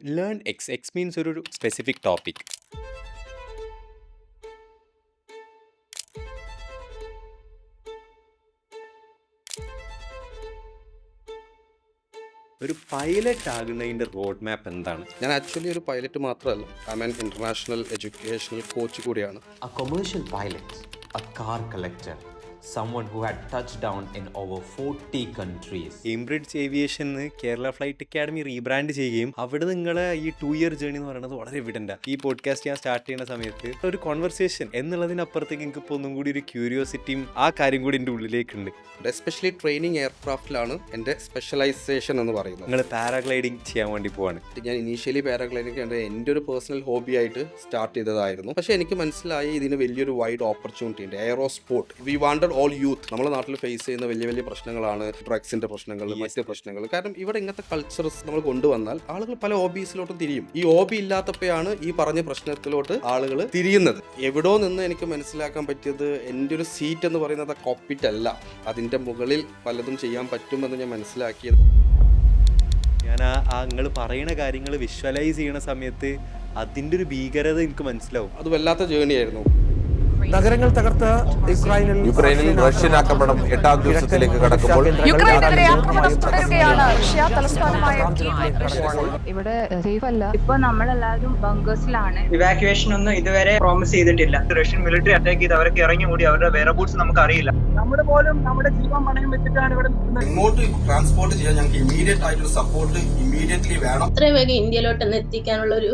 Learn X. X means ഒരു specific topic. ഒരു pilot ആകുന്നതിൻ്റെ റോഡ് മാപ്പ് എന്താണ്? ഞാൻ ആക്ച്വലി ഒരു പൈലറ്റ് മാത്രമല്ല, I am an international educational coach കൂടിയാണ്. A commercial pilot, a car collector, someone who had touched down in over 40 countries. Cambridge aviation Kerala flight academy rebrand ചെയ്യുകയും അവിടെ നിങ്ങളെ ഈ 2 year ജേണി എന്ന് പറയുന്നത് വളരെ എവിഡൻ്റാണ്. ഈ പോഡ്കാസ്റ്റ് ഞാൻ സ്റ്റാർട്ട് ചെയ്യുന്ന സമയത്ത് ഒരു കോൺവെർസേഷൻ എന്നുള്ളതിനപ്പുറത്തേക്ക് എനിക്ക് ഇപ്പോൾ ഒന്നും കൂടി ഒരു ക്യൂരിയോസിറ്റിയും ആ കാര്യം കൂടി എൻ്റെ ഉള്ളിലേക്കുണ്ട്. എസ്പെഷ്യലി ട്രെയിനിങ് എയർക്രാഫ്റ്റിലാണ് എൻ്റെ സ്പെഷ്യലൈസേഷൻ എന്ന് പറയുന്നത്. നിങ്ങൾ പാരാഗ്ലൈഡിങ് ചെയ്യാൻ വേണ്ടി പോവാണ്. ഞാൻ ഇനീഷ്യലി പാരാഗ്ലൈഡിങ് എൻ്റെ ഒരു പേഴ്സണൽ ഹോബി ആയിട്ട് സ്റ്റാർട്ട് ചെയ്തതായിരുന്നു. പക്ഷേ എനിക്ക് മനസ്സിലായി ഇതിന് വലിയൊരു വൈഡ് ഓപ്പർച്യൂണിറ്റി ഉണ്ട്. എയറോസ്പോർട്ട് വി വാണ്ടഡ് ഓൾ യൂത്ത്. നമ്മുടെ നാട്ടിൽ ഫേസ് ചെയ്യുന്ന വലിയ വലിയ പ്രശ്നങ്ങളാണ് ഡ്രഗ്സിന്റെ പ്രശ്നങ്ങൾ, മറ്റ് പ്രശ്നങ്ങൾ. കാരണം ഇവിടെ ഇങ്ങനത്തെ കൾച്ചർസ് നമ്മൾ കൊണ്ടുവന്നാൽ ആളുകൾ പല ഹോബീസിലോട്ടും തിരിയും. ഈ ഹോബി ഇല്ലാത്തപ്പോഴാണ് ഈ പറഞ്ഞ പ്രശ്നത്തിലോട്ട് ആളുകൾ തിരിയുന്നത്. എവിടോ നിന്ന് എനിക്ക് മനസ്സിലാക്കാൻ പറ്റിയത് എൻ്റെ ഒരു സീറ്റ് എന്ന് പറയുന്നത് കോക്പിറ്റ് അല്ല, അതിൻ്റെ മുകളിൽ പലതും ചെയ്യാൻ പറ്റുമെന്ന് ഞാൻ മനസ്സിലാക്കിയത്. ഞാൻ നിങ്ങൾ പറയുന്ന കാര്യങ്ങൾ വിഷ്വലൈസ് ചെയ്യുന്ന സമയത്ത് അതിൻ്റെ ഒരു ഭീകരത എനിക്ക് മനസ്സിലാവും. അത് വല്ലാത്ത ജേണി ആയിരുന്നു. നഗരങ്ങൾ തകർത്ത് യുക്രൈനിൽ റഷ്യൻ ആക്രമണം 8ാം ദിവസത്തിലേക്ക് കടക്കുമ്പോൾ യുക്രൈനെതിരെ ആക്രമണം തുടരുകയാണ്. റഷ്യ തലസ്ഥാനമായ ഇവിടെ സേഫ് അല്ല. ഇപ്പൊ നമ്മളെല്ലാവരും ബങ്കേഴ്സിലാണ്. ഇവാക്യുവേഷൻ ഒന്നും ഇതുവരെ പ്രോമിസ് ചെയ്തിട്ടില്ല. റഷ്യൻ മിലിറ്ററി അറ്റാക്ക് ചെയ്ത് അവരൊക്കെ ഇറങ്ങി കൂടി അവരുടെ വെയർബൂട്ട്സ് നമുക്ക് അറിയില്ല. നമ്മൾ പോലും നമ്മുടെ ജീവൻ പണയം വെച്ചിട്ടാണ് ഇവിടെ ഇങ്ങോട്ട് ട്രാൻസ്പോർട്ട് ചെയ്യാൻ ഞങ്ങൾക്ക് ഇമ്മീഡിയറ്റ് ആയിട്ടുള്ള സപ്പോർട്ട് ഇമ്മീഡിയറ്റ്ലി വേണം. ഇത്രയും വേഗം ഇന്ത്യയിലോട്ടൊന്ന് എത്തിക്കാനുള്ള ഒരു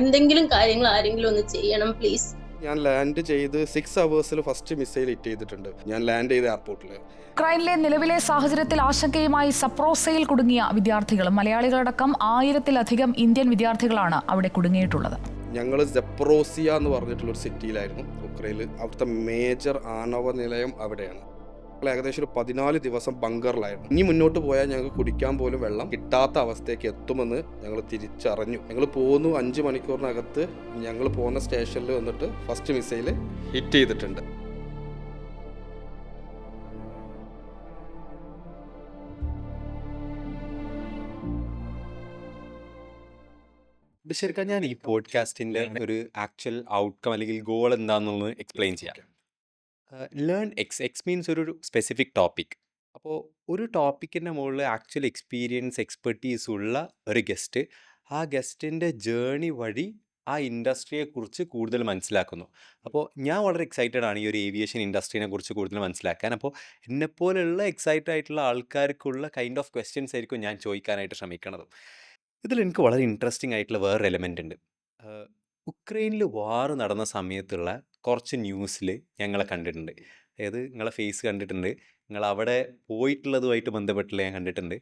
എന്തെങ്കിലും കാര്യങ്ങൾ ആരെങ്കിലും ഒന്ന് ചെയ്യണം പ്ലീസ്. ഞാൻ ലാൻഡ് ചെയ്ത് 6 hours ഫസ്റ്റ് മിസൈൽ ഹിറ്റ് ചെയ്തിട്ടുണ്ട്. ഞാൻ ലാൻഡ് ചെയ്ത എയർപോർട്ടിൽ. ഉക്രൈനിലെ നിലവിലെ സാഹചര്യത്തിൽ ആശങ്കയുമായി സപ്രോസയിൽ കുടുങ്ങിയ വിദ്യാർത്ഥികളും മലയാളികളടക്കം 1000-ലധികം ഇന്ത്യൻ വിദ്യാർത്ഥികളാണ് അവിടെ കുടുങ്ങിയിട്ടുള്ളത്. ഞങ്ങൾ സെപ്രോസിയ എന്ന് പറഞ്ഞിട്ടുള്ളൊരു സിറ്റിയിലായിരുന്നു ഉക്രൈനിൽ. അവിടുത്തെ മേജർ ആണവ നിലയം അവിടെയാണ്. ഏകദേശം ഒരു 14 ദിവസം ബങ്കറിലായിരുന്നു. ഇനി മുന്നോട്ട് പോയാൽ ഞങ്ങൾക്ക് കുടിക്കാൻ പോലും വെള്ളം കിട്ടാത്ത അവസ്ഥയ്ക്ക് എത്തുമെന്ന് ഞങ്ങൾ തിരിച്ചറിഞ്ഞു. ഞങ്ങൾ പോകുന്നു 5 മണിക്കൂറിനകത്ത് ഞങ്ങൾ പോകുന്ന സ്റ്റേഷനിൽ വന്നിട്ട് ഫസ്റ്റ് മിസൈൽ ഹിറ്റ് ചെയ്തിട്ടുണ്ട്. ശരിക്കും ഞാൻ ഈ പോഡ്കാസ്റ്റിൻ്റെ ഒരു ആക്ച്വൽ ഔട്ട്കം അല്ലെങ്കിൽ ഗോൾ എന്താണെന്നുള്ളത് എക്സ്പ്ലെയിൻ ചെയ്യാം. Learn X. എക്സ് മീൻസ് ഒരു സ്പെസിഫിക് ടോപ്പിക്. അപ്പോൾ ഒരു ടോപ്പിക്കിൻ്റെ മുകളിൽ ആക്ച്വൽ എക്സ്പീരിയൻസ്, എക്സ്പെർട്ടീസ് ഉള്ള ഒരു ഗസ്റ്റ് ആ ഗസ്റ്റിൻ്റെ ജേണി വഴി ആ ഇൻഡസ്ട്രിയെക്കുറിച്ച് കൂടുതൽ മനസ്സിലാക്കുന്നു. അപ്പോൾ ഞാൻ വളരെ എക്സൈറ്റഡ് ആണ് ഈ ഒരു ഏവിയേഷൻ ഇൻഡസ്ട്രീനെ കുറിച്ച് കൂടുതൽ മനസ്സിലാക്കാൻ. അപ്പോൾ എന്നെപ്പോലുള്ള എക്സൈറ്റഡ് ആയിട്ടുള്ള ആൾക്കാർക്കുള്ള കൈൻഡ് ഓഫ് ക്വസ്റ്റ്യൻസ് ആയിരിക്കും ഞാൻ ചോദിക്കാനായിട്ട് ശ്രമിക്കണത്. ഇതിൽ എനിക്ക് വളരെ ഇൻട്രസ്റ്റിംഗ് ആയിട്ടുള്ള വേറൊരു എലമെൻ്റ് ഉണ്ട്. ഉക്രൈനിൽ വാർ നടന്ന സമയത്തുള്ള കുറച്ച് ന്യൂസിൽ ഞങ്ങളെ കണ്ടിട്ടുണ്ട്. അതായത് നിങ്ങളെ ഫേസ് കണ്ടിട്ടുണ്ട്, നിങ്ങൾ അവിടെ പോയിട്ടുള്ളതുമായിട്ട് ബന്ധപ്പെട്ടുള്ള ഞാൻ കണ്ടിട്ടുണ്ട്.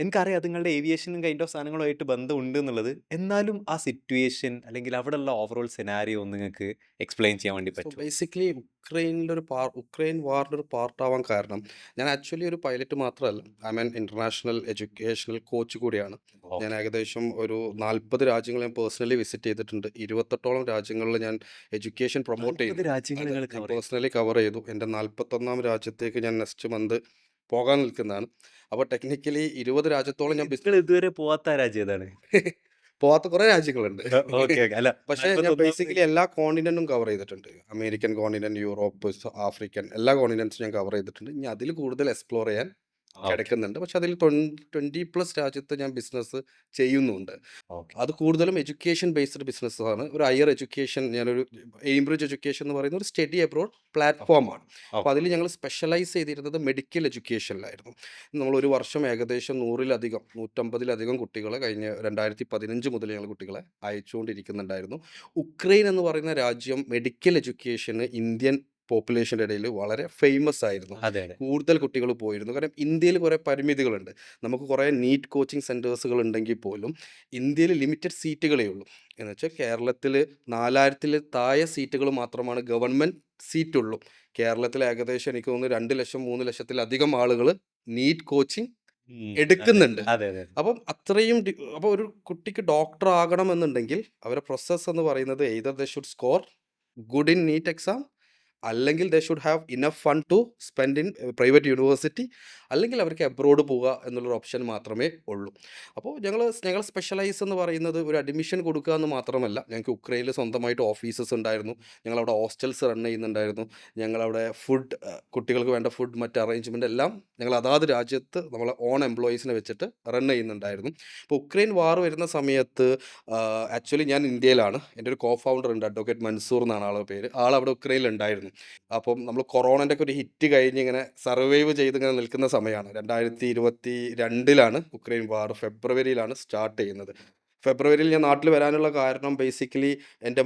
എനിക്കറിയാം അത് നിങ്ങളുടെ ഏവിയേഷനും കൈൻഡ് ഓഫ് സാധനങ്ങളുമായിട്ട് ബന്ധമുണ്ട് എന്നുള്ളത്. എന്നാലും ആ സിറ്റുവേഷൻ അല്ലെങ്കിൽ അവിടെയുള്ള ഓവറോൾ സെനാരിയോ ഒന്ന് നിങ്ങൾക്ക് എക്സ്പ്ലെയിൻ ചെയ്യാൻ വേണ്ടി പറ്റും? ബേസിക്കലി ഉക്രൈൻ വാറിൻ്റെ ഒരു പാർട്ടാവാൻ കാരണം ഞാൻ ആക്ച്വലി ഒരു പൈലറ്റ് മാത്രമല്ല, I am an international educational coach കൂടിയാണ്. ഞാൻ ഏകദേശം ഒരു 40 രാജ്യങ്ങൾ ഞാൻ പേഴ്സണലി വിസിറ്റ് ചെയ്തിട്ടുണ്ട്. 28ഓളം രാജ്യങ്ങളിൽ ഞാൻ എഡ്യൂക്കേഷൻ പ്രൊമോട്ട് ചെയ്തു, പേഴ്സണലി കവർ ചെയ്തു. എൻ്റെ 41ാം രാജ്യത്തേക്ക് ഞാൻ നെക്സ്റ്റ് മന്ത് പോകാൻ നിൽക്കുന്നതാണ്. അപ്പോൾ ടെക്നിക്കലി 20 രാജ്യത്തോളം ഞാൻ ഇതുവരെ പോവാത്ത രാജ്യം ഏതാണ്? പോകാത്ത കുറേ രാജ്യങ്ങളുണ്ട്. അല്ല, പക്ഷേ ഞാൻ ബേസിക്കലി എല്ലാ കോണ്ടിനെന്റും കവർ ചെയ്തിട്ടുണ്ട്. അമേരിക്കൻ കോണ്ടിനെന്റ്, യൂറോപ്പ്, ആഫ്രിക്കൻ എല്ലാ കോണ്ടിനെന്റ്സും ഞാൻ കവർ ചെയ്തിട്ടുണ്ട്. ഇനി അതിൽ കൂടുതൽ എക്സ്പ്ലോർ ചെയ്യാൻ കിടക്കുന്നുണ്ട്. പക്ഷെ അതിൽ 20+ രാജ്യത്ത് ഞാൻ ബിസിനസ് ചെയ്യുന്നുണ്ട്. അത് കൂടുതലും എഡ്യൂക്കേഷൻ ബേസ്ഡ് ബിസിനസ് ആണ്. ഒരു ഹയർ എഡ്യൂക്കേഷൻ, ഞാനൊരു കേംബ്രിഡ്ജ് എഡ്യൂക്കേഷൻ എന്ന് പറയുന്ന ഒരു സ്റ്റഡി അബ്രോഡ് പ്ലാറ്റ്ഫോമാണ്. അപ്പോൾ അതിൽ ഞങ്ങൾ സ്പെഷ്യലൈസ് ചെയ്തിരുന്നത് മെഡിക്കൽ എഡ്യൂക്കേഷനിലായിരുന്നു. നമ്മളൊരു വർഷം ഏകദേശം 150-ലധികം കുട്ടികളെ കഴിഞ്ഞ 2015 മുതൽ ഞങ്ങൾ കുട്ടികളെ അയച്ചുകൊണ്ടിരിക്കുന്നുണ്ടായിരുന്നു. ഉക്രൈൻ എന്ന് പറയുന്ന രാജ്യം മെഡിക്കൽ എഡ്യൂക്കേഷന് ഇന്ത്യൻ പോപ്പുലേഷൻ്റെ ഇടയിൽ വളരെ ഫേമസ് ആയിരുന്നു. കൂടുതൽ കുട്ടികൾ പോയിരുന്നു. കാരണം ഇന്ത്യയിൽ കുറേ പരിമിതികളുണ്ട്. നമുക്ക് കുറേ നീറ്റ് കോച്ചിങ് സെൻറ്റേഴ്സുകൾ ഉണ്ടെങ്കിൽ പോലും ഇന്ത്യയിൽ ലിമിറ്റഡ് സീറ്റുകളേ ഉള്ളൂ. എന്ന് വെച്ചാൽ കേരളത്തിൽ 4000-ൽ താഴെ സീറ്റുകൾ മാത്രമാണ് ഗവൺമെൻറ് സീറ്റുള്ളൂ. കേരളത്തിൽ ഏകദേശം എനിക്ക് തോന്നുന്നു 2 ലക്ഷം 3 ലക്ഷത്തിലധികം ആളുകൾ നീറ്റ് കോച്ചിങ് എടുക്കുന്നുണ്ട്. അപ്പം അത്രയും അപ്പോൾ ഒരു കുട്ടിക്ക് ഡോക്ടർ ആകണമെന്നുണ്ടെങ്കിൽ അവരുടെ പ്രോസസ്സ് എന്ന് പറയുന്നത് either they should score good in NEET exam അല്ലെങ്കിൽ they should have enough fund to spend in private university, അല്ലെങ്കിൽ അവർക്ക് അബ്രോഡ് പോവുക എന്നുള്ളൊരു ഓപ്ഷൻ മാത്രമേ ഉള്ളൂ. അപ്പോൾ ഞങ്ങൾ സ്പെഷ്യലൈസ് എന്ന് പറയുന്നത് ഒരു അഡ്മിഷൻ കൊടുക്കുക എന്ന് മാത്രമല്ല, ഞങ്ങൾക്ക് ഉക്രൈനിൽ സ്വന്തമായിട്ട് ഓഫീസസ് ഉണ്ടായിരുന്നു, ഞങ്ങളവിടെ ഹോസ്റ്റൽസ് റൺ ചെയ്യുന്നുണ്ടായിരുന്നു, ഞങ്ങളവിടെ കുട്ടികൾക്ക് വേണ്ട ഫുഡ് മറ്റ് അറേഞ്ച്മെൻ്റ് എല്ലാം ഞങ്ങൾ അതാത് രാജ്യത്ത് നമ്മളെ ഓൺ എംപ്ലോയീസിനെ വെച്ചിട്ട് റൺ ചെയ്യുന്നുണ്ടായിരുന്നു. ഇപ്പോൾ ഉക്രൈൻ വാർ വരുന്ന സമയത്ത് ആക്ച്വലി ഞാൻ ഇന്ത്യയിലാണ്. എൻ്റെ ഒരു കോ ഫൗണ്ടർ ഉണ്ട്, അഡ്വക്കേറ്റ് മൻസൂർ എന്നാണ് ആളുടെ പേര്. ആളവിടെ ഉക്രൈനിലുണ്ടായിരുന്നു. അപ്പം നമ്മൾ കൊറോണൻ്റെ ഒക്കെ ഒരു ഹിറ്റ് കഴിഞ്ഞ് ഇങ്ങനെ സർവൈവ് ചെയ്ത് ഇങ്ങനെ നിൽക്കുന്ന സമയമാണ്. 2022 ഉക്രൈൻ വാർ ഫെബ്രുവരിയിലാണ് സ്റ്റാർട്ട് ചെയ്യുന്നത്. ഫെബ്രുവരിയിൽ ഞാൻ നാട്ടിൽ വരാനുള്ള കാരണം ബേസിക്കലി എൻ്റെ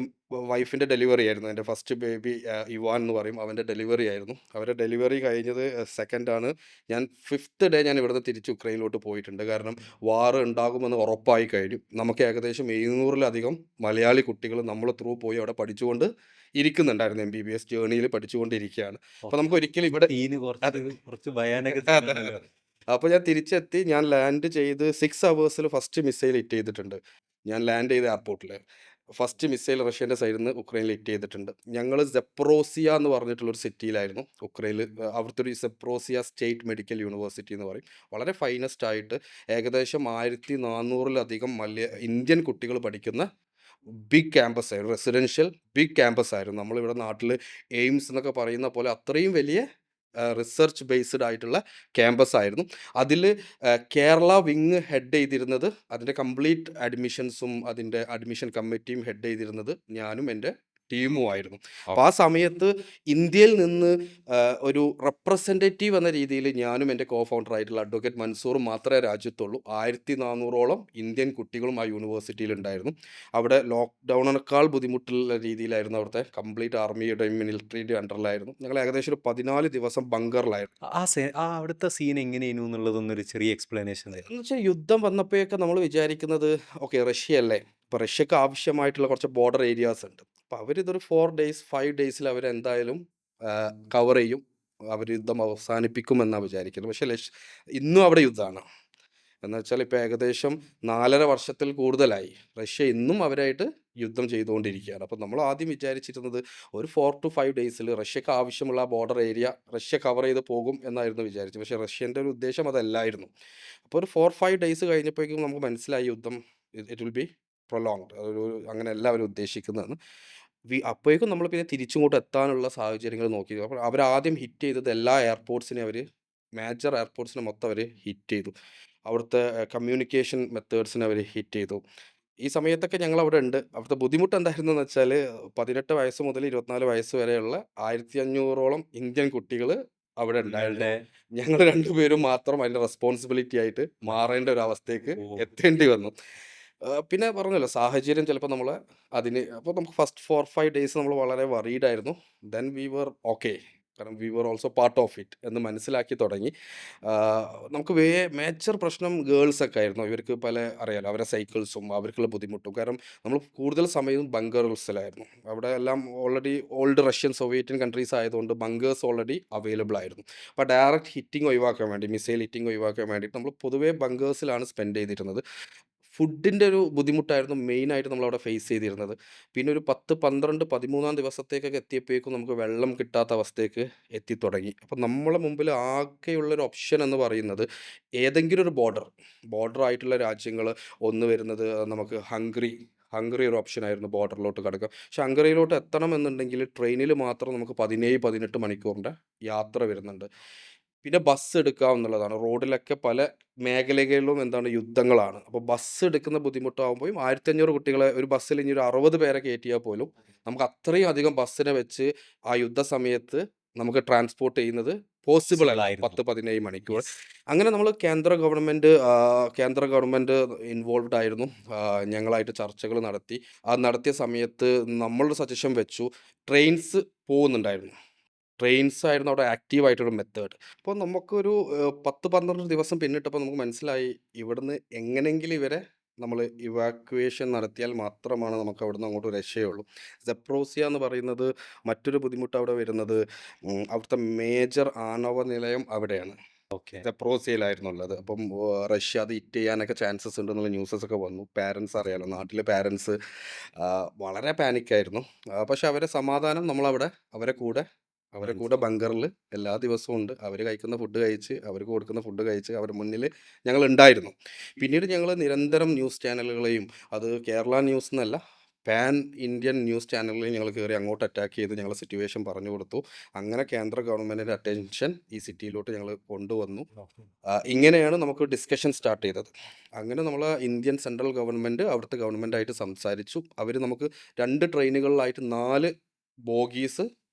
വൈഫിൻ്റെ ഡെലിവറി ആയിരുന്നു. എൻ്റെ ഫസ്റ്റ് ബേബി ഇവാൻ എന്ന് പറയും, അവൻ്റെ ഡെലിവറി ആയിരുന്നു. അവരുടെ ഡെലിവറി കഴിഞ്ഞത് സെക്കൻഡാണ്. ഞാൻ 5th ഡേ ഞാൻ ഇവിടുന്ന് തിരിച്ച് ഉക്രൈനിലോട്ട് പോയിട്ടുണ്ട്. കാരണം വാർ ഉണ്ടാകുമെന്ന് ഉറപ്പായി കഴിഞ്ഞു. നമുക്ക് ഏകദേശം 700-ലധികം മലയാളി കുട്ടികൾ നമ്മൾ ത്രൂ പോയി അവിടെ പഠിച്ചുകൊണ്ട് ഇരിക്കുന്നുണ്ടായിരുന്നു. MBBS ജേർണിയിൽ പഠിച്ചുകൊണ്ടിരിക്കുകയാണ്. അപ്പോൾ നമുക്ക് ഒരിക്കലും ഇവിടെ കുറച്ച് ഭയാനക അപ്പോൾ ഞാൻ തിരിച്ചെത്തി. ഞാൻ ലാൻഡ് ചെയ്ത് 6 hours ഫസ്റ്റ് മിസൈൽ ഹിറ്റ് ചെയ്തിട്ടുണ്ട്. ഞാൻ ലാൻഡ് ചെയ്ത എയർപോർട്ടിൽ ഫസ്റ്റ് മിസൈൽ റഷ്യൻ്റെ സൈഡിൽ നിന്ന് ഉക്രൈനിൽ ഹിറ്റ് ചെയ്തിട്ടുണ്ട്. ഞങ്ങൾ സെപ്രോസിയ എന്ന് പറഞ്ഞിട്ടുള്ളൊരു സിറ്റിയിലായിരുന്നു ഉക്രൈനിൽ. അവിടുത്തെ ഒരു സെപ്രോസിയ സ്റ്റേറ്റ് മെഡിക്കൽ യൂണിവേഴ്സിറ്റി എന്ന് പറയും. വളരെ ഫൈനസ്റ്റ് ആയിട്ട് ഏകദേശം 1400-ലധികം ഇന്ത്യൻ കുട്ടികൾ പഠിക്കുന്ന ബിഗ് ക്യാമ്പസ് ആയിരുന്നു, റെസിഡൻഷ്യൽ ബിഗ് ക്യാമ്പസ് ആയിരുന്നു. നമ്മളിവിടെ നാട്ടിൽ എയിംസ് എന്നൊക്കെ പറയുന്ന പോലെ അത്രയും വലിയ റിസർച്ച് ബേസ്ഡ് ആയിട്ടുള്ള ക്യാമ്പസ് ആയിരുന്നു. അതിൽ കേരള വിങ് ഹെഡ് ചെയ്തിരുന്നത്, അതിൻ്റെ കംപ്ലീറ്റ് അഡ്മിഷൻസും അതിൻ്റെ അഡ്മിഷൻ കമ്മിറ്റിയും ഹെഡ് ചെയ്തിരുന്നത് ഞാനും എൻ്റെ ടീമുമായിരുന്നു. അപ്പോൾ ആ സമയത്ത് ഇന്ത്യയിൽ നിന്ന് ഒരു റെപ്രസെൻറ്റേറ്റീവ് എന്ന രീതിയിൽ ഞാനും എൻ്റെ കോ ഫൗണ്ടർ ആയിട്ടുള്ള അഡ്വക്കേറ്റ് മൻസൂറും മാത്രമേ രാജ്യത്തുള്ളൂ. 1400-ഓളം ഇന്ത്യൻ കുട്ടികളും ആ യൂണിവേഴ്സിറ്റിയിൽ ഉണ്ടായിരുന്നു. അവിടെ ലോക്ക്ഡൗണിനേക്കാൾ ബുദ്ധിമുട്ടുള്ള രീതിയിലായിരുന്നു. അവിടുത്തെ കംപ്ലീറ്റ് ആർമിയുടെയും മിലിറ്ററിയുടെയും അണ്ടറിലായിരുന്നു. ഞങ്ങൾ ഏകദേശം ഒരു 14 ദിവസം ബങ്കറിലായിരുന്നു. അവിടുത്തെ സീൻ എങ്ങനെയായിരുന്നു എന്നുള്ളതൊന്നൊരു ചെറിയ എക്സ്പ്ലനേഷൻ. എന്ന് വെച്ചാൽ യുദ്ധം വന്നപ്പോഴൊക്കെ നമ്മൾ വിചാരിക്കുന്നത് ഓക്കെ റഷ്യയല്ലേ, ഇപ്പോൾ റഷ്യക്ക് ആവശ്യമായിട്ടുള്ള കുറച്ച് ബോർഡർ ഏരിയാസ് ഉണ്ട്. അപ്പോൾ അവരിതൊരു 4 days 5 days അവരെന്തായാലും കവർ ചെയ്യും, അവർ യുദ്ധം അവസാനിപ്പിക്കുമെന്നാണ് വിചാരിക്കുന്നത്. പക്ഷേ ഇന്നും അവിടെ യുദ്ധമാണ്. എന്ന് വെച്ചാൽ ഇപ്പോൾ ഏകദേശം 4.5 വർഷത്തിൽ കൂടുതലായി റഷ്യ ഇന്നും അവരായിട്ട് യുദ്ധം ചെയ്തുകൊണ്ടിരിക്കുകയാണ്. അപ്പോൾ നമ്മൾ ആദ്യം വിചാരിച്ചിരുന്നത് ഒരു 4 to 5 days റഷ്യക്ക് ആവശ്യമുള്ള ബോർഡർ ഏരിയ റഷ്യ കവർ ചെയ്ത് പോകും എന്നായിരുന്നു വിചാരിച്ചത്. പക്ഷേ റഷ്യൻ്റെ ഒരു ഉദ്ദേശം അതല്ലായിരുന്നു. അപ്പോൾ ഒരു 4-5 days കഴിഞ്ഞപ്പോഴേക്കും നമുക്ക് മനസ്സിലായി യുദ്ധം ഇറ്റ് വിൽ ബി പ്രൊലോങ്ഡ്. അങ്ങനെ എല്ലാവരും ഉദ്ദേശിക്കുന്നതാണ്. അപ്പോഴേക്കും നമ്മൾ പിന്നെ തിരിച്ചിങ്ങോട്ട് എത്താനുള്ള സാഹചര്യങ്ങൾ നോക്കി. അപ്പോൾ അവരാദ്യം ഹിറ്റ് ചെയ്തത് എല്ലാ എയർപോർട്ട്സിനെയും മേജർ എയർപോർട്ട്സിനെ മൊത്തം അവർ ഹിറ്റ് ചെയ്തു. അവിടുത്തെ കമ്മ്യൂണിക്കേഷൻ മെത്തേഡ്സിനെ അവർ ഹിറ്റ് ചെയ്തു. ഈ സമയത്തൊക്കെ ഞങ്ങൾ അവിടെ ഉണ്ട്. അവിടുത്തെ ബുദ്ധിമുട്ട് എന്തായിരുന്നെന്ന് വെച്ചാൽ 18 വയസ്സ് മുതൽ 24 വയസ്സ് വരെയുള്ള 1500-ഓളം ഇന്ത്യൻ കുട്ടികൾ അവിടെ ഉണ്ടായിരുന്നു. ഞങ്ങൾ രണ്ടുപേരും മാത്രം അതിൻ്റെ റെസ്പോൺസിബിലിറ്റി ആയിട്ട് മാറേണ്ട ഒരു അവസ്ഥയ്ക്ക് എത്തേണ്ടി വന്നു. പിന്നെ പറഞ്ഞല്ലോ സാഹചര്യം ചിലപ്പോൾ നമ്മളെ അപ്പോൾ നമുക്ക് ഫസ്റ്റ് 4-5 days നമ്മൾ വളരെ വറീഡ് ആയിരുന്നു. ദെൻ വി വർ ഓക്കെ, കാരണം we were also part of it എന്ന് മനസ്സിലാക്കി തുടങ്ങി. നമുക്ക് മേജർ പ്രശ്നം ഗേൾസൊക്കെ ആയിരുന്നു. ഇവർക്ക് അറിയാലോ അവരുടെ സൈക്കിൾസും അവർക്കുള്ള ബുദ്ധിമുട്ടും. കാരണം നമ്മൾ കൂടുതൽ സമയവും ബങ്കേഴ്സിലായിരുന്നു. അവിടെ എല്ലാം ഓൾറെഡി ഓൾഡ് റഷ്യൻ സോവിയറ്റിയൻ കൺട്രീസ് ആയതുകൊണ്ട് ബങ്കേഴ്സ് ഓൾറെഡി അവൈലബിൾ ആയിരുന്നു. അപ്പോൾ ഡയറക്റ്റ് ഹിറ്റിംഗ് ഒഴിവാക്കാൻ വേണ്ടി, മിസൈൽ ഹിറ്റിംഗ് ഒഴിവാക്കാൻ വേണ്ടിയിട്ട് നമ്മൾ പൊതുവേ ബങ്കേഴ്സിലാണ് സ്പെൻഡ് ചെയ്തിരുന്നത്. ഫുഡിൻ്റെ ഒരു ബുദ്ധിമുട്ടായിരുന്നു മെയിനായിട്ട് നമ്മളവിടെ ഫേസ് ചെയ്തിരുന്നത്. പിന്നെ ഒരു 10, 12, 13-ാം ദിവസത്തേക്കൊക്കെ എത്തിയപ്പോഴേക്കും നമുക്ക് വെള്ളം കിട്ടാത്ത അവസ്ഥയ്ക്ക് എത്തിത്തുടങ്ങി. അപ്പോൾ നമ്മളെ മുമ്പിൽ ആകെയുള്ളൊരു ഓപ്ഷൻ എന്ന് പറയുന്നത് ഏതെങ്കിലും ഒരു ബോർഡർ ആയിട്ടുള്ള രാജ്യങ്ങൾ ഒന്ന് വരുന്നത് നമുക്ക് ഹംഗറി ഒരു ഓപ്ഷനായിരുന്നു ബോർഡറിലോട്ട് കടക്കുക. പക്ഷെ ഹംഗറിയിലോട്ട് എത്തണമെന്നുണ്ടെങ്കിൽ ട്രെയിനിൽ മാത്രം നമുക്ക് 17-18 മണിക്കൂറിൻ്റെ യാത്ര വരുന്നുണ്ട്. പിന്നെ ബസ് എടുക്കാവുന്നതാണ്. റോഡിലൊക്കെ പല മേഖലകളിലും യുദ്ധങ്ങളാണ്. അപ്പോൾ ബസ് എടുക്കുന്ന ബുദ്ധിമുട്ടാകുമ്പോഴും 1500 കുട്ടികളെ ഒരു ബസ്സിൽ ഇനി ഒരു 60 പേരെ കയറ്റിയാൽ പോലും നമുക്ക് അത്രയും അധികം ബസ്സിനെ വെച്ച് ആ യുദ്ധ സമയത്ത് നമുക്ക് ട്രാൻസ്പോർട്ട് ചെയ്യുന്നത് പോസിബിൾ അല്ല. 10-17 മണിക്കൂർ. അങ്ങനെ നമ്മൾ കേന്ദ്ര ഗവൺമെൻറ് ഇൻവോൾവ്ഡ് ആയിരുന്നു. ഞങ്ങളായിട്ട് ചർച്ചകൾ നടത്തി. നടത്തിയ സമയത്ത് നമ്മളൊരു സജഷൻ വെച്ചു. ട്രെയിൻസ് പോകുന്നുണ്ടായിരുന്നു. ട്രെയിൻസ് ആയിരുന്നു അവിടെ ആക്റ്റീവായിട്ടൊരു മെത്തേഡ്. അപ്പോൾ നമുക്കൊരു 10-12 ദിവസം പിന്നിട്ടപ്പോൾ നമുക്ക് മനസ്സിലായി ഇവിടുന്ന് എങ്ങനെയെങ്കിലും ഇവരെ നമ്മൾ ഇവാക്യുവേഷൻ നടത്തിയാൽ മാത്രമാണ് നമുക്ക് അവിടുന്ന് അങ്ങോട്ട് രക്ഷയുള്ളൂ. സെപ്രോസിയ എന്ന് പറയുന്നത് മറ്റൊരു ബുദ്ധിമുട്ട് അവിടെ വരുന്നത് അവിടുത്തെ മേജർ ആണവ നിലയം അവിടെയാണ്. സെപ്രോസിയയിലായിരുന്നു ഉള്ളത്. അപ്പം റഷ്യ അത് ഹിറ്റ് ചെയ്യാനൊക്കെ ചാൻസസ് ഉണ്ടെന്നുള്ള ന്യൂസസ് ഒക്കെ വന്നു. പാരൻസ് അറിയാലോ, നാട്ടിലെ പാരൻസ് വളരെ പാനിക്കായിരുന്നു. പക്ഷെ അവരെ സമാധാനം നമ്മളവിടെ അവരെ കൂടെ അവരെ കൂടെ ബങ്കറിൽ എല്ലാ ദിവസവും ഉണ്ട്. അവർ കഴിക്കുന്ന ഫുഡ് കഴിച്ച്, അവർക്ക് കൊടുക്കുന്ന ഫുഡ് കഴിച്ച് അവരുടെ മുന്നിൽ ഞങ്ങൾ ഉണ്ടായിരുന്നു. പിന്നീട് ഞങ്ങൾ നിരന്തരം ന്യൂസ് ചാനലുകളെയും, അത് കേരള ന്യൂസ് എന്നല്ല, പാൻ ഇന്ത്യൻ ന്യൂസ് ചാനലുകളിൽ ഞങ്ങൾ കയറി അങ്ങോട്ട് അറ്റാക്ക് ചെയ്ത് ഞങ്ങൾ സിറ്റുവേഷൻ പറഞ്ഞു കൊടുത്തു. അങ്ങനെ കേന്ദ്ര ഗവൺമെൻറ്റിൻ്റെ അറ്റൻഷൻ ഈ സിറ്റിയിലോട്ട് ഞങ്ങൾ കൊണ്ടുവന്നു. ഇങ്ങനെയാണ് നമുക്ക് ഡിസ്കഷൻ സ്റ്റാർട്ട് ചെയ്തത്. അങ്ങനെ നമ്മൾ ഇന്ത്യൻ സെൻട്രൽ ഗവൺമെൻറ് അവിടുത്തെ ഗവൺമെൻറ്റായിട്ട് സംസാരിച്ചു. അവർ നമുക്ക് 2 ട്രെയിനുകളിലായിട്ട് 4 ബോഗീസ്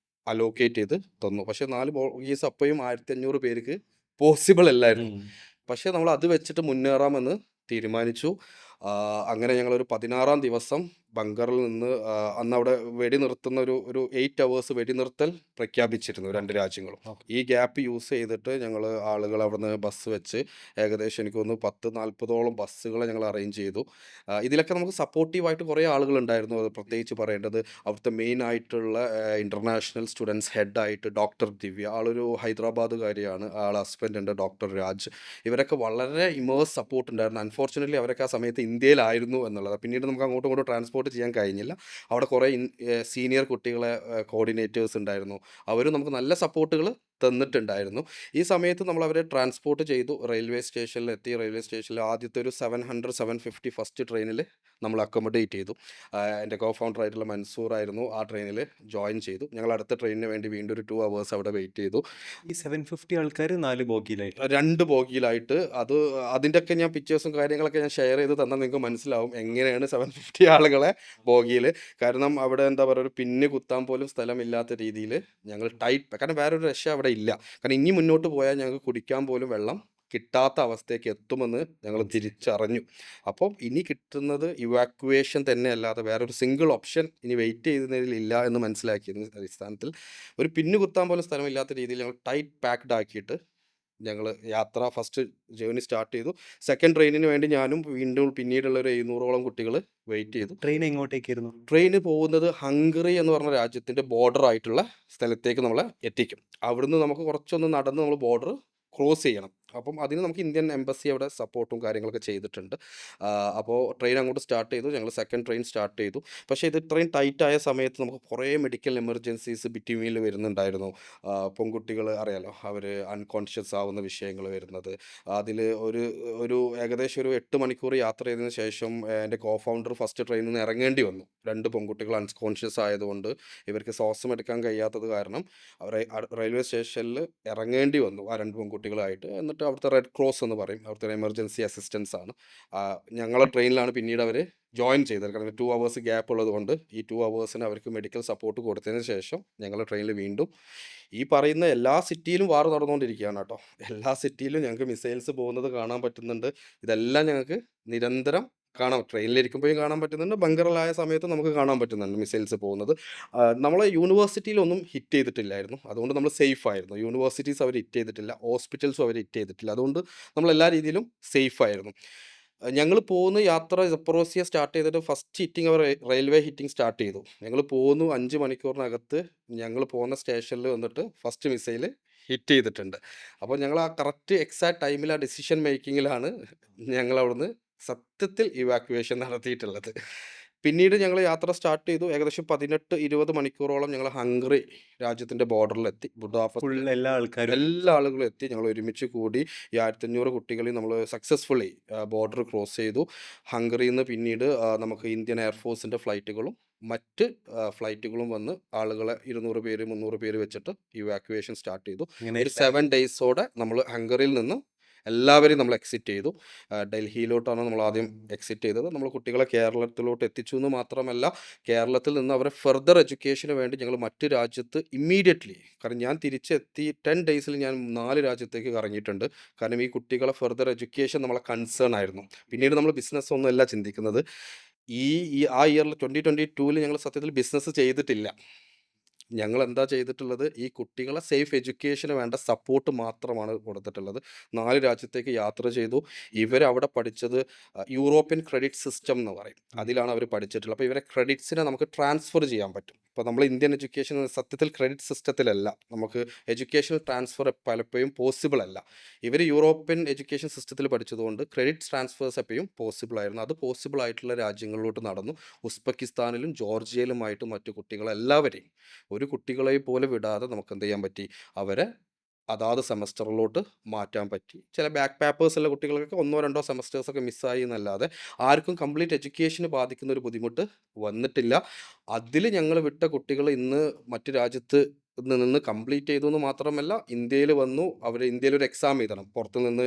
അലോക്കേറ്റ് ചെയ്ത് തന്നു. പക്ഷേ 4 ബോഗീസ് അപ്പോഴും 1500 പേർക്ക് പോസിബിൾ അല്ലായിരുന്നു. പക്ഷേ നമ്മൾ അത് വെച്ചിട്ട് മുന്നേറാമെന്ന് തീരുമാനിച്ചു. അങ്ങനെ ഞങ്ങളൊരു 16-ാം ദിവസം ബങ്കറിൽ നിന്ന് അന്ന് അവിടെ വെടിനിർത്തുന്ന ഒരു 8 അവേഴ്സ് വെടിനിർത്തൽ പ്രഖ്യാപിച്ചിരുന്നു 2 രാജ്യങ്ങളും. ഈ ഗ്യാപ്പ് യൂസ് ചെയ്തിട്ട് ഞങ്ങൾ ആളുകൾ അവിടുന്ന് ബസ് വെച്ച് ഏകദേശം എനിക്ക് തോന്നുന്നു 10-40ഓളം ബസ്സുകളെ ഞങ്ങൾ അറേഞ്ച് ചെയ്തു. ഇതിലൊക്കെ നമുക്ക് സപ്പോർട്ടീവായിട്ട് കുറേ ആളുകളുണ്ടായിരുന്നു. അത് പ്രത്യേകിച്ച് പറയേണ്ടത് അവിടുത്തെ മെയിൻ ആയിട്ടുള്ള ഇൻ്റർനാഷണൽ സ്റ്റുഡൻസ് ഹെഡായിട്ട് ഡോക്ടർ ദിവ്യ, ആളൊരു ഹൈദരാബാദുകാരിയാണ്. ഹസ്ബൻഡ് ഉണ്ട് ഡോക്ടർ രാജ്. ഇവരൊക്കെ വളരെ ഇമേഴ്സ് സപ്പോർട്ട് ഉണ്ടായിരുന്നു. അൺഫോർച്ചുനേറ്റ്ലി അവരൊക്കെ ആ സമയത്ത് ഇന്ത്യയിലായിരുന്നു എന്നുള്ളത്. പിന്നീട് നമുക്ക് അങ്ങോട്ടും ഇങ്ങോട്ടും ട്രാൻസ്പോർട്ട് ചെയ്യാൻ കഴിഞ്ഞില്ല. അവിടെ കുറേ സീനിയർ കുട്ടികളെ കോർഡിനേറ്റേഴ്സ് ഉണ്ടായിരുന്നു. അവരും നമുക്ക് നല്ല സപ്പോർട്ടുകൾ തന്നിട്ടുണ്ടായിരുന്നു. ഈ സമയത്ത് നമ്മൾ അവരെ ട്രാൻസ്പോർട്ട് ചെയ്തു. റെയിൽവേ സ്റ്റേഷനിലെത്തി. റെയിൽവേ സ്റ്റേഷനിൽ ആദ്യത്തെ ഒരു 750 ഫസ്റ്റ് ട്രെയിനിൽ നമ്മൾ അക്കോമഡേറ്റ് ചെയ്തു. എൻ്റെ കോ ഫൗണ്ടർ ആയിട്ടുള്ള മൻസൂർ ആയിരുന്നു ആ ട്രെയിനിൽ ജോയിൻ ചെയ്തു. ഞങ്ങൾ അടുത്ത ട്രെയിനിന് വേണ്ടി വീണ്ടും ഒരു 2 അവേഴ്സ് അവിടെ വെയിറ്റ് ചെയ്തു. ഈ 750 ആൾക്കാർ 4 ബോഗിയിലായിട്ട് 2 ബോഗിയിലായിട്ട്. അതിൻ്റെയൊക്കെ ഞാൻ പിക്ചേഴ്സും കാര്യങ്ങളൊക്കെ ഞാൻ ഷെയർ ചെയ്ത് തന്നാൽ നിങ്ങൾക്ക് മനസ്സിലാവും എങ്ങനെയാണ് 750 ആളുകളെ ബോഗിയിൽ. കാരണം അവിടെ എന്താ പറയുക, ഒരു പിന്ന് കുത്താൻ പോലും സ്ഥലമില്ലാത്ത രീതിയിൽ ഞങ്ങൾ ടൈറ്റ്, കാരണം വേറൊരു രക്ഷ അവിടെ ഇല്ല. കാരണം ഇനി മുന്നോട്ട് പോയാൽ ഞങ്ങൾക്ക് കുടിക്കാൻ പോലും വെള്ളം കിട്ടാത്ത അവസ്ഥയ്ക്ക് എത്തുമെന്ന് ഞങ്ങൾ തിരിച്ചറിഞ്ഞു. അപ്പം ഇനി കിട്ടുന്നത് ഇവാക്യുവേഷൻ തന്നെ അല്ലാതെ വേറൊരു സിംഗിൾ ഓപ്ഷൻ ഇനി വെയിറ്റ് ചെയ്യുന്നതിൽ ഇല്ല എന്ന് മനസ്സിലാക്കിയതിന് അടിസ്ഥാനത്തിൽ ഒരു പിന്ന് കുത്താൻ പോലും സ്ഥലമില്ലാത്ത രീതിയിൽ ഞങ്ങൾ ടൈറ്റ് പാക്ഡ് ആക്കിയിട്ട് ഞങ്ങൾ യാത്ര ഫസ്റ്റ് ജേർണി സ്റ്റാർട്ട് ചെയ്തു. സെക്കൻഡ് ട്രെയിനിന് വേണ്ടി ഞാനും വീണ്ടും പിന്നീടുള്ള ഒരു 700ഓളം കുട്ടികൾ വെയിറ്റ് ചെയ്തു. ട്രെയിൻ എങ്ങോട്ടേക്കായിരുന്നു? ട്രെയിന് പോകുന്നത് ഹംഗറി എന്ന് പറഞ്ഞ രാജ്യത്തിൻ്റെ ബോർഡർ ആയിട്ടുള്ള സ്ഥലത്തേക്ക് നമ്മളെ എത്തിക്കും. അവിടുന്ന് നമുക്ക് കുറച്ചൊന്ന് നടന്ന് നമ്മൾ ബോർഡർ ക്രോസ് ചെയ്യണം. അപ്പം അതിന് നമുക്ക് ഇന്ത്യൻ എംബസി അവിടെ സപ്പോർട്ടും കാര്യങ്ങളൊക്കെ ചെയ്തിട്ടുണ്ട്. അപ്പോൾ ട്രെയിൻ അങ്ങോട്ട് സ്റ്റാർട്ട് ചെയ്തു. ഞങ്ങൾ സെക്കൻഡ് ട്രെയിൻ സ്റ്റാർട്ട് ചെയ്തു. പക്ഷേ ഇത് ഇത്രയും ടൈറ്റ് ആയ സമയത്ത് നമുക്ക് കുറേ മെഡിക്കൽ എമർജൻസീസ് ബിറ്റ്വീനിൽ വരുന്നുണ്ടായിരുന്നു. പെൺകുട്ടികൾ അറിയാലോ, അവർ അൺകോൺഷ്യസ് ആവുന്ന വിഷയങ്ങൾ വരുന്നത്. അതിൽ ഒരു ഏകദേശം ഒരു 8 മണിക്കൂർ യാത്ര ചെയ്തതിന് ശേഷം എൻ്റെ കോ ഫൗണ്ടർ ഫസ്റ്റ് ട്രെയിനിൽ നിന്ന് ഇറങ്ങേണ്ടി വന്നു. 2 പെൺകുട്ടികൾ അൺകോൺഷ്യസ് ആയതുകൊണ്ട് ഇവർക്ക് ശ്വാസം എടുക്കാൻ കഴിയാത്തത് കാരണം അവരെ റെയിൽവേ സ്റ്റേഷനിൽ ഇറങ്ങേണ്ടി വന്നു ആ 2 പെൺകുട്ടികളായിട്ട്. എന്നിട്ട് അവിടുത്തെ റെഡ് ക്രോസ് എന്ന് പറയും, അവിടുത്തെ എമർജൻസി അസിസ്റ്റൻസ് ആണ്. ഞങ്ങളെ ട്രെയിനിലാണ് പിന്നീട് അവർ ജോയിൻ ചെയ്തത്. കാരണം 2 അവേഴ്സ് ഗ്യാപ്പ് ഉള്ളത് കൊണ്ട് ഈ 2 അവേഴ്സിന് അവർക്ക് മെഡിക്കൽ സപ്പോർട്ട് കൊടുത്തതിന് ശേഷം ഞങ്ങൾ ട്രെയിനിൽ വീണ്ടും ഈ പറയുന്ന എല്ലാ സിറ്റിയിലും വാർ നടന്നുകൊണ്ടിരിക്കുകയാണ് കേട്ടോ. എല്ലാ സിറ്റിയിലും ഞങ്ങൾക്ക് മിസൈൽസ് പോകുന്നത് കാണാൻ പറ്റുന്നുണ്ട്. ഇതെല്ലാം ഞങ്ങൾക്ക് നിരന്തരം കാണാം. ട്രെയിനിലിരിക്കുമ്പോഴും കാണാൻ പറ്റുന്നുണ്ട്, ബങ്കറിലായ സമയത്ത് നമുക്ക് കാണാൻ പറ്റുന്നുണ്ട് മിസൈൽസ് പോകുന്നത്. നമ്മളെ യൂണിവേഴ്സിറ്റിയിലൊന്നും ഹിറ്റ് ചെയ്തിട്ടില്ലായിരുന്നു. അതുകൊണ്ട് നമ്മൾ സേഫ് ആയിരുന്നു. യൂണിവേഴ്സിറ്റീസ് അവർ ഹിറ്റ് ചെയ്തിട്ടില്ല, ഹോസ്പിറ്റൽസും അവർ ഹിറ്റ് ചെയ്തിട്ടില്ല. അതുകൊണ്ട് നമ്മൾ എല്ലാ രീതിയിലും സേഫ് ആയിരുന്നു. ഞങ്ങൾ പോകുന്ന യാത്ര സപ്രോസിയ സ്റ്റാർട്ട് ചെയ്തിട്ട് ഫസ്റ്റ് ഹിറ്റിംഗ് അവർ റെയിൽവേ ഹിറ്റിംഗ് സ്റ്റാർട്ട് ചെയ്തു. ഞങ്ങൾ പോകുന്നു 5 മണിക്കൂറിനകത്ത് ഞങ്ങൾ പോകുന്ന സ്റ്റേഷനിൽ വന്നിട്ട് ഫസ്റ്റ് മിസൈൽ ഹിറ്റ് ചെയ്തിട്ടുണ്ട്. അപ്പോൾ ഞങ്ങൾ ആ കറക്റ്റ് എക്സാക്ട് ടൈമിൽ ആ ഡിസിഷൻ മേക്കിങ്ങിലാണ് ഞങ്ങൾ അവിടുന്ന് സത്യത്തിൽ ഇവാക്യുവേഷൻ നടത്തിയിട്ടുള്ളത്. പിന്നീട് ഞങ്ങൾ യാത്ര സ്റ്റാർട്ട് ചെയ്തു. ഏകദേശം 18-20 മണിക്കൂറോളം ഞങ്ങൾ ഹംഗറി രാജ്യത്തിൻ്റെ ബോർഡറിലെത്തി. ബുഡാപെസ്റ്റ് എല്ലാ ആളുകളും എത്തി. ഞങ്ങൾ ഒരുമിച്ച് കൂടി ഈ 1500 കുട്ടികളെയും നമ്മൾ സക്സസ്ഫുള്ളി ബോർഡർ ക്രോസ് ചെയ്തു. ഹംഗറിയിൽ നിന്ന് പിന്നീട് നമുക്ക് ഇന്ത്യൻ എയർഫോഴ്സിൻ്റെ ഫ്ലൈറ്റുകളും മറ്റ് ഫ്ലൈറ്റുകളും വന്ന് ആളുകളെ 200 പേര് 300 പേര് വെച്ചിട്ട് ഇവാക്യുവേഷൻ സ്റ്റാർട്ട് ചെയ്തു. ഒരു 7 ഡേയ്സോടെ നമ്മൾ ഹംഗറിയിൽ നിന്ന് എല്ലാവരെയും നമ്മൾ എക്സിറ്റ് ചെയ്തു. ഡൽഹിയിലോട്ടാണ് നമ്മൾ ആദ്യം എക്സിറ്റ് ചെയ്തത്. നമ്മൾ കുട്ടികളെ കേരളത്തിലോട്ട് എത്തിച്ചു എന്ന് മാത്രമല്ല, കേരളത്തിൽ നിന്ന് അവരെ ഫെർദർ എഡ്യൂക്കേഷന് വേണ്ടി ഞങ്ങൾ മറ്റ് രാജ്യത്ത് ഇമ്മീഡിയറ്റ്ലി, കാരണം ഞാൻ തിരിച്ചെത്തി 10 ഡേയ്സിൽ ഞാൻ 4 രാജ്യത്തേക്ക് കറങ്ങിയിട്ടുണ്ട്. കാരണം ഈ കുട്ടികളെ ഫെർദർ എഡ്യൂക്കേഷൻ നമ്മളെ കൺസേൺ ആയിരുന്നു. പിന്നീട് നമ്മൾ ബിസിനസ് ഒന്നും അല്ല ചിന്തിക്കുന്നത്. ആ ഇയറിൽ 2022 ഞങ്ങൾ സത്യത്തിൽ ബിസിനസ് ചെയ്തിട്ടില്ല. ഞങ്ങൾ എന്താ ചെയ്തിട്ടുള്ളത്, ഈ കുട്ടികളെ സേഫ് എഡ്യൂക്കേഷന് വേണ്ട സപ്പോർട്ട് മാത്രമാണ് കൊടുത്തിട്ടുള്ളത്. 4 രാജ്യത്തേക്ക് യാത്ര ചെയ്തു. ഇവരവിടെ പഠിച്ചത് യൂറോപ്യൻ ക്രെഡിറ്റ് സിസ്റ്റം എന്ന് പറയും, അതിലാണ് അവർ പഠിച്ചിട്ടുള്ളത്. അപ്പോൾ ഇവരെ ക്രെഡിറ്റ്സിനെ നമുക്ക് ട്രാൻസ്ഫർ ചെയ്യാൻ പറ്റും. ഇപ്പോൾ നമ്മൾ ഇന്ത്യൻ എഡ്യൂക്കേഷൻ സത്യത്തിൽ ക്രെഡിറ്റ് സിസ്റ്റത്തിലല്ല, നമുക്ക് എഡ്യൂക്കേഷണൽ ട്രാൻസ്ഫർ പലപ്പോഴും പോസിബിൾ അല്ല. ഇവർ യൂറോപ്യൻ എഡ്യൂക്കേഷൻ സിസ്റ്റത്തിൽ പഠിച്ചതുകൊണ്ട് ക്രെഡിറ്റ് ട്രാൻസ്ഫേഴ്സ് എപ്പോഴും പോസിബിൾ ആയിരുന്നു. അത് പോസിബിൾ ആയിട്ടുള്ള രാജ്യങ്ങളിലോട്ട് നടന്നു. ഉസ്ബെക്കിസ്ഥാനിലും ജോർജിയയിലുമായിട്ട് മറ്റു കുട്ടികളെല്ലാവരെയും ഒരു കുട്ടികളെ പോലെ വിടാതെ നമുക്ക് എന്ത് ചെയ്യാൻ പറ്റി, അവരെ അതാത് സെമസ്റ്ററിലോട്ട് മാറ്റാൻ പറ്റി. ചില ബാക്ക് പേപ്പേഴ്സ് ഉള്ള കുട്ടികൾക്കൊക്കെ 1-2 സെമസ്റ്റേഴ്സൊക്കെ മിസ്സായി എന്നല്ലാതെ ആർക്കും കംപ്ലീറ്റ് എഡ്യൂക്കേഷന് ബാധിക്കുന്ന ഒരു ബുദ്ധിമുട്ട് വന്നിട്ടില്ല. അതിൽ ഞങ്ങൾ വിട്ട കുട്ടികൾ ഇന്ന് മറ്റു രാജ്യത്ത് നിന്ന് കംപ്ലീറ്റ് ചെയ്തു എന്ന് മാത്രമല്ല, ഇന്ത്യയിൽ വന്നു. അവർ ഇന്ത്യയിൽ ഒരു എക്സാം എഴുതണം. പുറത്തു നിന്ന്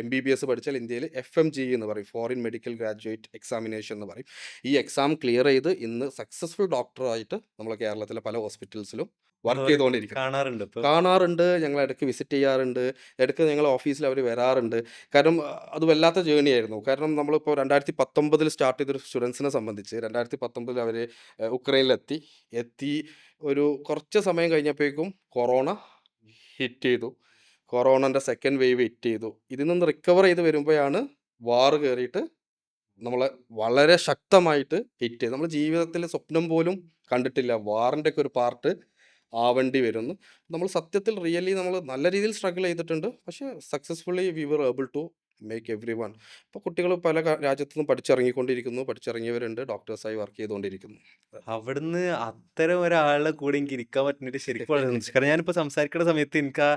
MBBS പഠിച്ചാൽ ഇന്ത്യയിൽ FMG എന്ന് പറയും, ഫോറിൻ മെഡിക്കൽ ഗ്രാജുവേറ്റ് എക്സാമിനേഷൻ എന്ന് പറയും. ഈ എക്സാം ക്ലിയർ ചെയ്ത് ഇന്ന് സക്സസ്ഫുൾ ഡോക്ടറായിട്ട് നമ്മളെ കേരളത്തിലെ പല ഹോസ്പിറ്റൽസിലും വർക്ക് ചെയ്തുകൊണ്ടിരിക്കുന്നു. കാണാറുണ്ട്, ഞങ്ങൾ ഇടയ്ക്ക് വിസിറ്റ് ചെയ്യാറുണ്ട്, ഇടയ്ക്ക് ഞങ്ങൾ ഓഫീസിൽ അവർ വരാറുണ്ട്. കാരണം അത് വല്ലാത്ത ജേണി ആയിരുന്നു. കാരണം നമ്മളിപ്പോൾ 2019 സ്റ്റാർട്ട് ചെയ്തൊരു സ്റ്റുഡൻസിനെ സംബന്ധിച്ച് 2019 അവർ ഉക്രൈനിലെത്തി ഒരു കുറച്ച് സമയം കഴിഞ്ഞപ്പോഴേക്കും കൊറോണ ഹിറ്റ് ചെയ്തു. കൊറോണൻ്റെ സെക്കൻഡ് വേവ് ഹിറ്റ് ചെയ്തു. ഇതിൽ നിന്ന് റിക്കവർ ചെയ്ത് വരുമ്പോഴാണ് വാർ കയറിയിട്ട് നമ്മളെ വളരെ ശക്തമായിട്ട് ഹിറ്റ് ചെയ്തു. നമ്മൾ ജീവിതത്തിൽ സ്വപ്നം പോലും കണ്ടിട്ടില്ല വാറിൻ്റെ ഒക്കെ ഒരു പാർട്ട് ആവേണ്ടി വരുന്നു. നമ്മൾ സത്യത്തിൽ റിയലി നമ്മൾ നല്ല രീതിയിൽ സ്ട്രഗിൾ ചെയ്തിട്ടുണ്ട്. പക്ഷേ successfully we were able to make everyone. ഇപ്പോൾ കുട്ടികൾ പല രാജ്യത്തു നിന്നും പഠിച്ചിറങ്ങിയവരുണ്ട്, ഡോക്ടേഴ്സായി വർക്ക് ചെയ്തുകൊണ്ടിരിക്കുന്നു. അവിടുന്ന് അത്തരം ഒരാളുടെ കൂടെ എനിക്ക് ഇരിക്കാൻ പറ്റുന്നിട്ട് ശരിക്കും വളരെ സന്തോഷം. കാരണം ഞാനിപ്പോൾ സംസാരിക്കുന്ന സമയത്ത് എനിക്ക്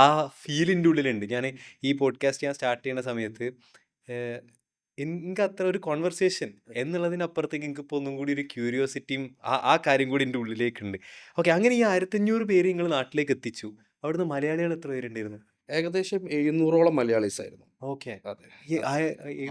ആ ഫീലിൻ്റെ ഉള്ളിലുണ്ട്. ഞാൻ ഈ പോഡ്കാസ്റ്റ് ഞാൻ സ്റ്റാർട്ട് ചെയ്യുന്ന സമയത്ത് എനിക്ക് അത്ര ഒരു കോൺവെർസേഷൻ എന്നുള്ളതിനപ്പുറത്തേക്ക് എനിക്കിപ്പോൾ ഒന്നും കൂടി ഒരു ക്യൂരിയോസിറ്റിയും ആ കാര്യം കൂടി എൻ്റെ ഉള്ളിലേക്കുണ്ട്. ഓക്കെ, അങ്ങനെ ഈ 1500 പേര് നിങ്ങൾ നാട്ടിലേക്ക് എത്തിച്ചു. അവിടുന്ന് മലയാളികൾ എത്ര പേരുണ്ടായിരുന്നു? ഏകദേശം 700ഓളം മലയാളീസ് ആയിരുന്നു. ഓക്കെ, അതെ,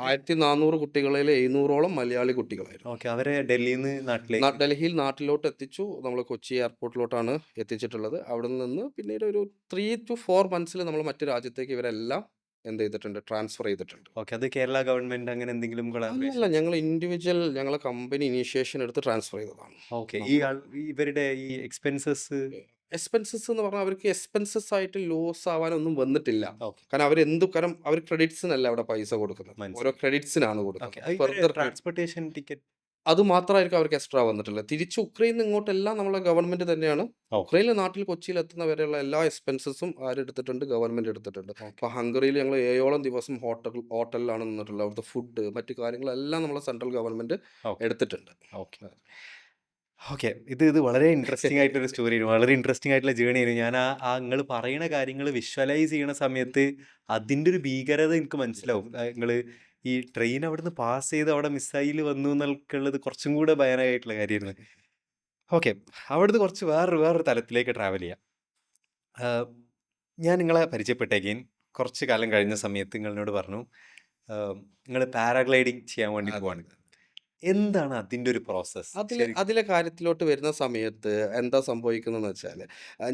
1400 കുട്ടികളിൽ 700ഓളം മലയാളി കുട്ടികളായിരുന്നു. ഓക്കെ, അവരെ ഡൽഹിയിൽ നിന്ന് നാട്ടിലേക്ക് നാട്ടിലോട്ട് എത്തിച്ചു. നമ്മൾ കൊച്ചി എയർപോർട്ടിലോട്ടാണ് എത്തിച്ചിട്ടുള്ളത്. അവിടെ നിന്ന് പിന്നീട് ഒരു 3 to 4 months നമ്മൾ മറ്റു രാജ്യത്തേക്ക് ഇവരെല്ലാം എന്ത് ചെയ്തിട്ടുണ്ട്, ട്രാൻസ്ഫർ ചെയ്തിട്ടുണ്ട്. ഓക്കെ, അത് കേരള ഗവൺമെന്റ് അങ്ങനെ എന്തെങ്കിലും അല്ല, ഞങ്ങൾ ഇൻഡിവിജ്വൽ ഞങ്ങളെ കമ്പനി ഇനീഷ്യേഷൻ എടുത്ത് ട്രാൻസ്ഫർ ചെയ്തതാണ്. ഓക്കെ, ഇവരുടെ ഈ എക്സ്പെൻസസ് എന്ന് പറഞ്ഞാൽ അവർക്ക് എക്സ്പെൻസസ് ആയിട്ട് ലോസ് ആവാനൊന്നും വന്നിട്ടില്ല. ഓക്കെ, കാരണം അവർ ക്രെഡിറ്റ്സിനല്ല അവിടെ പൈസ കൊടുക്കുന്നത്, ഓരോ ക്രെഡിറ്റ്സിനാണ് കൊടുക്കുന്നത്. ട്രാൻസ്പോർട്ടേഷൻ ടിക്കറ്റ് അത് മാത്രമായിരിക്കും അവർക്ക് എക്സ്ട്രാ വന്നിട്ടുള്ളത്. തിരിച്ച് ഉക്രൈനിൽ ഇങ്ങോട്ടെല്ലാം നമ്മളെ ഗവൺമെന്റ് തന്നെയാണ്. ഉക്രൈനിലെ നാട്ടിൽ കൊച്ചിയിൽ എത്തുന്നവരെയുള്ള എല്ലാ എക്സ്പെൻസസും ആരെടുത്തിട്ടുണ്ട്, ഗവൺമെന്റ് എടുത്തിട്ടുണ്ട്. അപ്പോൾ ഹംഗറിയിൽ ഞങ്ങൾ 7ഓളം ദിവസം ഹോട്ടലിലാണ് നിന്നിട്ടുള്ളത്. അവിടുത്തെ ഫുഡ് മറ്റു കാര്യങ്ങളെല്ലാം നമ്മളെ സെൻട്രൽ ഗവൺമെന്റ് എടുത്തിട്ടുണ്ട്. ഓക്കെ, ഇത് വളരെ ഇൻട്രസ്റ്റിംഗ് ആയിട്ടൊരു സ്റ്റോറിയായിരുന്നു, വളരെ ഇൻട്രസ്റ്റിംഗ് ആയിട്ടുള്ള ജേണി ആയിരുന്നു. ഞാൻ നിങ്ങൾ പറയുന്ന കാര്യങ്ങൾ വിഷ്വലൈസ് ചെയ്യണ സമയത്ത് അതിൻ്റെ ഒരു ഭീകരത എനിക്ക് മനസ്സിലാവും. നിങ്ങൾ ഈ ട്രെയിൻ അവിടുന്ന് പാസ് ചെയ്ത് അവിടെ മിസൈൽ വന്നു എന്നൊക്കെയുള്ളത് കുറച്ചും കൂടെ ഭയാനകമായിട്ടുള്ള കാര്യമായിരുന്നു. ഓക്കെ, അവിടുന്ന് കുറച്ച് വേറൊരു തലത്തിലേക്ക് ട്രാവൽ ചെയ്യാം. ഞാൻ നിങ്ങളെ പരിചയപ്പെട്ടേക്കീൻ കുറച്ച് കാലം കഴിഞ്ഞ സമയത്ത് നിങ്ങളോട് പറഞ്ഞു നിങ്ങൾ പാരാഗ്ലൈഡിങ് ചെയ്യാൻ വേണ്ടി പോവാണ്. എന്താണ് അതിൻ്റെ ഒരു പ്രോസസ്സ്? അതിലെ കാര്യത്തിലോട്ട് വരുന്ന സമയത്ത് എന്താ സംഭവിക്കുന്നതെന്ന് വെച്ചാൽ,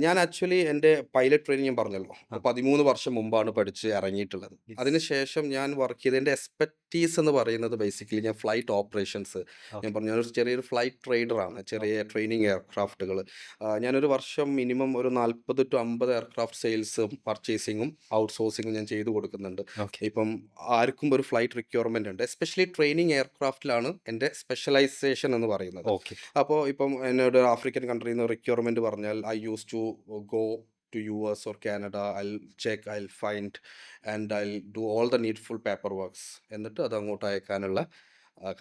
ഞാൻ ആക്ച്വലി എൻ്റെ പൈലറ്റ് ട്രെയിനിങ് ഞാൻ പറഞ്ഞല്ലോ 13 വർഷം മുമ്പാണ് പഠിച്ച് ഇറങ്ങിയിട്ടുള്ളത്. അതിനുശേഷം ഞാൻ വർക്ക് ചെയ്ത് എൻ്റെ എക്സ്പെർട്ടീസ് എന്ന് പറയുന്നത് ബേസിക്കലി ഞാൻ ഫ്ലൈറ്റ് ഓപ്പറേഷൻസ്, ഞാൻ പറഞ്ഞു ഞാനൊരു ചെറിയൊരു ഫ്ലൈറ്റ് ട്രേഡറാണ്. ചെറിയ ട്രെയിനിങ് എയർക്രാഫ്റ്റുകൾ ഞാനൊരു വർഷം മിനിമം ഒരു 40 to 50 എയർക്രാഫ്റ്റ് സെയിൽസും പർച്ചേസിങ്ങും ഔട്ട്സോഴ്സിങ്ങും ഞാൻ ചെയ്തു കൊടുക്കുന്നുണ്ട്. ഇപ്പം ആർക്കും ഒരു ഫ്ലൈറ്റ് റിക്വയർമെൻ്റ് ഉണ്ട്, എസ്പെഷ്യലി ട്രെയിനിങ് എയർക്രാഫ്റ്റിലാണ് എൻ്റെ സ്പെഷ്യലൈസേഷൻ എന്ന് പറയുന്നത്. അപ്പോൾ ഇപ്പം എന്നോട് ആഫ്രിക്കൻ കൺട്രിയിൽ നിന്ന് റിക്വയർമെൻറ്റ് പറഞ്ഞാൽ I use to go to US or Canada, I'll check, I'll find and I'll do all the needful paperworks. എന്നിട്ട് അത് അങ്ങോട്ട് അയക്കാനുള്ള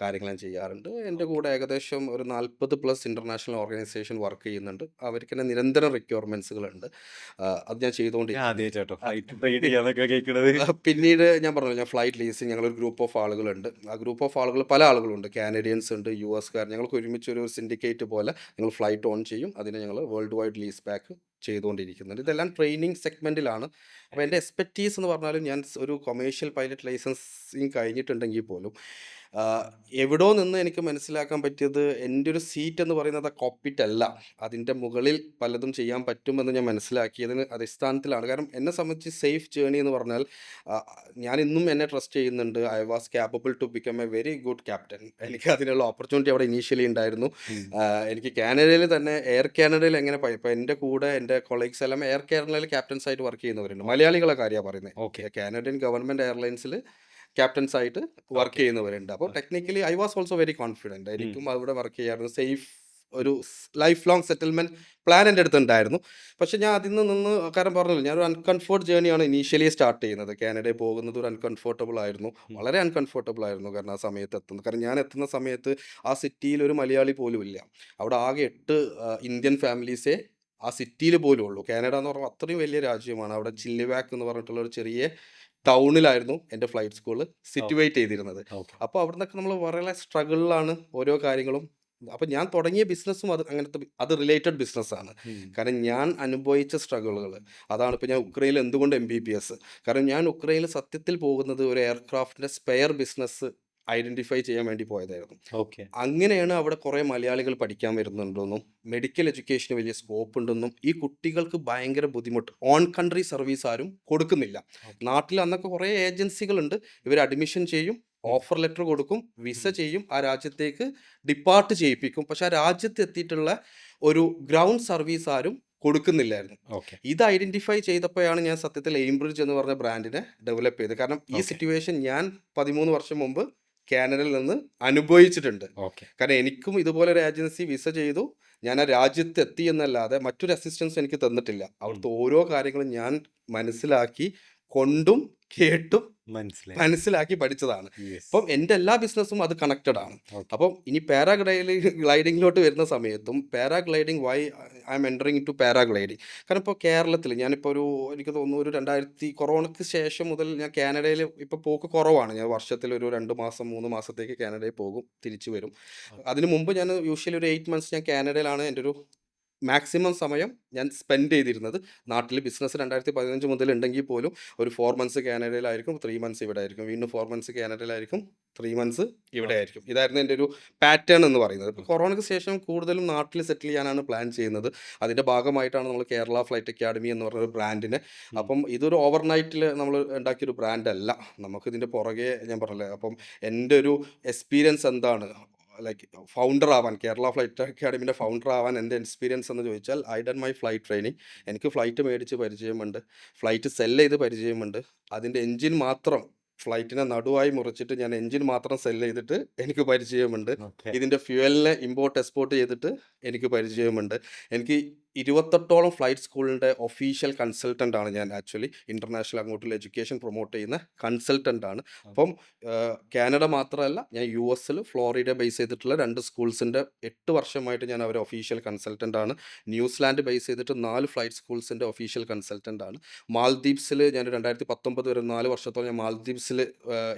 കാര്യങ്ങൾ ഞാൻ ചെയ്യാറുണ്ട്. എൻ്റെ കൂടെ ഏകദേശം ഒരു 40+ ഇൻ്റർനാഷണൽ ഓർഗനൈസേഷൻ വർക്ക് ചെയ്യുന്നുണ്ട്. അവർക്ക് തന്നെ നിരന്തരം റിക്വയർമെൻറ്റ്സുകളുണ്ട്. അത് ഞാൻ ചെയ്തുകൊണ്ടിരിക്കുന്നത്. പിന്നീട് ഞാൻ പറഞ്ഞു, ഞാൻ ഫ്ലൈറ്റ് ലീസിങ്, ഞങ്ങളൊരു ഗ്രൂപ്പ് ഓഫ് ആളുകളുണ്ട്. ആ ഗ്രൂപ്പ് ഓഫ് ആളുകൾ പല ആളുകളുണ്ട്, കാനഡിയൻസ് ഉണ്ട്, US-കാർ. ഞങ്ങൾക്ക് ഒരുമിച്ച് ഒരു സിൻഡിക്കേറ്റ് പോലെ ഞങ്ങൾ ഫ്ലൈറ്റ് ഓൺ ചെയ്യും. അതിന് ഞങ്ങൾ വേൾഡ് വൈഡ് ലീസ് ബാക്ക് ചെയ്തുകൊണ്ടിരിക്കുന്നുണ്ട്. ഇതെല്ലാം ട്രെയിനിങ് സെഗ്മെൻറ്റിലാണ്. അപ്പോൾ എൻ്റെ എക്സ്പെർട്ടീസ് എന്ന് പറഞ്ഞാലും ഞാൻ ഒരു കൊമേഴ്ഷ്യൽ പൈലറ്റ് ലൈസൻസിങ് കഴിഞ്ഞിട്ടുണ്ടെങ്കിൽ പോലും എവിടോ നിന്ന് എനിക്ക് മനസ്സിലാക്കാൻ പറ്റിയത് എൻ്റെ ഒരു സീറ്റ് എന്ന് പറയുന്നത് കോക്പിറ്റ് അല്ല, അതിൻ്റെ മുകളിൽ പലതും ചെയ്യാൻ പറ്റുമെന്ന് ഞാൻ മനസ്സിലാക്കിയതിന് അടിസ്ഥാനത്തിലാണ്. കാരണം എന്നെ സംബന്ധിച്ച് സേഫ് ജേണി എന്ന് പറഞ്ഞാൽ ഞാൻ ഇന്നും എന്നെ ട്രസ്റ്റ് ചെയ്യുന്നുണ്ട്. I was capable to become a very good captain. എനിക്ക് അതിനുള്ള ഓപ്പർച്യൂണിറ്റി അവിടെ ഇനീഷ്യലി ഉണ്ടായിരുന്നു. എനിക്ക് കാനഡയിൽ തന്നെ എയർ കാനഡയിൽ എങ്ങനെ ഇപ്പോൾ എൻ്റെ കൂടെ എൻ്റെ കൊളീഗ്സ് എല്ലാം എയർ കാനഡയിൽ ക്യാപ്റ്റൻസ് ആയിട്ട് വർക്ക് ചെയ്യുന്നവരുണ്ട്. മലയാളികളെ കാര്യമാണ് പറയുന്നത്. കാനഡിയൻ ഗവൺമെൻറ് എയർലൈൻസിൽ ക്യാപ്റ്റൻസ് ആയിട്ട് വർക്ക് ചെയ്യുന്നവരുണ്ട്. അപ്പോൾ technically I was also very confident. എനിക്കും അവിടെ വർക്ക് ചെയ്യാറുണ്ട്. സേഫ് ഒരു ലൈഫ് ലോങ് സെറ്റിൽമെൻറ്റ് പ്ലാൻ എൻ്റെ അടുത്തുണ്ടായിരുന്നു. പക്ഷേ ഞാൻ അതിൽ നിന്ന് കാരണം പറഞ്ഞില്ല, ഞാനൊരു അൺകംഫർട്ട് ജേണിയാണ് ഇനീഷ്യലി സ്റ്റാർട്ട് ചെയ്യുന്നത്. കാനഡയിൽ പോകുന്നത് ഒരു അൺകംഫർട്ടബിൾ ആയിരുന്നു, വളരെ അൺകംഫർട്ടബിൾ ആയിരുന്നു. കാരണം ആ സമയത്ത് എത്തുന്നത്, കാരണം ഞാൻ എത്തുന്ന സമയത്ത് ആ സിറ്റിയിൽ ഒരു മലയാളി പോലും ഇല്ല. അവിടെ ആകെ 8 ഇന്ത്യൻ ഫാമിലീസേ ആ സിറ്റിയിൽ പോലും ഉള്ളൂ. കാനഡ എന്ന് പറയുമ്പോൾ അത്രയും വലിയ രാജ്യമാണ്. അവിടെ ചില്ലിവാക്ക് എന്ന് പറഞ്ഞിട്ടുള്ള ഒരു ചെറിയ ടൗണിലായിരുന്നു എൻ്റെ ഫ്ലൈറ്റ് സ്കൂൾ സിറ്റുവേറ്റ് ചെയ്തിരുന്നത്. അപ്പോൾ അവിടെ നിന്നൊക്കെ നമ്മൾ വളരെ സ്ട്രഗിളിലാണ് ഓരോ കാര്യങ്ങളും. അപ്പം ഞാൻ തുടങ്ങിയ ബിസിനസ്സും അത് റിലേറ്റഡ് ബിസിനസ്സാണ്. കാരണം ഞാൻ അനുഭവിച്ച സ്ട്രഗിളുകൾ അതാണ്. ഇപ്പോൾ ഞാൻ ഉക്രൈനിൽ എന്തുകൊണ്ട് MBBS, കാരണം ഞാൻ ഉക്രൈനിൽ സത്യത്തിൽ പോകുന്നത് ഒരു എയർക്രാഫ്റ്റിൻ്റെ സ്പെയർ ബിസിനസ് ഐഡൻറ്റിഫൈ ചെയ്യാൻ വേണ്ടി പോയതായിരുന്നു. അങ്ങനെയാണ് അവിടെ കുറേ മലയാളികൾ പഠിക്കാൻ വരുന്നുണ്ടെന്നും മെഡിക്കൽ എഡ്യൂക്കേഷന് വലിയ സ്കോപ്പ് ഉണ്ടെന്നും ഈ കുട്ടികൾക്ക് ഭയങ്കര ബുദ്ധിമുട്ട്, ഓൺ കൺട്രി സർവീസ് ആരും കൊടുക്കുന്നില്ല. നാട്ടിൽ അന്നൊക്കെ കുറേ ഏജൻസികളുണ്ട്, ഇവർ അഡ്മിഷൻ ചെയ്യും, ഓഫർ ലെറ്റർ കൊടുക്കും, വിസ ചെയ്യും, ആ രാജ്യത്തേക്ക് ഡിപ്പാർട്ട് ചെയ്യിപ്പിക്കും. പക്ഷെ ആ രാജ്യത്ത് എത്തിയിട്ടുള്ള ഒരു ഗ്രൗണ്ട് സർവീസ് ആരും കൊടുക്കുന്നില്ലായിരുന്നു. ഇത് ഐഡന്റിഫൈ ചെയ്തപ്പോഴാണ് ഞാൻ സത്യത്തിൽ എയിംബ്രിഡ്ജ് എന്ന് പറഞ്ഞ ബ്രാൻഡിനെ ഡെവലപ്പ് ചെയ്തത്. കാരണം ഈ സിറ്റുവേഷൻ ഞാൻ 13 വർഷം മുമ്പ് കാനഡയിൽ നിന്ന് അനുഭവിച്ചിട്ടുണ്ട്. കാരണം എനിക്കും ഇതുപോലെ ഒരു ഏജൻസി വിസ ചെയ്തു, ഞാൻ ആ രാജ്യത്ത് എത്തി എന്നല്ലാതെ മറ്റൊരു അസിസ്റ്റൻസ് എനിക്ക് തന്നിട്ടില്ല. അവിടുത്തെ ഓരോ കാര്യങ്ങളും ഞാൻ മനസ്സിലാക്കി കൊണ്ടും കേട്ടും മനസ്സിലാക്കി പഠിച്ചതാണ്. അപ്പം എൻ്റെ എല്ലാ ബിസിനസ്സും അത് കണക്റ്റഡ് ആണ്. അപ്പം ഇനി പാരാഗ്ലൈഡിങ്ങിലോട്ട് വരുന്ന സമയത്തും paragliding why I'm entering to paragliding. കാരണം ഇപ്പോൾ കേരളത്തിൽ ഞാനിപ്പോൾ എനിക്ക് തോന്നുന്നു ഒരു 2000 കൊറോണയ്ക്ക് ശേഷം മുതൽ ഞാൻ കാനഡയിൽ ഇപ്പോൾ പോക്ക് കുറവാണ്. ഞാൻ വർഷത്തിൽ ഒരു 2 മാസം 3 മാസത്തേക്ക് കാനഡയിൽ പോകും, തിരിച്ചു വരും. അതിന് മുമ്പ് ഞാൻ യൂഷ്വലി ഒരു 8 മന്ത്സ് ഞാൻ കാനഡയിലാണ് എൻ്റെ ഒരു മാക്സിമം സമയം ഞാൻ സ്പെൻഡ് ചെയ്തിരുന്നത്. നാട്ടിൽ ബിസിനസ് 2015 മുതൽ ഉണ്ടെങ്കിൽ പോലും ഒരു 4 മന്ത്സ് കാനഡയിലായിരിക്കും, 3 മന്ത്സ് ഇവിടെ ആയിരിക്കും, വീണ്ടും 4 മന്ത്സ് കാനഡയിലായിരിക്കും, 3 മന്ത്സ് ഇവിടെ ആയിരിക്കും. ഇതായിരുന്നു എൻ്റെ ഒരു പാറ്റേൺ എന്ന് പറയുന്നത്. ഇപ്പോൾ കൊറോണയ്ക്ക് ശേഷം കൂടുതലും നാട്ടിൽ സെറ്റിൽ ചെയ്യാനാണ് പ്ലാൻ ചെയ്യുന്നത്. അതിൻ്റെ ഭാഗമായിട്ടാണ് നമ്മൾ കേരള ഫ്ലൈറ്റ് അക്കാഡമി എന്ന് പറഞ്ഞൊരു ബ്രാൻഡിനെ, അപ്പം ഇതൊരു ഓവർനൈറ്റിൽ നമ്മൾ ഉണ്ടാക്കിയൊരു ബ്രാൻഡല്ല, നമുക്കിതിൻ്റെ പുറകെ ഞാൻ പറഞ്ഞില്ലേ. അപ്പം എൻ്റെ ഒരു എക്സ്പീരിയൻസ് എന്താണ്, ലൈക്ക് ഫൗണ്ടർ ആവാൻ, കേരള ഫ്ലൈറ്റ് അക്കാഡമിൻ്റെ ഫൗണ്ടർ ആവാൻ എൻ്റെ എക്സ്പീരിയൻസ് എന്ന് ചോദിച്ചാൽ I done my flight training. എനിക്ക് ഫ്ലൈറ്റ് മേടിച്ച് പരിചയമുണ്ട്, ഫ്ലൈറ്റ് സെല്ല് ചെയ്ത് പരിചയമുണ്ട്. അതിൻ്റെ എൻജിൻ മാത്രം ഫ്ലൈറ്റിനെ നടുവായി മുറിച്ചിട്ട് ഞാൻ എൻജിൻ മാത്രം സെല്ല് ചെയ്തിട്ട് എനിക്ക് പരിചയമുണ്ട്. ഇതിൻ്റെ ഫ്യൂവലിനെ ഇമ്പോർട്ട് എക്സ്പോർട്ട് ചെയ്തിട്ട് എനിക്ക് പരിചയമുണ്ട്. എനിക്ക് 28ഓളം ഫ്ലൈറ്റ് സ്കൂളിൻ്റെ ഒഫീഷ്യൽ കൺസൾട്ടൻ്റ് ആണ് ഞാൻ. ആക്ച്വലി ഇൻ്റർനാഷണൽ അങ്ങോട്ടുള്ള എഡ്യൂക്കേഷൻ പ്രൊമോട്ട് ചെയ്യുന്ന കൺസൾട്ടൻ്റ് ആണ്. അപ്പം കാനഡ മാത്രമല്ല, ഞാൻ US ഫ്ലോറിഡ ബേസ് ചെയ്തിട്ടുള്ള 2 സ്കൂൾസിൻ്റെ 8 വർഷമായിട്ട് ഞാൻ അവരെ ഒഫീഷ്യൽ കൺസൾട്ടൻ്റ് ആണ്. ന്യൂസിലാൻഡ് ബേസ് ചെയ്തിട്ട് 4 ഫ്ലൈറ്റ് സ്കൂൾസിൻ്റെ ഒഫീഷ്യൽ കൺസൾട്ടൻ്റ് ആണ്. മാൽദീവ്സിൽ ഞാൻ 2019 വരെ 4 വർഷത്തോളം ഞാൻ മാൽദീവ്സിൽ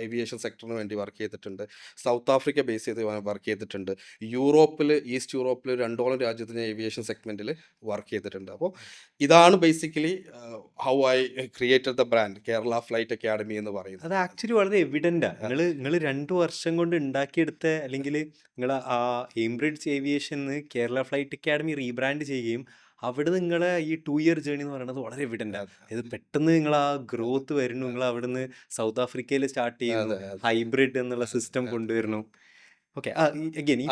ഏവിയേഷൻ സെക്ടറിന് വേണ്ടി വർക്ക് ചെയ്തിട്ടുണ്ട്. സൗത്ത് ആഫ്രിക്ക ബേസ് ചെയ്ത് വർക്ക് ചെയ്തിട്ടുണ്ട്. യൂറോപ്പിൽ, ഈസ്റ്റ് യൂറോപ്പിൽ 2ഓളം രാജ്യത്ത് ഞാൻ ഏവിയേഷൻ സെഗ്മെൻറ്റിൽ വർക്ക് ചെയ്തിട്ടുണ്ട്. അപ്പോൾ ഇതാണ് basically how I created the brand Kerala flight academy എന്ന് പറയുന്നത്. അത് ആക്ച്വലി വളരെ എവിഡൻ്റാണ്. നിങ്ങൾ 2 വർഷം കൊണ്ട് ഉണ്ടാക്കിയെടുത്ത, അല്ലെങ്കിൽ നിങ്ങൾ ആ എയിംബ്രിഡ്ജ് ഏവിയേഷന് കേരള ഫ്ലൈറ്റ് അക്കാഡമി റീബ്രാൻഡ് ചെയ്യുകയും അവിടെ നിങ്ങളെ ഈ 2 ഇയർ ജേണി എന്ന് പറയുന്നത് വളരെ എവിഡൻ്റാണ്. അതായത് പെട്ടെന്ന് നിങ്ങൾ ആ ഗ്രോത്ത് വരുന്നു, നിങ്ങൾ അവിടെ നിന്ന് സൗത്ത് ആഫ്രിക്കയിൽ സ്റ്റാർട്ട് ചെയ്യുന്നു, ഹൈബ്രിഡ് എന്നുള്ള സിസ്റ്റം കൊണ്ടുവരുന്നു. ഓക്കെ, ഈ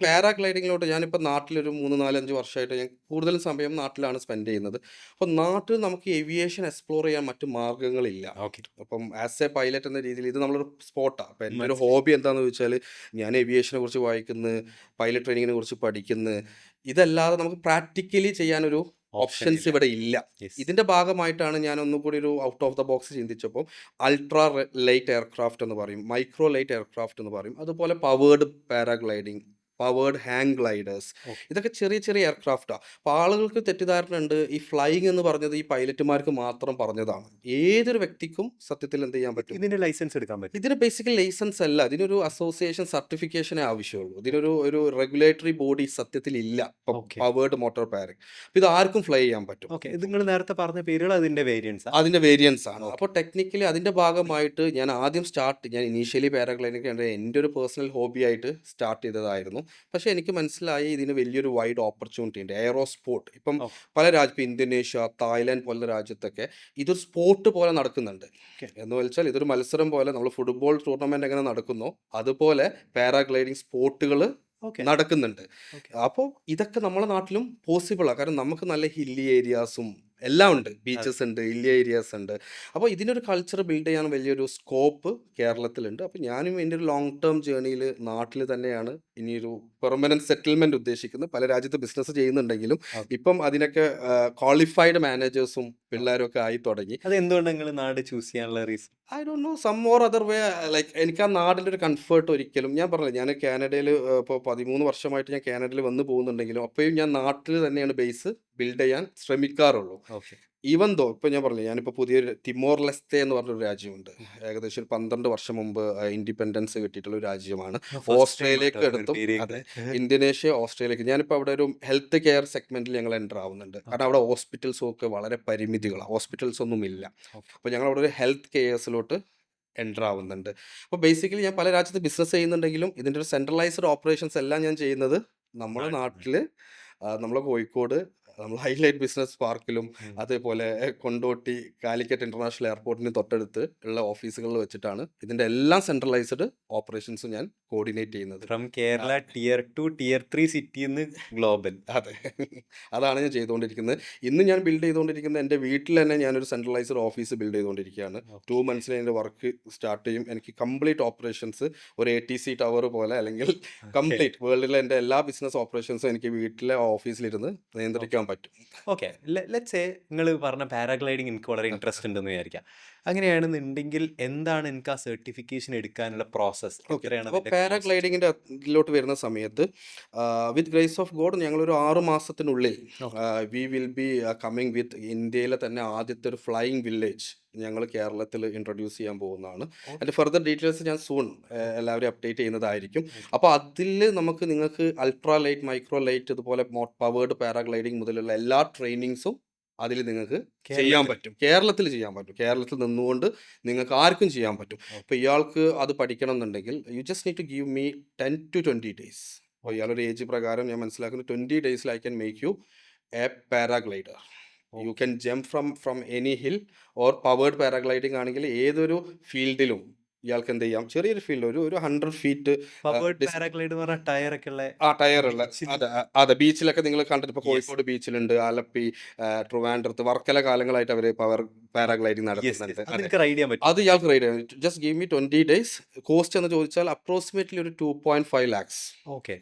പാരാഗ്ലൈഡിങ്ങിലോട്ട് ഞാനിപ്പോൾ നാട്ടിലൊരു 3-4-5 വർഷമായിട്ട് ഞാൻ കൂടുതലും സമയം നാട്ടിലാണ് സ്പെൻഡ് ചെയ്യുന്നത്. അപ്പോൾ നാട്ടിൽ നമുക്ക് ഏവിയേഷൻ എക്സ്പ്ലോർ ചെയ്യാൻ മറ്റു മാർഗ്ഗങ്ങളില്ല. അപ്പം ആസ് എ പൈലറ്റ് എന്ന രീതിയിൽ ഇത് നമ്മളൊരു സ്പോട്ടാണ്. അപ്പോൾ എൻ്റെ ഒരു ഹോബി എന്താണെന്ന് ചോദിച്ചാൽ ഞാൻ ഏവിയേഷനെ കുറിച്ച് വായിക്കുന്നു, പൈലറ്റ് ട്രെയിനിങ്ങിനെ കുറിച്ച് പഠിക്കുന്നു. ഇതല്ലാതെ നമുക്ക് പ്രാക്ടിക്കലി ചെയ്യാനൊരു ഓപ്ഷൻസ് ഇവിടെ ഇല്ല. ഇതിൻ്റെ ഭാഗമായിട്ടാണ് ഞാൻ ഒന്നുകൂടി ഒരു ഔട്ട് ഓഫ് ദ ബോക്സ് ചിന്തിച്ചപ്പോൾ അൾട്രാ ലൈറ്റ് എയർക്രാഫ്റ്റ് എന്ന് പറയും, മൈക്രോ ലൈറ്റ് എയർക്രാഫ്റ്റ് എന്ന് പറയും, അതുപോലെ powered paragliding, powered hang gliders, ഇതൊക്കെ ചെറിയ ചെറിയ എയർക്രാഫ്റ്റാണ്. അപ്പോൾ ആളുകൾക്ക് തെറ്റിദ്ധാരണ ഉണ്ട്, ഈ ഫ്ലൈയിങ് എന്ന് പറഞ്ഞത് ഈ പൈലറ്റുമാർക്ക് മാത്രം പറഞ്ഞതാണ്. ഏതൊരു വ്യക്തിക്കും സത്യത്തിൽ എന്ത് ചെയ്യാൻ പറ്റും, ഇതിൻ്റെ ലൈസൻസ് എടുക്കാൻ പറ്റും. ഇതിന് ബേസിക്കലി ലൈസൻസ് അല്ല, ഇതിനൊരു അസോസിയേഷൻ സർട്ടിഫിക്കേഷനേ ആവശ്യമുള്ളൂ. ഇതിനൊരു റെഗുലേറ്ററി ബോഡി സത്യത്തിൽ ഇല്ല. പവേർഡ് മോട്ടോർ പാരിങ്, അപ്പോൾ ഇത് ആർക്കും ഫ്ലൈ ചെയ്യാൻ പറ്റും. ഓക്കെ, ഇത് നിങ്ങൾ നേരത്തെ പറഞ്ഞ പേരുകൾ അതിൻ്റെ വേരിയൻസ് ആണ്. അപ്പോൾ ടെക്നിക്കലി അതിൻ്റെ ഭാഗമായിട്ട് ഞാൻ ആദ്യം ഞാൻ ഇനീഷ്യലി പാരാഗ്ലൈഡിങ് എൻ്റെ ഒരു പേഴ്സണൽ ഹോബി ആയിട്ട് സ്റ്റാർട്ട് ചെയ്തതായിരുന്നു. പക്ഷേ എനിക്ക് മനസ്സിലായി ഇതിന് വലിയൊരു വൈഡ് ഓപ്പർച്യൂണിറ്റി ഉണ്ട്. എയറോസ്പോർട്ട് ഇപ്പം പല രാജ്യം, ഇന്തോനേഷ്യ, തായ്ലാൻഡ് പോലുള്ള രാജ്യത്തൊക്കെ ഇതൊരു സ്പോർട്ട് പോലെ നടക്കുന്നുണ്ട്. എന്ന് വെച്ചാൽ ഇതൊരു മത്സരം പോലെ, നമ്മൾ ഫുട്ബോൾ ടൂർണമെന്റ് എങ്ങനെ നടക്കുന്നോ അതുപോലെ പാരാഗ്ലൈഡിങ് സ്പോർട്ടുകൾ നടക്കുന്നുണ്ട്. അപ്പോൾ ഇതൊക്കെ നമ്മുടെ നാട്ടിലും പോസിബിളാണ്. കാരണം നമുക്ക് നല്ല ഹില്ലി ഏരിയാസും എല്ലാം ഉണ്ട്. ബീച്ചസ് ഉണ്ട്, ഹിൽ ഏരിയാസ് ഉണ്ട്. അപ്പോൾ ഇതിനൊരു കൾച്ചർ ബിൽഡ് ചെയ്യാൻ വലിയൊരു സ്കോപ്പ് കേരളത്തിലുണ്ട്. അപ്പോൾ ഞാനും എൻ്റെ ഒരു ലോങ് ടേം ജേർണിയിൽ നാട്ടിൽ തന്നെയാണ് ഇനിയൊരു പെർമനന്റ് സെറ്റിൽമെന്റ് ഉദ്ദേശിക്കുന്നത്. പല രാജ്യത്ത് ബിസിനസ് ചെയ്യുന്നുണ്ടെങ്കിലും ഇപ്പം അതിനൊക്കെ ക്വാളിഫൈഡ് മാനേജേഴ്സും പിള്ളേരും ഒക്കെ ആയി തുടങ്ങി. അത് എന്തുകൊണ്ട് നിങ്ങൾ നാട് ചൂസ് ചെയ്യാനുള്ള reason? I don't know, some more other way. Like എനിക്ക് ആ നാടിൻ്റെ ഒരു കംഫർട്ട് ഒരിക്കലും, ഞാൻ പറഞ്ഞില്ല, ഞാൻ കാനഡയിൽ ഇപ്പോൾ 13 വർഷമായിട്ട് ഞാൻ കാനഡയിൽ വന്ന് പോകുന്നുണ്ടെങ്കിലും അപ്പോഴും ഞാൻ നാട്ടിൽ തന്നെയാണ് ബേസ് ബിൽഡ് ചെയ്യാൻ ശ്രമിക്കാറുള്ളൂ. ഓക്കെ. ഈവൻ ദോ ഇപ്പോൾ ഞാൻ പറഞ്ഞില്ല, ഞാനിപ്പോൾ പുതിയൊരു തിമോർ ലെസ്തെ എന്ന് പറഞ്ഞൊരു രാജ്യമുണ്ട്. ഏകദേശം ഒരു 12 വർഷം മുമ്പ് ഇൻഡിപെൻഡൻസ് കിട്ടിയിട്ടുള്ള ഒരു രാജ്യമാണ്. ഓസ്ട്രേലിയക്ക് എടുത്തും അതെ, ഇന്തോനേഷ്യ, ഓസ്ട്രേലിയക്ക്. ഞാനിപ്പോൾ അവിടെ ഒരു ഹെൽത്ത് കെയർ സെഗ്മെന്റിൽ ഞങ്ങൾ എൻ്റർ ആവുന്നുണ്ട്. കാരണം അവിടെ ഹോസ്പിറ്റൽസും ഒക്കെ വളരെ പരിമിതികളാണ്, ഹോസ്പിറ്റൽസ് ഒന്നും ഇല്ല. അപ്പോൾ ഞങ്ങൾ അവിടെ ഒരു ഹെൽത്ത് കെയർസിലോട്ട് എൻ്റർ ആവുന്നുണ്ട്. അപ്പോൾ ബേസിക്കലി ഞാൻ പല രാജ്യത്ത് ബിസിനസ് ചെയ്യുന്നുണ്ടെങ്കിലും ഇതിൻ്റെ ഒരു സെൻട്രലൈസ്ഡ് ഓപ്പറേഷൻസ് എല്ലാം ഞാൻ ചെയ്യുന്നത് നമ്മുടെ നാട്ടിൽ, നമ്മളെ കോഴിക്കോട്, നമ്മൾ ഹൈലൈറ്റ് ബിസിനസ് പാർക്കിലും അതേപോലെ കൊണ്ടോട്ടി കാലിക്കറ്റ് ഇന്റർനാഷണൽ എയർപോർട്ടിന് തൊട്ടടുത്ത് ഉള്ള ഓഫീസുകളിൽ വെച്ചിട്ടാണ് ഇതിൻ്റെ എല്ലാ സെൻട്രലൈസ്ഡ് ഓപ്പറേഷൻസും ഞാൻ കോർഡിനേറ്റ് ചെയ്യുന്നത്. ഫ്രം കേരള tier 2 tier 3 സിറ്റിന്ന് ഗ്ലോബൽ. അതെ, അതാണ് ഞാൻ ചെയ്തുകൊണ്ടിരിക്കുന്നത്. ഇന്ന് ഞാൻ ബിൽഡ് ചെയ്തുകൊണ്ടിരിക്കുന്നത് എൻ്റെ വീട്ടിൽ തന്നെ ഞാനൊരു സെൻട്രലൈസ്ഡ് ഓഫീസ് ബിൽഡ് ചെയ്തുകൊണ്ടിരിക്കുകയാണ്. 2 months എൻ്റെ വർക്ക് സ്റ്റാർട്ട് ചെയ്യും. എനിക്ക് കംപ്ലീറ്റ് ഓപ്പറേഷൻസ് ഒരു ATC ടവർ പോലെ, അല്ലെങ്കിൽ കംപ്ലീറ്റ് വേൾഡിലെ എൻ്റെ എല്ലാ ബിസിനസ് ഓപ്പറേഷൻസും എനിക്ക് വീട്ടിലെ ഓഫീസിലിരുന്ന് നിയന്ത്രിക്കാൻ പറ്റും. ഓക്കെ. ലെറ്റ്സ് സേ നിങ്ങൾ പറഞ്ഞ പാരാഗ്ലൈഡിങ് എനിക്ക് വളരെ ഇൻട്രസ്റ്റ് ഉണ്ടെന്ന് വിചാരിക്കാം. അങ്ങനെയാണെന്നുണ്ടെങ്കിൽ എന്താണ് എനിക്ക് ആ സർട്ടിഫിക്കേഷൻ എടുക്കാനുള്ള പ്രോസസ്സ്? അപ്പോൾ പാരാഗ്ലൈഡിങ്ങിൻ്റെ ഇതിലോട്ട് വരുന്ന സമയത്ത് വിത്ത് ഗ്രേസ് ഓഫ് ഗോഡ് ഞങ്ങളൊരു 6 മാസത്തിനുള്ളിൽ വി വിൽ ബി കമ്മിങ് വിത്ത് ഇന്ത്യയിലെ തന്നെ ആദ്യത്തെ ഒരു ഫ്ലൈയിങ് വില്ലേജ് ഞങ്ങൾ കേരളത്തിൽ ഇൻട്രൊഡ്യൂസ് ചെയ്യാൻ പോകുന്നതാണ്. അതിൻ്റെ ഫർദർ ഡീറ്റെയിൽസ് ഞാൻ സൂൺ എല്ലാവരും അപ്ഡേറ്റ് ചെയ്യുന്നതായിരിക്കും. അപ്പോൾ അതിൽ നിങ്ങൾക്ക് അൾട്രാ ലൈറ്റ്, മൈക്രോ ലൈറ്റ്, ഇതുപോലെ പവേർഡ് പാരാഗ്ലൈഡിങ് മുതലുള്ള എല്ലാ ട്രെയിനിങ്സും അതിൽ നിങ്ങൾക്ക് ചെയ്യാൻ പറ്റും. കേരളത്തിൽ ചെയ്യാൻ പറ്റും. കേരളത്തിൽ നിന്നുകൊണ്ട് നിങ്ങൾക്ക് ആർക്കും ചെയ്യാൻ പറ്റും. അപ്പോൾ ഇയാൾക്ക് അത് പഠിക്കണം എന്നുണ്ടെങ്കിൽ you just need to give me 10 to 20 days. അപ്പോൾ ഇയാളൊരു ഏജ് പ്രകാരം ഞാൻ മനസ്സിലാക്കുന്നത് 20 days I can make you a paraglider. You can jump from any hill, or powered paragliding ആണെങ്കിൽ ഏതൊരു ഫീൽഡിലും ഇയാൾക്ക് എന്ത് ചെയ്യാം, ചെറിയൊരു ഫീൽഡ്, ഒരു 100 feet പാരാഗ്ലൈഡ് എന്ന് പറഞ്ഞാൽ ടയറൊക്കെ ഉള്ള ടയറുള്ള. അതെ, ബീച്ചിലൊക്കെ നിങ്ങൾ കണ്ടിട്ട് ഇപ്പോൾ കോഴിക്കോട് ബീച്ചിലുണ്ട്, ആലപ്പി, ട്രിവാൻഡ്രത്ത്, വർക്കല കാലങ്ങളായിട്ട് അവർ പാരാഗ്ലൈഡിങ് നടത്തുന്നുണ്ട്. അത് ഇയാൾക്ക് റൈഡ് ചെയ്യാം. Just give me 20 days. Cost എന്ന് ചോദിച്ചാൽ അപ്രോക്സിമേറ്റ്ലി ഒരു 2.5 lakhs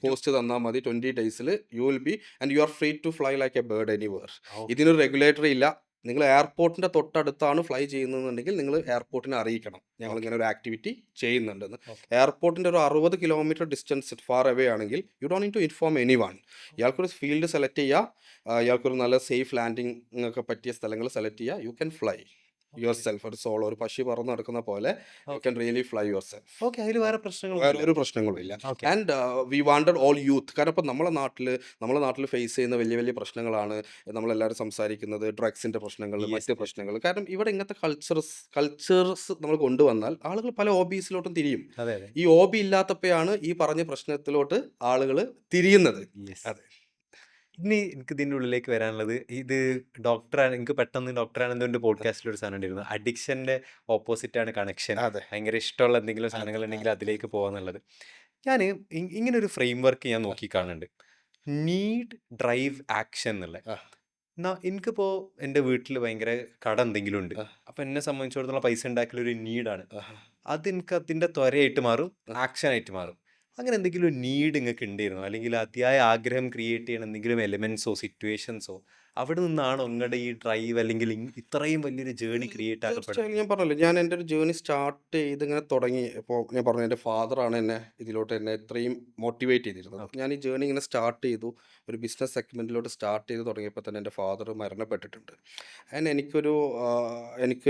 കോസ്റ്റ് തന്നാൽ മതി. 20 days you will be and you are free to fly like a bird anywhere. ഇതിനൊരു റെഗുലേറ്ററി ഇല്ല. നിങ്ങൾ എയർപോർട്ടിൻ്റെ തൊട്ടടുത്താണ് ഫ്ലൈ ചെയ്യുന്നതെന്നുണ്ടെങ്കിൽ നിങ്ങൾ എയർപോർട്ടിനെ അറിയിക്കണം ഞങ്ങളിങ്ങനെ ഒരു ആക്ടിവിറ്റി ചെയ്യുന്നുണ്ടെന്ന്. എയർപോർട്ടിൻ്റെ ഒരു 60 kilometer ഡിസ്റ്റൻസ് ഫാർ അവേ ആണെങ്കിൽ you don't need to inform anyone. ഇയാൾക്കൊരു ഫീൽഡ് സെലക്ട് ചെയ്യുക, ഇയാൾക്കൊരു നല്ല സേഫ് ലാൻഡിങ് ഒക്കെ പറ്റിയ സ്ഥലങ്ങൾ സെലക്ട് ചെയ്യുക. You can fly your self. ഒരു സോളോ, ഒരു പക്ഷി പറന്ന് നടക്കുന്ന പോലെ you can really fly your self. Okay. അതിൽ വേറെ ഒരു പ്രശ്നങ്ങളും ഇല്ല. And we wanted all youth. കാരണം ഇപ്പോൾ നമ്മളെ നാട്ടിൽ ഫേസ് ചെയ്യുന്ന വലിയ വലിയ പ്രശ്നങ്ങളാണ് നമ്മളെല്ലാവരും സംസാരിക്കുന്നത്. ഡ്രഗ്സിൻ്റെ പ്രശ്നങ്ങൾ, മറ്റ് പ്രശ്നങ്ങൾ. കാരണം ഇവിടെ ഇങ്ങനത്തെ കൾച്ചേഴ്സ് നമ്മൾ കൊണ്ടുവന്നാൽ ആളുകൾ പല ഹോബീസിലോട്ടും തിരിയും. ഈ ഹോബി ഇല്ലാത്തപ്പോഴാണ് ഈ പറഞ്ഞ പ്രശ്നത്തിലോട്ട് ആളുകൾ തിരിയുന്നത്. അതെ. ഇനി എനിക്ക് ഇതിൻ്റെ ഉള്ളിലേക്ക് വരാനുള്ളത്, ഇത് എനിക്ക് പെട്ടെന്ന് ഡോക്ടർ ആനന്ദൻ്റെ പോഡ്കാസ്റ്റിൽ ഒരു സാധനം ഉണ്ടായിരുന്നു, അഡിക്ഷൻ്റെ ഓപ്പോസിറ്റാണ് കണക്ഷൻ. ഭയങ്കര ഇഷ്ടമുള്ള എന്തെങ്കിലും സാധനങ്ങൾ ഉണ്ടെങ്കിൽ അതിലേക്ക് പോകാന്നുള്ളത്. ഞാൻ ഇങ്ങനെ ഒരു ഫ്രെയിം വർക്ക് ഞാൻ നോക്കി കാണുന്നുണ്ട്, നീഡ്, ഡ്രൈവ്, ആക്ഷൻ എന്നുള്ള. എനിക്കിപ്പോൾ എൻ്റെ വീട്ടിൽ ഭയങ്കര കട എന്തെങ്കിലും ഉണ്ട്, അപ്പം എന്നെ സംബന്ധിച്ചിടത്തോളം പൈസ ഉണ്ടാക്കലൊരു നീഡാണ്. എനിക്ക് അതിൻ്റെ ത്വരയായിട്ട് മാറും, ആക്ഷനായിട്ട് മാറും. അങ്ങനെ എന്തെങ്കിലും നീഡ് നിങ്ങൾക്ക് ഉണ്ടായിരുന്നോ? അല്ലെങ്കിൽ അതിയായ ആഗ്രഹം ക്രിയേറ്റ് ചെയ്യണം എന്തെങ്കിലും എലിമെന്റ്സോ സിറ്റുവേഷൻസോ? അവിടെ നിന്നാണോ നിങ്ങളുടെ ഈ ഡ്രൈവ് അല്ലെങ്കിൽ ഇത്രയും വലിയൊരു ജേർണി ക്രിയേറ്റ് ആക്കപ്പെടുന്നത്? തീർച്ചയായും ഞാൻ പറഞ്ഞല്ലോ, ഞാൻ എൻ്റെ ഒരു ജേർണി സ്റ്റാർട്ട് ചെയ്ത് ഇങ്ങനെ തുടങ്ങി. ഇപ്പോൾ ഞാൻ പറഞ്ഞു, എൻ്റെ ഫാദറാണ് എന്നെ ഇത്രയും മോട്ടിവേറ്റ് ചെയ്തിരുന്നത്. ഞാൻ ഈ ജേർണി ഇങ്ങനെ സ്റ്റാർട്ട് ചെയ്തു. ഒരു ബിസിനസ് സെഗ്മെൻറ്റിലോട്ട് സ്റ്റാർട്ട് ചെയ്ത് തുടങ്ങിയപ്പോൾ തന്നെ എൻ്റെ ഫാദർ മരണപ്പെട്ടിട്ടുണ്ട്. ആൻഡ് എനിക്ക്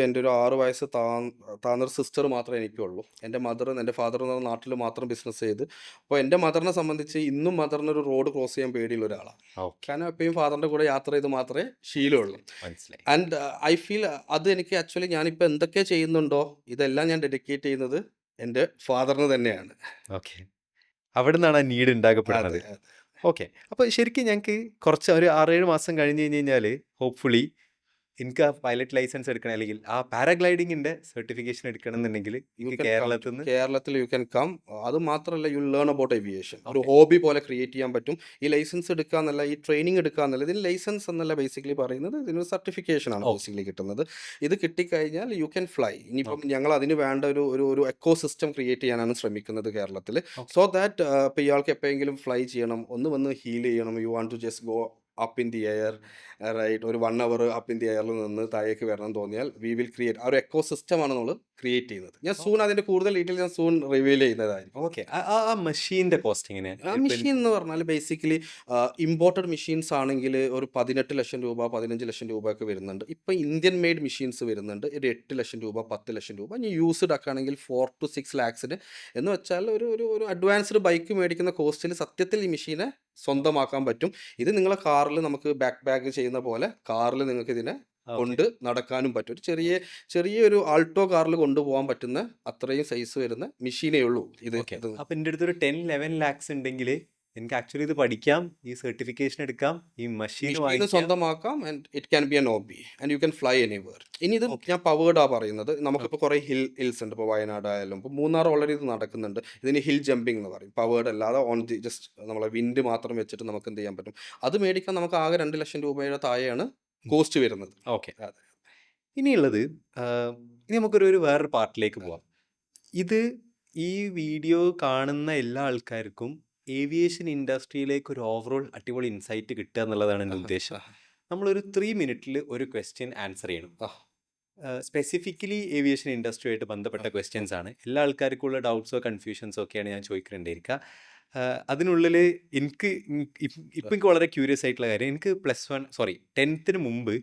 എൻ്റെ ഒരു 6 വയസ്സ് താന്നൊരു സിസ്റ്റർ മാത്രമേ എനിക്കുള്ളൂ. എൻ്റെ ഫാദർ എന്ന നാട്ടിൽ മാത്രം ബിസിനസ് ചെയ്ത്. അപ്പോൾ എൻ്റെ മദറിനെ സംബന്ധിച്ച് ഇന്നും മദറിനൊരു റോഡ് ക്രോസ് ചെയ്യാൻ പേടിയുള്ള ഒരാളാണ്. കാരണം എപ്പോഴും ഫാദറിൻ്റെ കൂടെ യാത്ര ചെയ്ത് മാത്രമേ ശീലമുള്ളൂ. ആൻഡ് ഐ ഫീൽ അത് എനിക്ക് ആക്ച്വലി ഞാനിപ്പോൾ എന്തൊക്കെ ചെയ്യുന്നുണ്ടോ ഇതെല്ലാം ഞാൻ ഡെഡിക്കേറ്റ് ചെയ്യുന്നത് എൻ്റെ ഫാദറിന് തന്നെയാണ്. ഓക്കെ. അവിടെ നിന്നാണ് ആ നീഡ് ഉണ്ടാക്കപ്പെടുന്നത്. ഓക്കെ. അപ്പോൾ ശരിക്കും ഞങ്ങൾക്ക് കുറച്ച് ഒരു 6-7 മാസം കഴിഞ്ഞ് കഴിഞ്ഞാൽ ഹോപ്പ്ഫുള്ളി എനിക്ക് ആ പൈലറ്റ് ലൈസൻസ് എടുക്കണം അല്ലെങ്കിൽ ആ പാരാഗ്ലൈഡിങ്ങിന്റെ സർട്ടിഫിക്കേഷൻ എടുക്കണം എന്നുണ്ടെങ്കിൽ യു എനിക്ക് ക്യാൻ കേരളത്തിൽ നിന്ന് കേരളത്തിൽ യു ക്യാൻ കം. അത് മാത്രമല്ല, യു ലേൺ അബൌട്ട് ഏവിയേഷൻ. ഒരു ഹോബി പോലെ ക്രിയേറ്റ് ചെയ്യാൻ പറ്റും. ഈ ലൈസൻസ് എടുക്കുക എന്നല്ല, ഈ ട്രെയിനിങ് എടുക്കുക എന്നല്ല, ഇതിന് ലൈസൻസ് എന്നല്ല ബേസിക്കലി പറയുന്നത്, ഇതിനൊരു സർട്ടിഫിക്കേഷൻ ആണ് ബേസിക്കലി കിട്ടുന്നത്. ഇത് കിട്ടിക്കഴിഞ്ഞാൽ യു ക്യാൻ ഫ്ലൈ. ഇനിയിപ്പം ഞങ്ങൾ അതിന് വേണ്ട ഒരു എക്കോ സിസ്റ്റം ക്രിയേറ്റ് ചെയ്യാനാണ് ശ്രമിക്കുന്നത് കേരളത്തിൽ. സോ ദാറ്റ് ഇപ്പോൾ ഇയാൾക്ക് എപ്പോഴെങ്കിലും ഫ്ലൈ ചെയ്യണം, ഒന്ന് വന്ന് ഹീൽ ചെയ്യണം, you want to just go up in the air, right, ഒരു 1 hour അപ്പ് ഇൻ ദി എയറിൽ നിന്ന് താഴേക്ക് വരണം തോന്നിയാൽ വി വിൽ ക്രിയേറ്റ് ആ ഒരു എക്കോ സിസ്റ്റമാണ് നമ്മൾ ക്രിയേറ്റ് ചെയ്യുന്നത്. ഞാൻ സൂൺ അതിൻ്റെ കൂടുതൽ ഡീറ്റെയിൽ ഞാൻ സൂൺ റിവീൽ ചെയ്യുന്നതായിരിക്കും. ഓക്കെ. ആ മെഷീന്റെ കോസ്റ്റ് എങ്ങനെയാണ്? ആ മെഷീൻ എന്ന് പറഞ്ഞാൽ ബേസിക്കലി ഇമ്പോർട്ടഡ് മെഷീൻസ് ആണെങ്കിൽ ഒരു 18 ലക്ഷം രൂപ 15 ലക്ഷം രൂപ ഒക്കെ വരുന്നുണ്ട്. ഇപ്പം ഇന്ത്യൻ മെയ്ഡ് മെഷീൻസ് വരുന്നുണ്ട്, ഒരു 8 ലക്ഷം രൂപ 10 ലക്ഷം രൂപ. ഇനി യൂസ്ഡ് ഒക്കെ ആണെങ്കിൽ 4 to 6 lakhs എന്ന് വെച്ചാൽ ഒരു അഡ്വാൻസ്ഡ് ബൈക്ക് മേടിക്കുന്ന കോസ്റ്റിൽ സത്യത്തിൽ ഈ മെഷീനെ സ്വന്തമാക്കാൻ പറ്റും. ഇത് നിങ്ങളെ കാറിൽ നമുക്ക് ബാക്ക് ചെയ്യുന്ന പോലെ കാറിൽ നിങ്ങൾക്ക് ഇതിനെ കൊണ്ട് നടക്കാനും പറ്റും. ഒരു ചെറിയൊരു ആൾട്ടോ കാറിൽ കൊണ്ടുപോകാൻ പറ്റുന്ന അത്രയും സൈസ് വരുന്ന മെഷീനേ ഉള്ളൂ ഇത്. അപ്പൊ എൻ്റെ അടുത്തൊരു 10-11 lakhs ഉണ്ടെങ്കിൽ എനിക്ക് ആക്ച്വലി ഇത് പഠിക്കാം, ഈ സർട്ടിഫിക്കേഷൻ എടുക്കാം, ഈ മെഷീൻ സ്വന്തമാക്കാം. And it can be N hobby and you can fly anywhere. ഇനി ഇത് ഞാൻ പവേർഡാ പറയുന്നത്. നമുക്കിപ്പോൾ കുറേ ഹിൽസ് ഉണ്ട്. ഇപ്പോൾ വയനാട് ആയാലും ഇപ്പോൾ മൂന്നാർ ഓൾറെഡി ഇത് നടക്കുന്നുണ്ട്. ഇതിന് ഹിൽ ജമ്പിംഗ് എന്ന് പറയും. പവേർഡ് അല്ലാതെ ഓൺ ദി ജസ്റ്റ് നമ്മളെ വിൻഡ് മാത്രം വെച്ചിട്ട് നമുക്ക് എന്ത് ചെയ്യാൻ പറ്റും. അത് മേടിക്കാൻ നമുക്ക് ആകെ 2 ലക്ഷം രൂപയുടെ താഴെയാണ് കോസ്റ്റ് വരുന്നത്. ഓക്കെ. ഇനിയുള്ളത് ഇനി നമുക്കൊരു വേറൊരു പാർട്ടിലേക്ക് പോവാം. ഇത് ഈ വീഡിയോ കാണുന്ന എല്ലാ ആൾക്കാർക്കും ഏവിയേഷൻ ഇൻഡസ്ട്രിയിലേക്ക് ഒരു ഓവറോൾ അടിപൊളി ഇൻസൈറ്റ് കിട്ടുക എന്നുള്ളതാണ് എൻ്റെ ഉദ്ദേശം. നമ്മളൊരു 3 minutes ഒരു ക്വസ്റ്റ്യൻ ആൻസർ ചെയ്യണം. സ്പെസിഫിക്കലി ഏവിയേഷൻ ഇൻഡസ്ട്രിയുമായിട്ട് ബന്ധപ്പെട്ട ക്വസ്റ്റ്യൻസ് ആണ്. എല്ലാ ആൾക്കാർക്കും ഉള്ള ഡൗട്ട്സോ കൺഫ്യൂഷൻസോ ഒക്കെയാണ് ഞാൻ ചോദിക്കുന്നുണ്ടായിരിക്കുക. അതിനുള്ളിൽ എനിക്ക് എനിക്ക് വളരെ ക്യൂരിയസ് ആയിട്ടുള്ള കാര്യം, എനിക്ക് +1 മുമ്പ്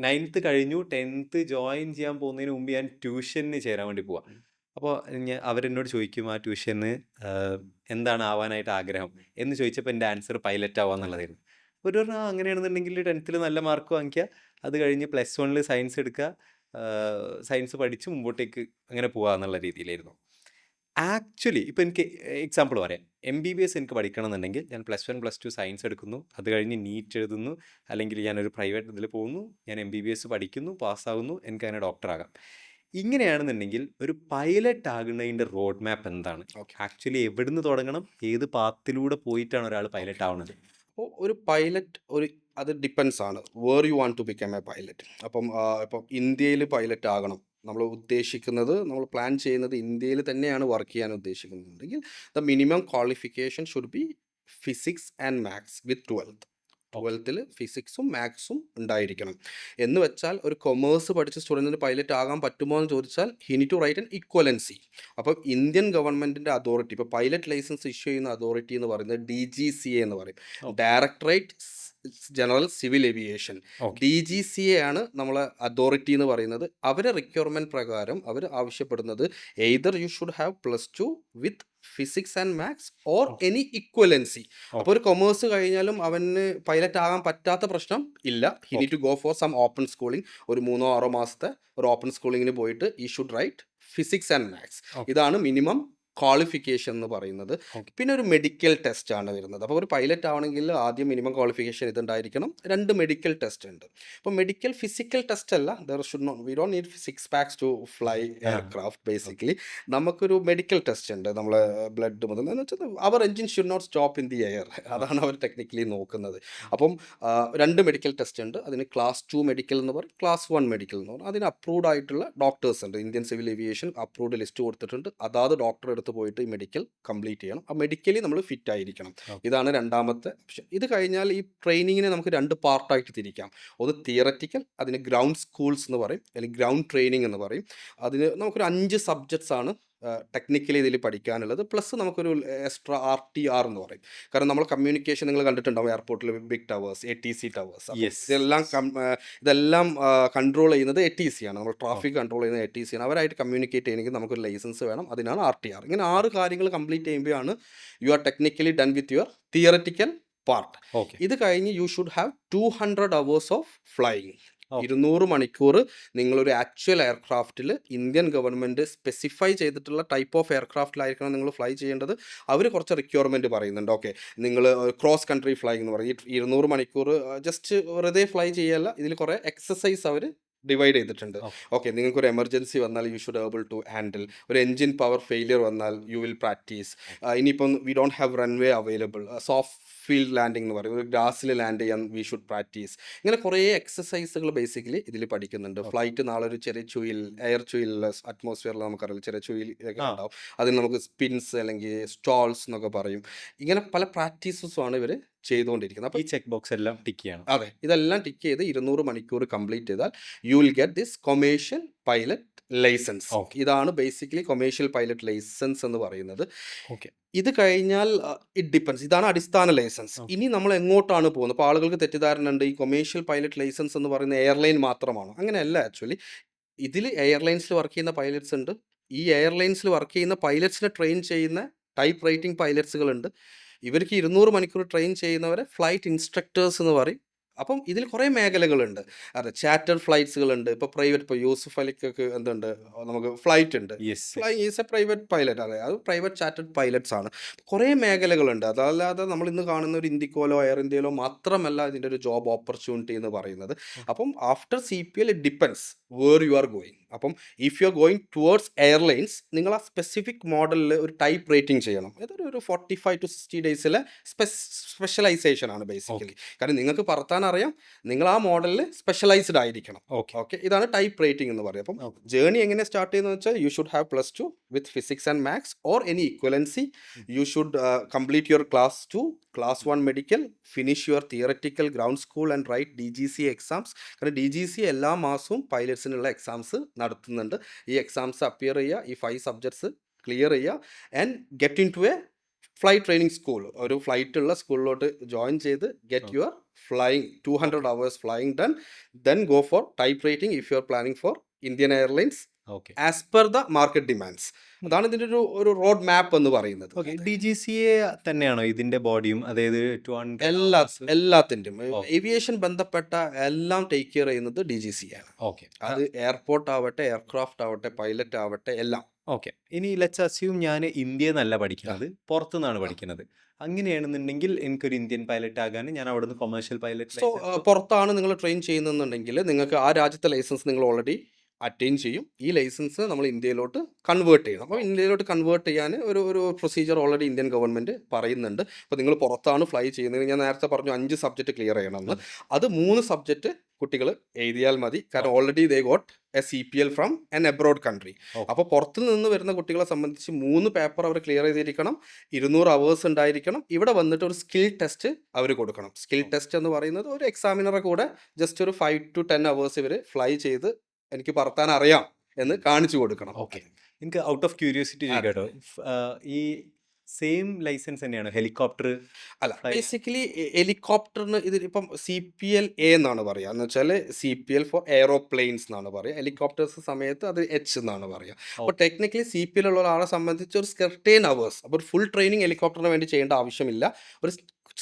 9th കഴിഞ്ഞു, 10th ജോയിൻ ചെയ്യാൻ പോകുന്നതിന് മുമ്പ് ഞാൻ ട്യൂഷന് ചേരാൻ വേണ്ടി പോവാം. അപ്പോൾ അവരെന്നോട് ചോദിക്കും ആ ട്യൂഷന് എന്താണ് ആവാനായിട്ട് ആഗ്രഹം എന്ന് ചോദിച്ചപ്പോൾ എൻ്റെ ആൻസർ പൈലറ്റ് ആവാന്നുള്ളതായിരുന്നു. ഒരു പറഞ്ഞാൽ അങ്ങനെയാണെന്നുണ്ടെങ്കിൽ 10th നല്ല മാർക്ക് വാങ്ങിക്കുക, അത് കഴിഞ്ഞ് +1 സയൻസ് എടുക്കുക, സയൻസ് പഠിച്ച് മുമ്പോട്ടേക്ക് അങ്ങനെ പോവുക എന്നുള്ള രീതിയിലായിരുന്നു. ആക്ച്വലി ഇപ്പോൾ എനിക്ക് എക്സാമ്പിൾ പറയാം. MBBS എനിക്ക് പഠിക്കണം എന്നുണ്ടെങ്കിൽ ഞാൻ +1 +2 സയൻസ് എടുക്കുന്നു, അത് കഴിഞ്ഞ് നീറ്റ് എഴുതുന്നു, അല്ലെങ്കിൽ ഞാനൊരു പ്രൈവറ്റ് ഇതിൽ പോകുന്നു, ഞാൻ MBBS പഠിക്കുന്നു, പാസ്സാകുന്നു, എനിക്ക് അങ്ങനെ ഡോക്ടറാകാം. ഇങ്ങനെയാണെന്നുണ്ടെങ്കിൽ ഒരു പൈലറ്റ് ആകുന്നതിൻ്റെ റോഡ് മാപ്പ് എന്താണ്? ആക്ച്വലി എവിടുന്ന് തുടങ്ങണം, ഏത് പാത്തിലൂടെ പോയിട്ടാണ് ഒരാൾ പൈലറ്റ് ആവുന്നത്? അപ്പോൾ ഒരു പൈലറ്റ് അത് ഡിപ്പെൻസ് ആണ് where you want to become a pilot. ഇപ്പം ഇന്ത്യയിൽ പൈലറ്റ് ആകണം നമ്മൾ ഉദ്ദേശിക്കുന്നത്, നമ്മൾ പ്ലാൻ ചെയ്യുന്നത് ഇന്ത്യയിൽ തന്നെയാണ് വർക്ക് ചെയ്യാൻ ഉദ്ദേശിക്കുന്നുണ്ടെങ്കിൽ the minimum qualification should be physics and maths with 12th ഫിസിക്സും മാത്സും ഉണ്ടായിരിക്കണം. എന്ന് വെച്ചാൽ ഒരു കൊമേഴ്സ് പഠിച്ച സ്റ്റുഡൻറ്റിന് പൈലറ്റ് ആകാൻ പറ്റുമോ എന്ന് ചോദിച്ചാൽ he need to write an equivalency. അപ്പം ഇന്ത്യൻ ഗവൺമെൻറ്റിൻ്റെ അതോറിറ്റി, ഇപ്പോൾ പൈലറ്റ് ലൈസൻസ് ഇഷ്യൂ ചെയ്യുന്ന അതോറിറ്റി എന്ന് പറയുന്നത് DGCA എന്ന് പറയും, directorate general civil aviation. DGCA ആണ് നമ്മളെ അതോറിറ്റി എന്ന് പറയുന്നത്. അവരെ റിക്വയർമെൻറ്റ് പ്രകാരം അവർ ആവശ്യപ്പെടുന്നത് either U should have +2 with physics and maths or any equivalency. അപ്പോൾ ഒരു കൊമേഴ്സ് കഴിഞ്ഞാലും അവന് പൈലറ്റ് ആകാൻ പറ്റാത്ത പ്രശ്നം ഇല്ല. He need to go for some open schooling. ഒരു 3-6 മാസത്തെ ഒരു ഓപ്പൺ സ്കൂളിങ്ങിന് പോയിട്ട് ഈ should write physics and maths. ഇതാണ് മിനിമം ക്വാളിഫിക്കേഷൻ എന്ന് പറയുന്നത്. പിന്നെ ഒരു മെഡിക്കൽ ടെസ്റ്റ് ആണ് വരുന്നത്. അപ്പോൾ ഒരു പൈലറ്റ് ആവണമെങ്കിൽ ആദ്യം മിനിമം ക്വാളിഫിക്കേഷൻ ഇതുണ്ടായിരിക്കണം. 2 മെഡിക്കൽ ടെസ്റ്റ് ഉണ്ട്. അപ്പോൾ ഫിസിക്കൽ ടെസ്റ്റ് അല്ല, we don't need 6 packs to fly aircraft. Basically നമുക്കൊരു മെഡിക്കൽ ടെസ്റ്റ് ഉണ്ട്. നമ്മളെ ബ്ലഡ് മുതൽ എന്ന് വെച്ചാൽ അവർ engine should not stop in the air, അതാണ് അവർ ടെക്നിക്കലി നോക്കുന്നത്. അപ്പം 2 മെഡിക്കൽ ടെസ്റ്റ് ഉണ്ട്. അതിന് Class 2 മെഡിക്കൽ എന്ന് പറയും, Class 1 മെഡിക്കൽ എന്ന് പറയും. അതിന് അപ്രൂവ്ഡ് ആയിട്ടുള്ള ഡോക്ടേഴ്സ് ഉണ്ട്. Indian civil aviation approved list കൊടുത്തിട്ടുണ്ട്. അതാത് ഡോക്ടർ പോയിട്ട് ഈ മെഡിക്കൽ കംപ്ലീറ്റ് ചെയ്യണം. ആ മെഡിക്കലി നമ്മൾ ഫിറ്റ് ആയിരിക്കണം. ഇതാണ് 2ാമത്തെ ഓപ്ഷൻ. ഇത് കഴിഞ്ഞാൽ ഈ ട്രെയിനിങ്ങിനെ നമുക്ക് 2 പാർട്ടായിട്ട് തിരിക്കാം. ഒന്ന് തിയററ്റിക്കൽ, അതിന് ഗ്രൗണ്ട് സ്കൂൾസ് എന്ന് പറയും, അല്ലെങ്കിൽ ഗ്രൗണ്ട് ട്രെയിനിങ് എന്ന് പറയും. അതിന് നമുക്കൊരു 5 സബ്ജക്ട്സ് ആണ് ടെക്നിക്കലി ഇതിൽ പഠിക്കാനുള്ളത്. പ്ലസ് നമുക്കൊരു എക്സ്ട്രാ RTR എന്ന് പറയും. കാരണം നമ്മൾ കമ്മ്യൂണിക്കേഷൻ നിങ്ങൾ കണ്ടിട്ടുണ്ടാവും എയർപോർട്ടിൽ, ബിഗ് ടവേഴ്സ്, ATC ടവേഴ്സ്. ഇതെല്ലാം കൺട്രോൾ ചെയ്യുന്നത് ATC ആണ്. നമ്മൾ ട്രാഫിക് കൺട്രോൾ ചെയ്യുന്നത് ATC ആണ്. അവരായിട്ട് കമ്മ്യൂണിക്കേറ്റ് ചെയ്യണമെങ്കിൽ നമുക്കൊരു ലൈസൻസ് വേണം. അതിനാണ് RTR. ഇങ്ങനെ 6 കാര്യങ്ങൾ കംപ്ലീറ്റ് ചെയ്യുമ്പോഴാണ് you are technically done with your theoretical part. ഇത് കഴിഞ്ഞ് U should have 200 hours of flying. 200 മണിക്കൂർ നിങ്ങളൊരു ആക്ച്വൽ എയർക്രാഫ്റ്റിൽ ഇന്ത്യൻ ഗവൺമെൻറ് സ്പെസിഫൈ ചെയ്തിട്ടുള്ള ടൈപ്പ് ഓഫ് എയർക്രാഫ്റ്റിലായിരിക്കണം നിങ്ങൾ ഫ്ലൈ ചെയ്യേണ്ടത്. അവർ കുറച്ച് റിക്വയർമെൻറ്റ് പറയുന്നുണ്ട്. ഓക്കെ, നിങ്ങൾ ക്രോസ് കൺട്രി ഫ്ലൈങ് എന്ന് പറയും. ഈ 200 മണിക്കൂർ ജസ്റ്റ് വെറുതെ ഫ്ലൈ ചെയ്യല്ല, ഇതിൽ കുറേ എക്സസൈസ് അവർ ഡിവൈഡ് ചെയ്തിട്ടുണ്ട്. ഓക്കെ, നിങ്ങൾക്കൊരു എമർജൻസി വന്നാൽ you should able to handle. ഒരു എൻജിൻ പവർ ഫെയിലിയർ വന്നാൽ യു വിൽ പ്രാക്ടീസ്. ഇനിയിപ്പം we don't have runway available, soft field landing എന്ന് പറയും, ഒരു ഗ്രാസിൽ ലാൻഡ് ചെയ്യാൻ വി ഷുഡ് പ്രാക്ടീസ്. ഇങ്ങനെ കുറേ എക്സസൈസുകൾ ബേസിക്കലി ഇതിൽ പഠിക്കുന്നുണ്ട്. ഫ്ലൈറ്റ് നാളെ ഒരു ചെറിയ ചുയിൽ, എയർ ചുയിലുള്ള അറ്റ്മോസ്ഫിയറിൽ നമുക്കറിയാം ചെറിയ ചുയിൽ ഒക്കെ ഉണ്ടാവും. അതിന് നമുക്ക് സ്പിൻസ് അല്ലെങ്കിൽ സ്റ്റോൾസ് എന്നൊക്കെ പറയും. ഇങ്ങനെ പല പ്രാക്ടീസസുമാണ് ഇവർ ചെയ്തുകൊണ്ടിരിക്കുന്നത്. അപ്പോൾ ഈ ചെക്ക് ബോക്സ് എല്ലാം ടിക്ക് ചെയ്യണം. അതെ, ഇതെല്ലാം ടിക്ക് ചെയ്ത് 200 മണിക്കൂർ കംപ്ലീറ്റ് ചെയ്താൽ you will get this commercial pilot license. ഇതാണ് ബേസിക്കലി കൊമേഴ്ഷ്യൽ പൈലറ്റ് ലൈസൻസ് എന്ന് പറയുന്നത്. ഓക്കെ, ഇത് കഴിഞ്ഞാൽ ഇറ്റ് ഡിപ്പെൻസ്, ഇതാണ് അടിസ്ഥാന ലൈസൻസ്. ഇനി നമ്മൾ എങ്ങോട്ടാണ് പോകുന്നത്? അപ്പോൾ ആളുകൾക്ക് തെറ്റിദ്ധാരണ ഉണ്ട്, ഈ കൊമേഴ്ഷ്യൽ പൈലറ്റ് ലൈസൻസ് എന്ന് പറയുന്ന എയർലൈൻ മാത്രമാണ്. അങ്ങനെയല്ല. ആക്ച്വലി ഇതിൽ എയർലൈൻസിൽ വർക്ക് ചെയ്യുന്ന പൈലറ്റ്സ് ഉണ്ട്. ഈ എയർലൈൻസിൽ വർക്ക് ചെയ്യുന്ന പൈലറ്റ്സിനെ ട്രെയിൻ ചെയ്യുന്ന ടൈപ്പ് റൈറ്റിംഗ് പൈലറ്റ്സുകളുണ്ട്. ഇവർക്ക് 200 മണിക്കൂർ ട്രെയിൻ ചെയ്യുന്നവരെ ഫ്ലൈറ്റ് ഇൻസ്ട്രക്ടേഴ്സ് എന്ന് പറയും. അപ്പം ഇതിൽ കുറേ മേഖലകളുണ്ട്. അതെ, ചാർട്ടർ ഫ്ലൈറ്റ്സുകളുണ്ട്. ഇപ്പോൾ പ്രൈവറ്റ്, ഇപ്പോൾ യൂസുഫ് അലിക്കൊക്കെ എന്തുണ്ട്, നമുക്ക് ഫ്ലൈറ്റ് ഉണ്ട്. Fly is A private pilot. അതെ, അത് പ്രൈവറ്റ് ചാർട്ടേഡ് പൈലറ്റ്സ് ആണ്. കുറേ മേഖലകളുണ്ട്. അതല്ലാതെ നമ്മൾ ഇന്ന് കാണുന്ന ഒരു ഇന്ത്യക്കോലോ എയർ ഇന്ത്യയിലോ മാത്രമല്ല ഇതിൻ്റെ ഒരു ജോബ് ഓപ്പർച്യൂണിറ്റി എന്ന് പറയുന്നത്. അപ്പം after CPL it depends where you are going. അപ്പം if you are going towards airlines, നിങ്ങൾ ആ സ്പെസിഫിക് മോഡലിൽ ഒരു ടൈപ്പ് റേറ്റിംഗ് ചെയ്യണം. ഇതൊരു 45 to 60 ഡേയ്സിലെ സ്പെഷ്യലൈസേഷൻ ആണ് ബേസിക്കലി. കാരണം നിങ്ങൾക്ക് പറത്താൻ അറിയാം, നിങ്ങൾ ആ മോഡലിൽ സ്പെഷ്യലൈസ്ഡ് ആയിരിക്കണം. ഓക്കെ, ഇതാണ് ടൈപ്പ് റേറ്റിംഗ് എന്ന് പറയും. അപ്പം ജേർണി എങ്ങനെ സ്റ്റാർട്ട് ചെയ്യുന്നത് വെച്ചാൽ you should have +2 with physics and maths or any equivalency. You should complete your class 2, class 1 medical, finish your theoretical ground school and write DGC exams. കാരണം DGC എല്ലാ മാസവും പൈലറ്റ്സിനുള്ള exams നടത്തുന്നുണ്ട്. ഈ എക്സാംസ് അപ്പിയർ ചെയ്യുക, ഈ 5 subjects clear ചെയ്യുക and get into a flight training school. ഒരു ഫ്ലൈറ്റുള്ള സ്കൂളിലോട്ട് ജോയിൻ ചെയ്ത് get your flying 200 hours flying done. Then go for type rating if you are planning for Indian airlines as per the market demands. അതാണ് ഇതിൻ്റെ ഒരു road map എന്ന് പറയുന്നത്. DGCA തന്നെയാണോ ഇതിന്റെ ബോഡിയും? അതായത് എല്ലാത്തിൻ്റെയും ഏവിയേഷൻ ബന്ധപ്പെട്ട എല്ലാം ടേക്ക് കെയർ ചെയ്യുന്നത് DGCA ആണ്. ഓക്കെ, അത് എയർപോർട്ട് ആവട്ടെ, എയർക്രാഫ്റ്റ് ആവട്ടെ, പൈലറ്റ് ആവട്ടെ, എല്ലാം. ഓക്കെ. ഇനി ലെറ്റ്സ് അസ്യൂം ഞാൻ ഇന്ത്യയിൽ നിന്നല്ല പഠിക്കുന്നത്, പുറത്തുനിന്നാണ് പഠിക്കുന്നത്. അങ്ങനെയാണെന്നുണ്ടെങ്കിൽ എനിക്കൊരു ഇന്ത്യൻ പൈലറ്റ് ആകാൻ ഞാൻ അവിടെ നിന്ന് കൊമേഴ്ഷ്യൽ പൈലറ്റ്. സോ പുറത്താണ് നിങ്ങൾ ട്രെയിൻ ചെയ്യുന്നുണ്ടെങ്കിൽ നിങ്ങൾക്ക് ആ രാജ്യത്തെ ലൈസൻസ് നിങ്ങൾ ഓൾറെഡി അറ്റൈൻ ചെയ്യും. ഈ ലൈസൻസ് നമ്മൾ ഇന്ത്യയിലോട്ട് കൺവേർട്ട് ചെയ്യണം. അപ്പോൾ ഇന്ത്യയിലോട്ട് കൺവേർട്ട് ചെയ്യാൻ ഒരു പ്രൊസീജിയർ ഓൾറെഡി ഇന്ത്യൻ ഗവൺമെൻറ് പറയുന്നുണ്ട്. അപ്പോൾ നിങ്ങൾ പുറത്താണ് ഫ്ലൈ ചെയ്യുന്നത്, ഞാൻ നേരത്തെ പറഞ്ഞു 5 സബ്ജക്റ്റ് ക്ലിയർ ചെയ്യണമെന്ന്. അത് 3 സബ്ജക്റ്റ് കുട്ടികൾ എഴുതിയാൽ മതി. കാരണം already they got A CPL from an abroad country. അപ്പോൾ പുറത്തു നിന്ന് വരുന്ന കുട്ടികളെ സംബന്ധിച്ച് 3 പേപ്പർ അവർ ക്ലിയർ ചെയ്തിരിക്കണം, 200 hours ഉണ്ടായിരിക്കണം. ഇവിടെ വന്നിട്ട് ഒരു സ്കിൽ ടെസ്റ്റ് അവർ കൊടുക്കണം. സ്കിൽ ടെസ്റ്റ് എന്ന് പറയുന്നത് ഒരു എക്സാമിനറെ കൂടെ ജസ്റ്റ് ഒരു 5 to 10 hours ഇവർ ഫ്ലൈ ചെയ്ത് എനിക്ക് പറത്താൻ അറിയാം എന്ന് കാണിച്ചു കൊടുക്കണം. ഓക്കെ, എനിക്ക് ഔട്ട് ഓഫ് ക്യൂരിയോസിറ്റി ചോദിക്കാട്ടോ, ഈ സെയിം ലൈസൻസ് തന്നെയാണ് ഹെലികോപ്റ്റർ? അല്ല, ബേസിക്കലി ഹെലികോപ്റ്ററിന് ഇതിപ്പം CPL-A എന്നാണ് പറയുക. എന്ന് വെച്ചാൽ CPL ഫോർ എയറോപ്ലെയിൻസ് എന്നാണ് പറയുക. ഹെലികോപ്റ്റേഴ്സ് സമയത്ത് അത് H എന്നാണ് പറയുക. അപ്പോൾ ടെക്നിക്കലി CPL ഉള്ള ഒരാളെ സംബന്ധിച്ച് ഒരു സ്കെർട്ടേൻ അവേഴ്സ്, അപ്പോൾ ഒരു ഫുൾ ട്രെയിനിങ് ഹെലികോപ്റ്ററിന് വേണ്ടി ചെയ്യേണ്ട ആവശ്യമില്ല. ഒരു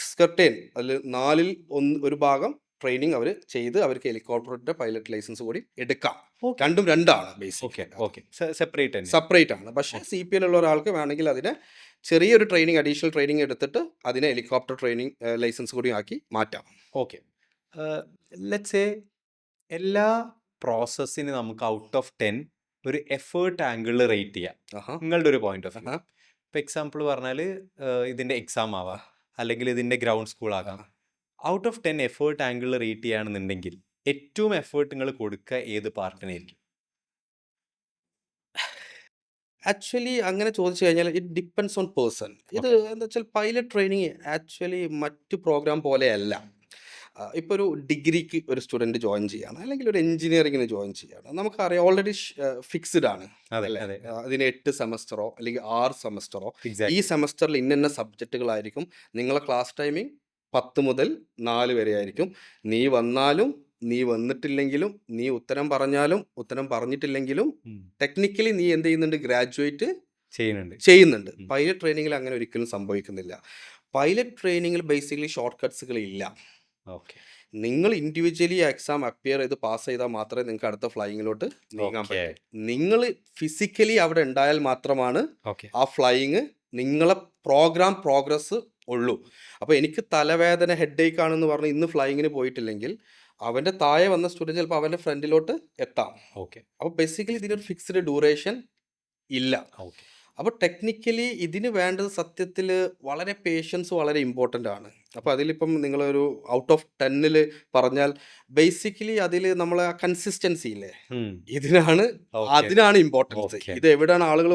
സ്കെർട്ടേൻ, അതിൽ 4ൽ 1 ഭാഗം ട്രെയിനിങ് അവർ ചെയ്ത് അവർക്ക് ഹെലികോപ്റ്ററിന്റെ പൈലറ്റ് ലൈസൻസ് കൂടി എടുക്കാം. രണ്ടും രണ്ടാണ് ബേസിക്. സെപ്പറേറ്റ് ആണ്. പക്ഷേ CPL ഉള്ള ഒരാൾക്ക് വേണമെങ്കിൽ അതിനെ ചെറിയൊരു ട്രെയിനിങ്, അഡീഷണൽ ട്രെയിനിങ് എടുത്തിട്ട് അതിനെ ഹെലികോപ്റ്റർ ട്രെയിനിങ് ലൈസൻസ് കൂടി ആക്കി മാറ്റാം. ഓക്കെ, ലെറ്റ്സ് സേ എല്ലാ പ്രോസസ്സിന് നമുക്ക് ഔട്ട് ഓഫ് 10 ഒരു എഫേർട്ട് ആംഗിളിൽ റേറ്റ് ചെയ്യാം. നിങ്ങളുടെ ഒരു പോയിന്റ് ഓഫ് വ്യൂ. ഇപ്പോൾ എക്സാമ്പിൾ പറഞ്ഞാൽ ഇതിൻ്റെ എക്സാം ആവാം, അല്ലെങ്കിൽ ഇതിൻ്റെ ഗ്രൗണ്ട് സ്കൂൾ ആകാം. ഔട്ട് ഓഫ് 10 എഫേർട്ട് ആംഗിളിൽ റേറ്റ് ചെയ്യുകയാണെന്നുണ്ടെങ്കിൽ ഏറ്റവും എഫേർട്ട് നിങ്ങൾ കൊടുക്കുക ഏത് പാർട്ടിനായിരിക്കും? ആക്ച്വലി അങ്ങനെ ചോദിച്ചു കഴിഞ്ഞാൽ ഇറ്റ് ഡിപ്പെൻഡ്സ് ഓൺ പേഴ്സൺ. ഇത് എന്താ വെച്ചാൽ പൈലറ്റ് ട്രെയിനിങ് ആക്ച്വലി മറ്റു പ്രോഗ്രാം പോലെയല്ല. ഇപ്പോൾ ഒരു ഡിഗ്രിക്ക് ഒരു സ്റ്റുഡൻറ്റ് ജോയിൻ ചെയ്യാണ്, അല്ലെങ്കിൽ ഒരു എഞ്ചിനീയറിങ്ങിന് ജോയിൻ ചെയ്യാണ്, നമുക്കറിയാം ഓൾറെഡി ഫിക്സ്ഡ് ആണ്. അതിന് 8 സെമസ്റ്ററോ അല്ലെങ്കിൽ 6 സെമസ്റ്ററോ, ഈ സെമസ്റ്ററിൽ ഇന്ന സബ്ജക്റ്റുകളായിരിക്കും. നിങ്ങളെ ക്ലാസ് ടൈമിംഗ് 10 മുതൽ 4 വരെ ആയിരിക്കും. നീ വന്നാലും നീ വന്നിട്ടില്ലെങ്കിലും, നീ ഉത്തരം പറഞ്ഞാലും ഉത്തരം പറഞ്ഞിട്ടില്ലെങ്കിലും ടെക്നിക്കലി നീ എന്ത് ചെയ്യുന്നുണ്ട്, ഗ്രാജുവേറ്റ് ചെയ്യുന്നുണ്ട്. പൈലറ്റ് ട്രെയിനിങ്ങിൽ അങ്ങനെ ഒരിക്കലും സംഭവിക്കുന്നില്ല. പൈലറ്റ് ട്രെയിനിങ്ങിൽ ബേസിക്കലി ഷോർട്ട് കട്ട്സുകൾ ഇല്ല. നിങ്ങൾ ഇൻഡിവിജ്വലി എക്സാം അപ്പിയർ ചെയ്ത് പാസ് ചെയ്താൽ മാത്രമേ നിങ്ങൾക്ക് അടുത്ത ഫ്ലൈയിങ്ങിലോട്ട് നീങ്ങാൻ ഓക്കെ പറ്റൂ. നിങ്ങൾ ഫിസിക്കലി അവിടെ ഉണ്ടായാൽ മാത്രമാണ് ഓക്കെ ആ ഫ്ലൈയിങ് നിങ്ങളെ പ്രോഗ്രസ് ഉള്ളൂ. അപ്പോൾ എനിക്ക് തലവേദന ഹെഡേക്ക് ആണെന്ന് പറഞ്ഞ് ഇന്ന് ഫ്ലൈയിങ്ങിന് പോയിട്ടില്ലെങ്കിൽ അവൻ്റെ താഴെ വന്ന സ്റ്റുഡൻറ്റ് ചിലപ്പോൾ അവൻ്റെ ഫ്രണ്ടിലോട്ട് എത്താം. ഓക്കെ അപ്പോൾ ബേസിക്കലി ഇതിനൊരു ഫിക്സ്ഡ് ഡ്യൂറേഷൻ ഇല്ല. ഓക്കെ അപ്പോൾ ടെക്നിക്കലി ഇതിന് വേണ്ടത് സത്യത്തിൽ വളരെ പേഷ്യൻസ് വളരെ ഇമ്പോർട്ടൻ്റ് ആണ്. അപ്പോൾ അതിലിപ്പം നിങ്ങളൊരു ഔട്ട് ഓഫ് 10 പറഞ്ഞാൽ ബേസിക്കലി അതിൽ നമ്മളെ കൺസിസ്റ്റൻസി ഇല്ലേ, ഇതിനാണ് ഓക്കെ അതിനാണ് ഇമ്പോർട്ടൻസ്. ഓക്കെ ഇത് എവിടെയാണ് ആളുകൾ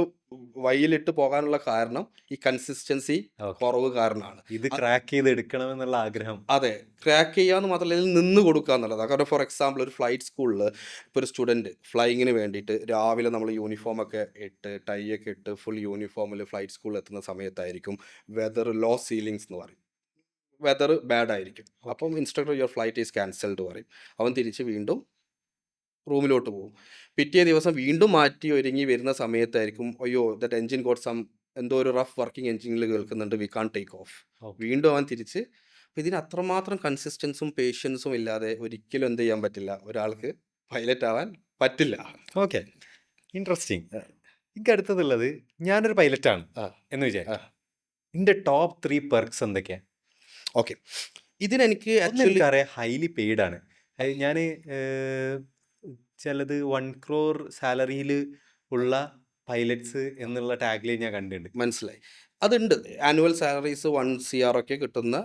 വഴിയിലിട്ട് പോകാനുള്ള കാരണം ഈ കൺസിസ്റ്റൻസി ഓക്കെ കുറവ് കാരണമാണ്. ഇത് ക്രാക്ക് ചെയ്ത് എടുക്കണമെന്നുള്ള ആഗ്രഹം. അതെ, ക്രാക്ക് ചെയ്യാന്ന് മാത്രമല്ല ഇതിൽ നിന്ന് കൊടുക്കുക എന്നുള്ളതാണ്. കാരണം ഫോർ എക്സാമ്പിൾ ഒരു ഫ്ലൈറ്റ് സ്കൂളിൽ ഇപ്പോൾ ഒരു സ്റ്റുഡൻറ്റ് ഫ്ലൈയിങ്ങിന് വേണ്ടിയിട്ട് രാവിലെ നമ്മൾ യൂണിഫോമൊക്കെ ഇട്ട് ടൈ ഒക്കെ ഇട്ട് ഫുൾ യൂണിഫോമിൽ ഫ്ലൈറ്റ് സ്കൂളിൽ എത്തുന്ന സമയത്തായിരിക്കും വെതർ ലോ സീലിങ്സ് എന്ന് പറയും, വെതർ ബാഡ് ആയിരിക്കും. അപ്പം instructor your flight is cancelled പറയും. അവൻ തിരിച്ച് വീണ്ടും റൂമിലോട്ട് പോകും. പിറ്റേ ദിവസം വീണ്ടും മാറ്റി ഒരുങ്ങി വരുന്ന സമയത്തായിരിക്കും അയ്യോ ദറ്റ് എൻജിൻ ഗോട്ട് സം എന്തോ ഒരു റഫ് വർക്കിംഗ് എൻജിനിൽ കേൾക്കുന്നുണ്ട്, we can take off. Okay വീണ്ടും അവൻ തിരിച്ച്. അപ്പോൾ ഇതിന് അത്രമാത്രം കൺസിസ്റ്റൻസും പേഷ്യൻസും ഇല്ലാതെ ഒരിക്കലും എന്ത് ചെയ്യാൻ പറ്റില്ല, ഒരാൾക്ക് പൈലറ്റ് ആവാൻ പറ്റില്ല. Okay interesting. എനിക്ക് അടുത്തതുള്ളത് ഞാനൊരു പൈലറ്റാണ് ആ എന്ന് ആ വിചാരിക്കും. എൻ്റെ ടോപ്പ് 3 പെർക്സ് എന്തൊക്കെയാണ്? ഓക്കെ. ഇതിനെനിക്ക് ഒന്ന് ആക്ച്വലി എനിക്കറിയാം, ഹൈലി പെയ്ഡ് ആണ്. ഞാൻ ചിലത് 1 crore സാലറിയിൽ ഉള്ള പൈലറ്റ്സ് എന്നുള്ള ടാഗ്ലൈൻ ഞാൻ കണ്ടിട്ടുണ്ട്. മനസ്സിലായി. അതുണ്ട്, ആനുവൽ സാലറീസ് 1 CR ഒക്കെ കിട്ടുന്ന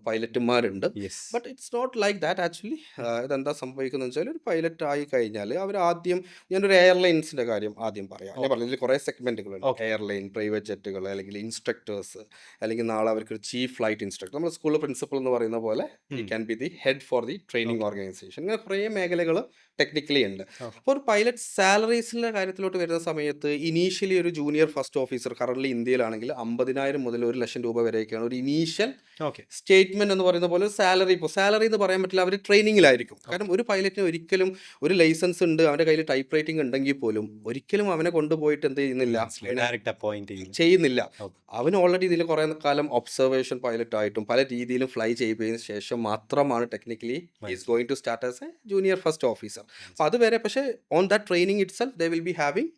പൈലറ്റുമാരുണ്ട്. Yes but it's not like that actually. ഇതെന്താ സംഭവിക്കുന്നത് വെച്ചാൽ ഒരു പൈലറ്റ് ആയി കഴിഞ്ഞാൽ അവർ ആദ്യം, ഞാനൊരു എയർലൈൻസിൻ്റെ കാര്യം ആദ്യം പറയാം. ഞാൻ പറഞ്ഞതിൽ കുറേ സെഗ്മെൻറ്റുകളുണ്ട്. ഓക്കെ എയർലൈൻ, പ്രൈവറ്റ് ജെറ്റുകൾ, അല്ലെങ്കിൽ ഇൻസ്ട്രക്ടേഴ്സ്, അല്ലെങ്കിൽ നാളെ അവർക്കൊരു ചീഫ് ഫ്ലൈറ്റ് ഇൻസ്ട്രക്ടർ, നമ്മൾ സ്കൂളിൽ പ്രിൻസിപ്പൽ എന്ന് പറയുന്ന പോലെ ഈ can be the head for the training okay organisation. ഇങ്ങനെ കുറേ മേഖലകൾ ടെക്നിക്കലി ഉണ്ട്. ഓക്കെ അപ്പോൾ ഒരു പൈലറ്റ് സാലറീസിൻ്റെ കാര്യത്തിലോട്ട് വരുന്ന സമയത്ത് ഇനീഷ്യലി ഒരു ജൂനിയർ ഫസ്റ്റ് ഓഫീസർ കറൻറ്റ്ലി ഇന്ത്യയിലാണെങ്കിൽ 50,000 മുതൽ 1,00,000 രൂപ വരെയൊക്കെയാണ് ഒരു ഇനീഷ്യൽ ഓക്കെ സ്റ്റേറ്റ്മെന്റ് എന്ന് പറയുന്ന പോലെ സാലറി. ഇപ്പോൾ സാലറി എന്ന് പറയാൻ പറ്റില്ല, അവർ ട്രെയിനിങ്ങിലായിരിക്കും. കാരണം ഒരു പൈലറ്റിന് ഒരിക്കലും ഒരു ലൈസൻസ് ഉണ്ട്, അവൻ്റെ കയ്യിൽ ടൈപ്പ് റൈറ്റിംഗ് ഉണ്ടെങ്കിൽ പോലും ഒരിക്കലും അവനെ കൊണ്ടുപോയിട്ട് എന്ത് ചെയ്യുന്നില്ല, അവനെ ഡയറക്റ്റ് അപ്പോയിന്റ് ചെയ്യുന്നു. ചെയ്യുന്നില്ല. ഓക്കെ അവൻ ഓൾറെഡി ഇതിൽ കുറേ കാലം ഒബ്സർവേഷൻ പൈലറ്റ് ആയിട്ടും പല രീതിയിലും ഫ്ലൈ ചെയ്തതിന് ശേഷം മാത്രമാണ് technically is going to start as a junior first officer. അപ്പോൾ അതുവരെ പക്ഷേ on that training itself they will be having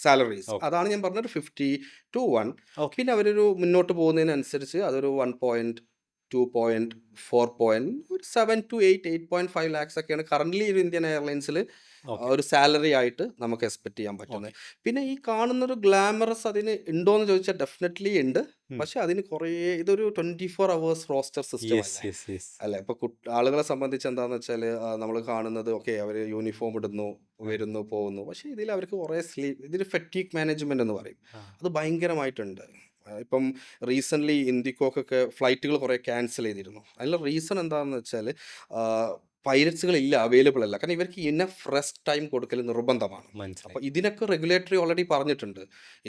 salaries. Okay അതാണ് ഞാൻ പറഞ്ഞൊരു 50 to 1. ഓക്കെ പിന്നെ അവരൊരു മുന്നോട്ട് പോകുന്നതിനനുസരിച്ച് അതൊരു 1.2 ഒരു 7 to 8.5 lakhs ഒക്കെയാണ് കറൻ്റ്ലി ഒരു ഇന്ത്യൻ എയർലൈൻസിൽ ഓക്കെ ഒരു സാലറി ആയിട്ട് നമുക്ക് എക്സ്പെക്ട് ചെയ്യാൻ പറ്റുന്നത്. ഓക്കെ പിന്നെ ഈ കാണുന്നൊരു ഗ്ലാമറസ് അതിന് ഉണ്ടോയെന്ന് ചോദിച്ചാൽ ഡെഫിനറ്റ്ലി ഉണ്ട്. പക്ഷെ അതിന് കുറേ, ഇതൊരു 24 hours റോസ്റ്റർ സിസ്റ്റം യെസ് അല്ലേ യെസ് യെസ് അല്ലേ. ഇപ്പോൾ ആളുകളെ സംബന്ധിച്ച് എന്താണെന്ന് വെച്ചാൽ നമ്മൾ കാണുന്നത് ഓക്കെ അവർ യൂണിഫോം ഇടുന്നു, വരുന്നു, പോകുന്നു. പക്ഷേ ഇതിൽ അവർക്ക് കുറേ ഇതിൽ ഫെറ്റീഗ് മാനേജ്മെൻറ്റ് എന്ന് പറയും, അത് ഭയങ്കരമായിട്ടുണ്ട്. ഇപ്പം റീസെൻ്റ്ലി ഇന്ത്യക്കൊക്കെ ഫ്ലൈറ്റുകൾ കുറേ ക്യാൻസൽ ചെയ്തിരുന്നു. അതിനുള്ള റീസൺ എന്താണെന്ന് വെച്ചാൽ പൈലറ്റ്സുകളില്ല, അവൈലബിൾ അല്ല. കാരണം ഇവർക്ക് ഇനഫ് റെസ്റ്റ് ടൈം കൊടുക്കൽ നിർബന്ധമാണ്. മനസ്സിലായി. അപ്പോൾ ഇതിനൊക്കെ റെഗുലേറ്ററി ഓൾറെഡി പറഞ്ഞിട്ടുണ്ട്.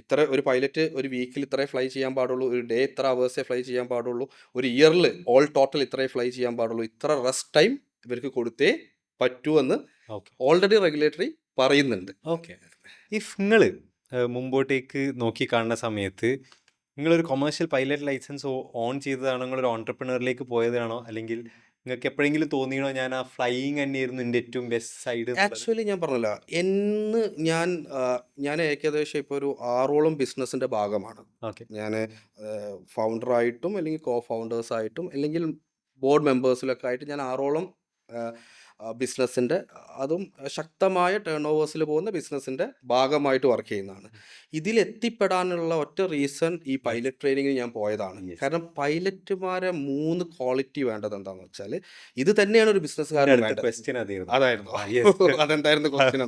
ഇത്ര ഒരു പൈലറ്റ് ഒരു വീക്കിൽ ഇത്രേ ഫ്ലൈ ചെയ്യാൻ പാടുള്ളൂ, ഒരു ഡേ ഇത്ര അവേഴ്സേ ഫ്ലൈ ചെയ്യാൻ പാടുള്ളൂ, ഒരു ഇയറിൽ ഓൾ ടോട്ടൽ ഇത്രേ ഫ്ലൈ ചെയ്യാൻ പാടുള്ളൂ, ഇത്ര റെസ്റ്റ് ടൈം ഇവർക്ക് കൊടുത്തേ പറ്റൂ എന്ന് ഓക്കെ ഓൾറെഡി റെഗുലേറ്ററി പറയുന്നുണ്ട്. ഓക്കെ ഇഫ് നിങ്ങൾ മുമ്പോട്ടേക്ക് നോക്കി കാണുന്ന സമയത്ത് നിങ്ങളൊരു കൊമേഴ്ഷ്യൽ പൈലറ്റ് ലൈസൻസ് ഓൺ ചെയ്തതാണോ, നിങ്ങളൊരു ഓൺട്രപ്രണറിലേക്ക് പോയതാണോ, അല്ലെങ്കിൽ നിങ്ങൾക്ക് എപ്പോഴെങ്കിലും തോന്നിയണോ ഞാൻ ആ ഫ്ലൈയിങ് തന്നെയായിരുന്നു എൻ്റെ ഏറ്റവും ബെസ്റ്റ് സൈഡ്? ആക്ച്വലി ഞാൻ പറഞ്ഞല്ലോ, ഞാൻ ഏകദേശം ഇപ്പോൾ ഒരു 6ഓളം ബിസിനസ്സിൻ്റെ ഭാഗമാണ്. ഓക്കെ ഞാൻ ഫൗണ്ടറായിട്ടും അല്ലെങ്കിൽ കോ ഫൗണ്ടേഴ്സായിട്ടും അല്ലെങ്കിൽ ബോർഡ് മെമ്പേഴ്സിലൊക്കെ ആയിട്ട് ഞാൻ 6ഓളം ബിസിനസ്സിൻ്റെ, അതും ശക്തമായ ടേൺ ഓവേഴ്സിൽ പോകുന്ന ബിസിനസ്സിൻ്റെ ഭാഗമായിട്ട് വർക്ക് ചെയ്യുന്നതാണ്. ഇതിലെത്തിപ്പെടാനുള്ള ഒറ്റ റീസൺ ഈ പൈലറ്റ് ട്രെയിനിങ്ങിന് ഞാൻ പോയതാണ്. യെസ് കാരണം പൈലറ്റുമാരെ 3 ക്വാളിറ്റി വേണ്ടത് എന്താണെന്ന് വെച്ചാൽ ഇത് തന്നെയാണ് ഒരു ബിസിനസ്സുകാരന് അടുത്ത വേണ്ടത്. ക്വസ്റ്റ്യൻ അതായിരുന്നു. അതായിരുന്നു യെസ് അതെന്തായിരുന്നു ക്വസ്റ്റ്യൻ?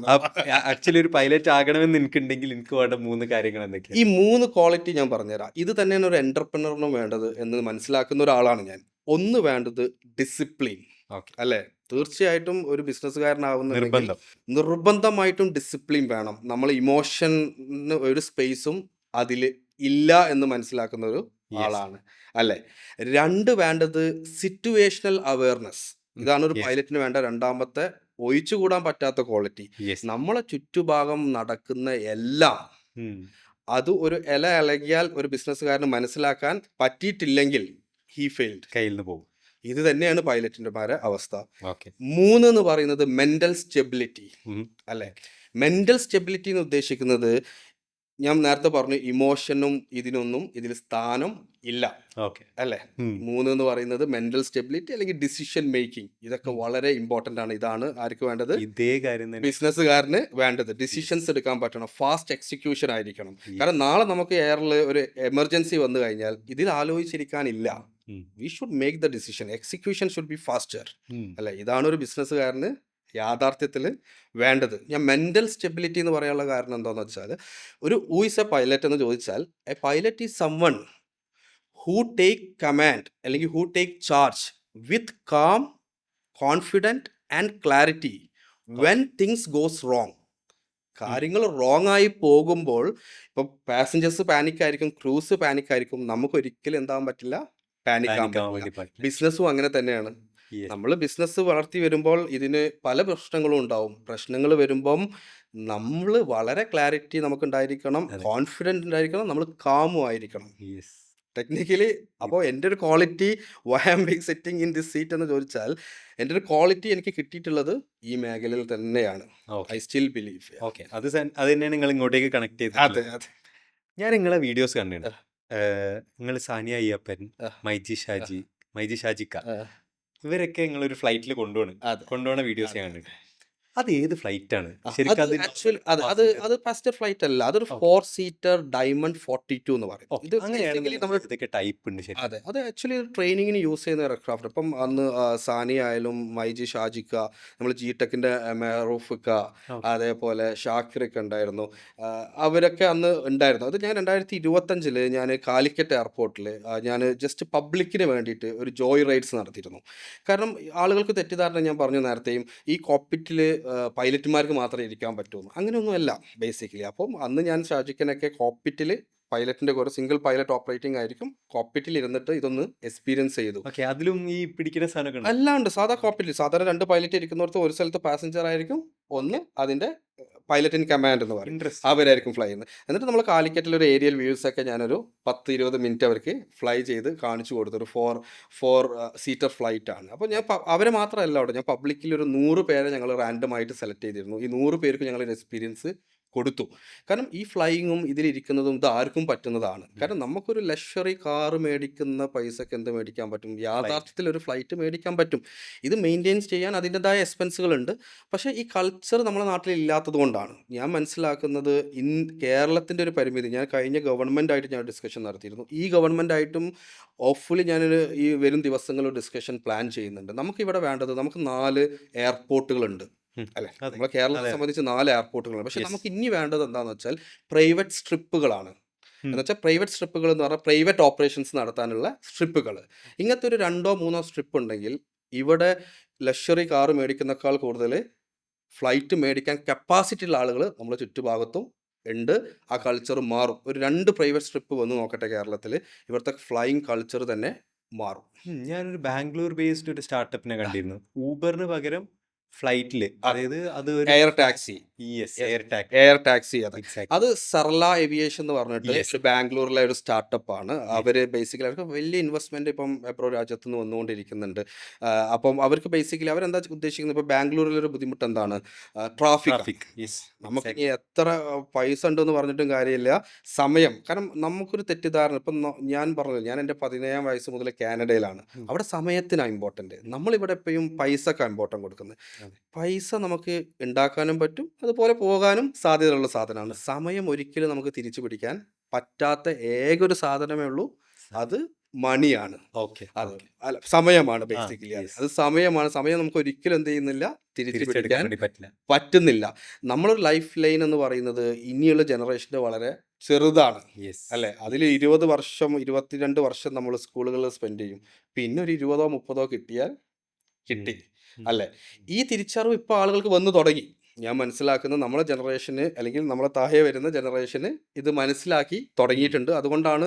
ആക്ച്വലി ഒരു പൈലറ്റ് ആകണമെന്ന് എനിക്കുണ്ടെങ്കിൽ എനിക്ക് വേണ്ട 3 കാര്യങ്ങൾ എന്തൊക്കെയാണ്? ഈ 3 ക്വാളിറ്റി ഞാൻ പറഞ്ഞുതരാം. ഇത് തന്നെയാണ് ഒരു എൻ്റർപ്രണറിനും വേണ്ടത് എന്ന് മനസ്സിലാക്കുന്ന ഒരാളാണ് ഞാൻ. ഒന്ന് വേണ്ടത് ഡിസിപ്ലിൻ ഓക്കെ അല്ലേ. തീർച്ചയായിട്ടും ഒരു ബിസിനസ്സുകാരനാവുന്നുണ്ടെങ്കിൽ നിർബന്ധം. നിർബന്ധമായിട്ടും ഡിസിപ്ലിൻ വേണം. നമ്മൾ ഇമോഷന് ഒരു സ്പേസും അതിൽ ഇല്ല എന്ന് മനസ്സിലാക്കുന്ന ഒരു യെസ് ആളാണ് അല്ലേ. 2 വേണ്ടത് സിറ്റുവേഷണൽ അവയർനെസ്. ഇതാണ് ഒരു യെസ് പൈലറ്റിന് വേണ്ട രണ്ടാമത്തെ ഒഴിച്ചുകൂടാൻ പറ്റാത്ത ക്വാളിറ്റി. യെസ് നമ്മളെ ചുറ്റുഭാഗം നടക്കുന്ന എല്ലാം അത് ഒരു ഇല ഇളകിയാൽ ഒരു ബിസിനസ്സുകാരന് മനസ്സിലാക്കാൻ പറ്റിയിട്ടില്ലെങ്കിൽ ഹീ ഫെയിൽഡ്. കയ്യിൽ നിന്ന് പോകും. ഇത് തന്നെയാണ് പൈലറ്റിൻ്റെമാരെ അവസ്ഥ. ഓക്കെ. 3 എന്ന് പറയുന്നത് മെൻ്റൽ സ്റ്റെബിലിറ്റി അല്ലേ. മെൻ്റൽ സ്റ്റെബിലിറ്റി എന്ന് ഉദ്ദേശിക്കുന്നത് ഞാൻ നേരത്തെ പറഞ്ഞു ഇമോഷനും ഇതിനൊന്നും ഇതിൽ സ്ഥാനം ഇല്ല ഓക്കെ. അല്ലേ. 3 എന്ന് പറയുന്നത് മെൻ്റൽ സ്റ്റെബിലിറ്റി അല്ലെങ്കിൽ ഡിസിഷൻ മേക്കിംഗ്. ഇതൊക്കെ വളരെ ഇമ്പോർട്ടൻ്റ് ആണ്. ഇതാണ് ആർക്ക് വേണ്ടത്? ഇതേ കാര്യം തന്നെ. ബിസിനസ്സുകാരന് വേണ്ടത്. ഡിസിഷൻസ് എടുക്കാൻ പറ്റണം, ഫാസ്റ്റ് എക്സിക്യൂഷൻ ആയിരിക്കണം. കാരണം നാളെ നമുക്ക് എയറിൽ ഒരു എമർജൻസി വന്നു കഴിഞ്ഞാൽ ഇതിൽ ആലോചിച്ചിരിക്കാനില്ല. We should make the decision, execution should be faster അല്ലേ. ഇതാണ് ഒരു ബിസിനസ്സുകാരന് യാഥാർത്ഥ്യത്തിൽ വേണ്ടത്. ഞാൻ മെൻ്റൽ സ്റ്റെബിലിറ്റി എന്ന് പറയാനുള്ള കാരണം എന്താണെന്ന് വെച്ചാൽ ഒരു ഹൂ ഈസ് എ പൈലറ്റ് എന്ന് ചോദിച്ചാൽ a pilot is someone who take command അല്ലെങ്കിൽ who take charge with calm confident and clarity when things goes wrong. കാര്യങ്ങൾ റോങ് ആയി പോകുമ്പോൾ ഇപ്പം പാസഞ്ചേഴ്സ് പാനിക്കായിരിക്കും, ക്രൂസ് പാനിക്കായിരിക്കും, നമുക്ക് ഒരിക്കലും എന്താകാൻ പറ്റില്ല, പാനിക്കാൻ പറ്റില്ല. ബിസിനസ്സും അങ്ങനെ തന്നെയാണ്. നമ്മൾ ബിസിനസ് വളർത്തി വരുമ്പോൾ ഇതിന് പല പ്രശ്നങ്ങളും ഉണ്ടാവും. പ്രശ്നങ്ങൾ വരുമ്പം നമ്മൾ വളരെ ക്ലാരിറ്റി നമുക്ക് ഉണ്ടായിരിക്കണം, കോൺഫിഡൻറ്റ് ഉണ്ടായിരിക്കണം, നമ്മൾ കാമും ആയിരിക്കണം ടെക്നിക്കലി. അപ്പോൾ എൻ്റെ ഒരു quality why am be sitting in this seat എന്ന് ചോദിച്ചാൽ എൻ്റെ ഒരു ക്വാളിറ്റി എനിക്ക് കിട്ടിയിട്ടുള്ളത് ഈ മേഖലയിൽ തന്നെയാണ്. I still believe. ഓക്കെ. അത് തന്നെയാണ് നിങ്ങൾ ഇങ്ങോട്ടേക്ക് കണക്ട് ചെയ്തത്. അതെ അതെ. ഞാൻ നിങ്ങളെ വീഡിയോസ് കണ്ടിട്ടുണ്ട്. നിങ്ങൾ സാനിയ അയ്യപ്പൻ, മൈജി ഷാജിക്ക ഇവരൊക്കെ നിങ്ങളൊരു ഫ്ലൈറ്റിൽ കൊണ്ടുപോകണ വീഡിയോസ് ഞാൻ കണ്ടിട്ടുണ്ട്. അത് ഏത് ഫ്ലൈറ്റ് ആണ് ശരിക്കും? അത് ആക്ച്വലി അത് പാസഞ്ചർ ഫ്ലൈറ്റ് അല്ല, അതൊരു 4 സീറ്റർ ഡയമണ്ട് 42 എന്ന് പറയും. ഇത് അങ്ങനെയാണ് നമ്മൾ ഇതൊക്കെ ടൈപ്പ് ഉണ്ട് ശരി. അതെ, അത് ആക്ച്വലി ട്രെയിനിങ്ങിന് യൂസ് ചെയ്യുന്ന എയർക്രാഫ്റ്റ്. ഇപ്പം അന്ന് സാനിയ ആയാലും മൈജി ഷാജിക്ക, നമ്മൾ ജി ടെക്കിൻ്റെ മെഹറൂഫിക്ക, അതേപോലെ ഷാക്കിറൊക്കെ ഉണ്ടായിരുന്നു. അവരൊക്കെ അന്ന് ഉണ്ടായിരുന്നു. അത് ഞാൻ 2025 ഞാൻ കാലിക്കറ്റ് എയർപോർട്ടിൽ ഞാൻ ജസ്റ്റ് പബ്ലിക്കിന് വേണ്ടിയിട്ട് ഒരു ജോയ് റൈഡ്സ് നടത്തിയിരുന്നു. കാരണം ആളുകൾക്ക് തെറ്റിദ്ധാരണ ഞാൻ പറഞ്ഞു നേരത്തെയും, ഈ കോക്പിറ്റിൽ പൈലറ്റുമാർക്ക് മാത്രമേ ഇരിക്കാൻ പറ്റുള്ളൂ. അങ്ങനെയൊന്നുമല്ല ബേസിക്കലി. അപ്പം അന്ന് ഞാൻ ഷാജിക്കനൊക്കെ കോക്പിറ്റിൽ പൈലറ്റിൻ്റെ കൂടെ സിംഗിൾ പൈലറ്റ് ഓപ്പറേറ്റിംഗ് ആയിരിക്കും, കോക്പിറ്റിൽ ഇരുന്നിട്ട് ഇതൊന്ന് എക്സ്പീരിയൻസ് ചെയ്തു. അതിലും ഈ പിടിക്കുന്ന സാധനമൊക്കെ അല്ലാണ്ട് സാധാ കോക്പിറ്റിൽ സാധാരണ 2 പൈലറ്റ് ഇരിക്കുന്നിടത്ത് ഒരു സ്ഥലത്ത് പാസഞ്ചർ ആയിരിക്കും, ഒന്ന് അതിൻ്റെ പൈലറ്റ് ഇൻ കമാൻഡ് എന്ന് പറയും, അവരായിരിക്കും ഫ്ലൈ ചെയ്യുന്നത്. എന്നിട്ട് നമ്മൾ കാലിക്കറ്റിൽ ഒരു ഏരിയൽ വ്യൂസ് ഒക്കെ ഞാനൊരു 10-20 മിനിറ്റ് അവർക്ക് ഫ്ലൈ ചെയ്ത് കാണിച്ചു കൊടുത്തു. ഒരു 4 സീറ്റർ ഫ്ലൈറ്റ് ആണ്. അപ്പോൾ ഞാൻ അവരെ മാത്രമല്ല അവിടെ, ഞാൻ പബ്ലിക്കിൽ ഒരു 100 പേരെ ഞങ്ങൾ റാൻഡമായിട്ട് സെലക്ട് ചെയ്തിരുന്നു. ഈ 100 പേർക്ക് ഞങ്ങളൊരു എക്സ്പീരിയൻസ് കൊടുത്തു. കാരണം ഈ ഫ്ലൈയിങ്ങും ഇതിലിരിക്കുന്നതും ഇത് ആർക്കും പറ്റുന്നതാണ്. കാരണം നമുക്കൊരു ലക്ഷറി കാറ് മേടിക്കുന്ന പൈസക്ക് എന്ത് മേടിക്കാൻ പറ്റും? യാഥാർത്ഥ്യത്തിൽ ഒരു ഫ്ലൈറ്റ് മേടിക്കാൻ പറ്റും. ഇത് മെയിൻറ്റെയിൻ ചെയ്യാൻ അതിൻ്റെതായ എക്സ്പെൻസുകളുണ്ട്. പക്ഷേ ഈ കൾച്ചർ നമ്മുടെ നാട്ടിൽ ഇല്ലാത്തത് കൊണ്ടാണ്. ഞാൻ മനസ്സിലാക്കുന്നത് കേരളത്തിൻ്റെ ഒരു പരിമിതി. ഞാൻ കഴിഞ്ഞ ഗവൺമെൻറ്റായിട്ട് ഞാൻ ഡിസ്കഷൻ നടത്തിയിരുന്നു. ഈ ഗവൺമെൻറ്റായിട്ടും ഹോപ്പ്ഫുള്ളി ഞാനൊരു ഈ വരും ദിവസങ്ങളിൽ ഡിസ്കഷൻ പ്ലാൻ ചെയ്യുന്നുണ്ട്. നമുക്കിവിടെ വേണ്ടത്, നമുക്ക് 4 എയർപോർട്ടുകളുണ്ട് അല്ലെ. നമ്മളെ കേരളത്തെ സംബന്ധിച്ച് 4 എയർപോർട്ടുകളാണ്. പക്ഷെ നമുക്ക് ഇനി വേണ്ടത് എന്താണെന്ന് വെച്ചാൽ പ്രൈവറ്റ് സ്ട്രിപ്പുകളാണ്. എന്ന് വെച്ചാൽ പ്രൈവറ്റ് സ്ട്രിപ്പുകൾ എന്ന് പറഞ്ഞാൽ പ്രൈവറ്റ് ഓപ്പറേഷൻസ് നടത്താനുള്ള സ്ട്രിപ്പുകൾ. ഇങ്ങനത്തെ ഒരു 2-3 സ്ട്രിപ്പ് ഉണ്ടെങ്കിൽ ഇവിടെ ലക്ഷറി കാറ് മേടിക്കുന്നേക്കാൾ കൂടുതൽ ഫ്ലൈറ്റ് മേടിക്കാൻ കപ്പാസിറ്റി ഉള്ള ആളുകൾ നമ്മുടെ ചുറ്റുഭാഗത്തും ഉണ്ട്. ആ കൾച്ചർ മാറും. ഒരു 2 പ്രൈവറ്റ് സ്ട്രിപ്പ് വന്ന് നോക്കട്ടെ കേരളത്തിൽ, ഇവിടുത്തെ ഫ്ലൈയിങ് കൾച്ചർ തന്നെ മാറും. ഞാനൊരു ബാംഗ്ലൂർ ബേസ്ഡ് ഒരു സ്റ്റാർട്ടപ്പിനെ കണ്ടിരുന്നു. ഊബറിന് പകരം ഫ്ലൈറ്റിൽ, അതായത് അത് എയർ ടാക്സി. എയർ ടാക്സി അത് സർല ഏവിയേഷൻ എന്ന് പറഞ്ഞിട്ട് ബാംഗ്ലൂരിലെ ഒരു സ്റ്റാർട്ടപ്പ് ആണ്. അവര് ബേസിക്കലി അവർക്ക് വലിയ ഇൻവെസ്റ്റ്മെന്റ് ഇപ്പം എബ്രോ രാജ്യത്ത് നിന്ന് വന്നുകൊണ്ടിരിക്കുന്നുണ്ട്. അപ്പം അവർക്ക് ബേസിക്കലി അവരെന്താ ഉദ്ദേശിക്കുന്നത്, ഇപ്പൊ ബാംഗ്ലൂരിലൊരു ബുദ്ധിമുട്ട് എന്താണ്? ട്രാഫിക്. നമുക്ക് ഇനി എത്ര പൈസ ഉണ്ടെന്ന് പറഞ്ഞിട്ടും കാര്യമില്ല, സമയം. കാരണം നമുക്കൊരു തെറ്റിദ്ധാരണ, ഇപ്പം ഞാൻ പറഞ്ഞത്, ഞാൻ എൻ്റെ 17ാം വയസ്സ് മുതൽ കാനഡയിലാണ്. അവിടെ സമയത്തിനാണ് ഇമ്പോർട്ടൻറ്റ്. നമ്മളിവിടെ എപ്പോഴും പൈസക്കാണ് ഇമ്പോർട്ടൻ്റ് കൊടുക്കുന്നത്. പൈസ നമുക്ക് ഉണ്ടാക്കാനും പറ്റും, അതുപോലെ പോകാനും സാധ്യതയുള്ള സാധനമാണ്. സമയം ഒരിക്കലും നമുക്ക് തിരിച്ചു പിടിക്കാൻ പറ്റാത്ത ഏക ഒരു സാധനമേ ഉള്ളൂ, അത് മണിയാണ്. അല്ല, സമയമാണ് ബേസിക്കലി. അത് സമയമാണ്. സമയം നമുക്ക് ഒരിക്കലും എന്ത് ചെയ്യുന്നില്ല, തിരിച്ചു പിടിക്കാൻ പറ്റുന്നില്ല. നമ്മളൊരു ലൈഫ് ലൈൻ എന്ന് പറയുന്നത് ഇനിയുള്ള ജനറേഷൻ്റെ വളരെ ചെറുതാണ് അല്ലേ. അതിൽ 20 വർഷം 22 വർഷം നമ്മൾ സ്കൂളുകളിൽ സ്പെൻഡ് ചെയ്യും. പിന്നെ ഒരു 20-30 കിട്ടിയാൽ കിട്ടി അല്ലേ. ഈ തിരിച്ചറിവ് ഇപ്പോൾ ആളുകൾക്ക് വന്നു തുടങ്ങി. ഞാൻ മനസ്സിലാക്കുന്നത് നമ്മളെ ജനറേഷന് അല്ലെങ്കിൽ നമ്മളെ താഴെ വരുന്ന ജനറേഷന് ഇത് മനസ്സിലാക്കി തുടങ്ങിയിട്ടുണ്ട്. അതുകൊണ്ടാണ്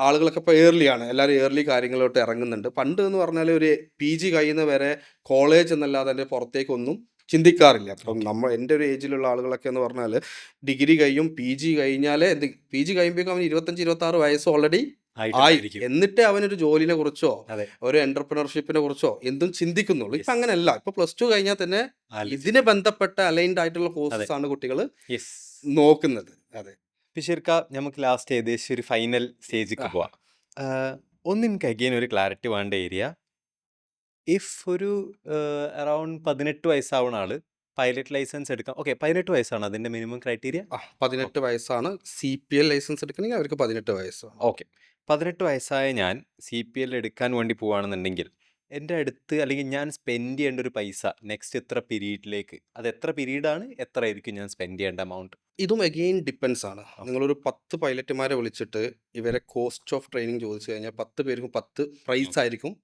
ആളുകളൊക്കെ ഇപ്പോൾ ഏർലിയാണ്, എല്ലാവരും ഏർലി കാര്യങ്ങളിലോട്ട് ഇറങ്ങുന്നുണ്ട്. പണ്ട് എന്ന് പറഞ്ഞാൽ ഒരു PG കഴിയുന്ന വരെ കോളേജ് എന്നല്ലാതെ അതിൻ്റെ പുറത്തേക്കൊന്നും ചിന്തിക്കാറില്ല. അപ്പം എൻ്റെ ഒരു ഏജിലുള്ള ആളുകളൊക്കെ എന്ന് പറഞ്ഞാൽ ഡിഗ്രി കഴിയും, PG കഴിഞ്ഞാൽ PG കഴിയുമ്പോഴേക്കും അവന് 25-26 വയസ്സ് ഓൾറെഡി ആയിട്ടുണ്ടായിരിക്കും. എന്നിട്ട് അവനൊരു ജോലിനെ കുറിച്ചോ അതെ. ഒരു എന്റർപ്രണർഷിപ്പിനെ കുറിച്ചോ എന്തും ചിന്തിക്കുന്നുള്ളൂ. ഇപ്പൊ അങ്ങനെയല്ല. ഇപ്പൊ +2 കഴിഞ്ഞാൽ തന്നെ ആലോചിച്ച്. ഇതിനെ ബന്ധപ്പെട്ട അലൈൻഡ് ആയിട്ടുള്ള അതെ. കോഴ്സസ് ആണ് കുട്ടികൾ യെസ്. നോക്കുന്നത്. അതെ. പിശീർക്ക, നമുക്ക് ലാസ്റ്റ് ഏകദേശം ഒരു ഫൈനൽ സ്റ്റേജിലേക്ക് പോവാം. ഒന്ന് എനിക്ക് അഗെയിൻ ഒരു ക്ലാരിറ്റി വേണ്ട ഏരിയ. ഇഫ് ഒരു അറൗണ്ട് 18 വയസ്സാവുന്ന ആള് പൈലറ്റ് ലൈസൻസ് എടുക്കാം. ഓക്കെ, 18 വയസ്സാണ് അതിന്റെ മിനിമം ക്രൈറ്റീരിയ. 18 വയസ്സാണ്. CPL ലൈസൻസ് എടുക്കണമെങ്കിൽ അവർക്ക് 18 വയസ്സ്. ഓക്കെ, 18 വയസ്സായ ഞാൻ CPL എടുക്കാൻ വേണ്ടി പോവാണെന്നുണ്ടെങ്കിൽ എൻ്റെ അടുത്ത് അല്ലെങ്കിൽ ഞാൻ സ്പെൻഡ് ചെയ്യേണ്ട ഒരു പൈസ നെക്സ്റ്റ് എത്ര പീരീഡിലേക്ക്, അത് എത്ര പീരീഡാണ്, എത്ര ആയിരിക്കും ഞാൻ സ്പെൻഡ് ചെയ്യേണ്ട എമൗണ്ട്? ഇതും അഗെയിൻ ഡിപ്പെൻസ് ആണ്. നിങ്ങളൊരു 10 പൈലറ്റുമാരെ വിളിച്ചിട്ട് ഇവരെ കോസ്റ്റ് ഓഫ് ട്രെയിനിങ് ചോദിച്ചു കഴിഞ്ഞാൽ 10 പേർക്കും 10 പ്രൈസ് ആയിരിക്കും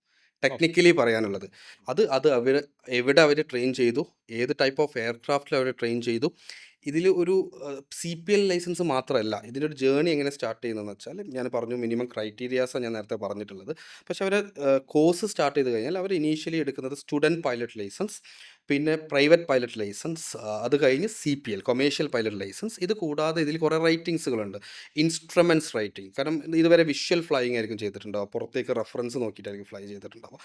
ടെക്നിക്കലി പറയാനുള്ളത്. അത് അവർ എവിടെ അവർ ട്രെയിൻ ചെയ്തു, ഏത് ടൈപ്പ് ഓഫ് എയർക്രാഫ്റ്റിൽ അവർ ട്രെയിൻ ചെയ്തു. ഇതിൽ ഒരു CPL ലൈസൻസ് മാത്രമല്ല, ഇതിനൊരു ജേർണി എങ്ങനെ സ്റ്റാർട്ട് ചെയ്യുന്നതെന്ന് വെച്ചാൽ ഞാൻ പറഞ്ഞു മിനിമം ക്രൈറ്റീരിയാസാണ് ഞാൻ നേരത്തെ പറഞ്ഞിട്ടുള്ളത്. പക്ഷെ അവർ കോഴ്സ് സ്റ്റാർട്ട് ചെയ്ത് കഴിഞ്ഞാൽ അവർ ഇനീഷ്യലി എടുക്കുന്നത് സ്റ്റുഡൻറ്റ് പൈലറ്റ് ലൈസൻസ്, പിന്നെ പ്രൈവറ്റ് പൈലറ്റ് ലൈസൻസ്, അത് കഴിഞ്ഞ് CPL കൊമേഴ്ഷ്യൽ പൈലറ്റ് ലൈസൻസ്. ഇത് കൂടാതെ ഇതിൽ കുറേ റൈറ്റിങ്സുകളുണ്ട്. ഇൻസ്ട്രുമെൻറ്റ്സ് റൈറ്റിംഗ്, കാരണം ഇതുവരെ വിഷ്വൽ ഫ്ലൈയിങ് ആയിരിക്കും ചെയ്തിട്ടുണ്ടാവും, പുറത്തേക്ക് റെഫറൻസ് നോക്കിയിട്ടായിരിക്കും ഫ്ലൈ ചെയ്തിട്ടുണ്ടാവും.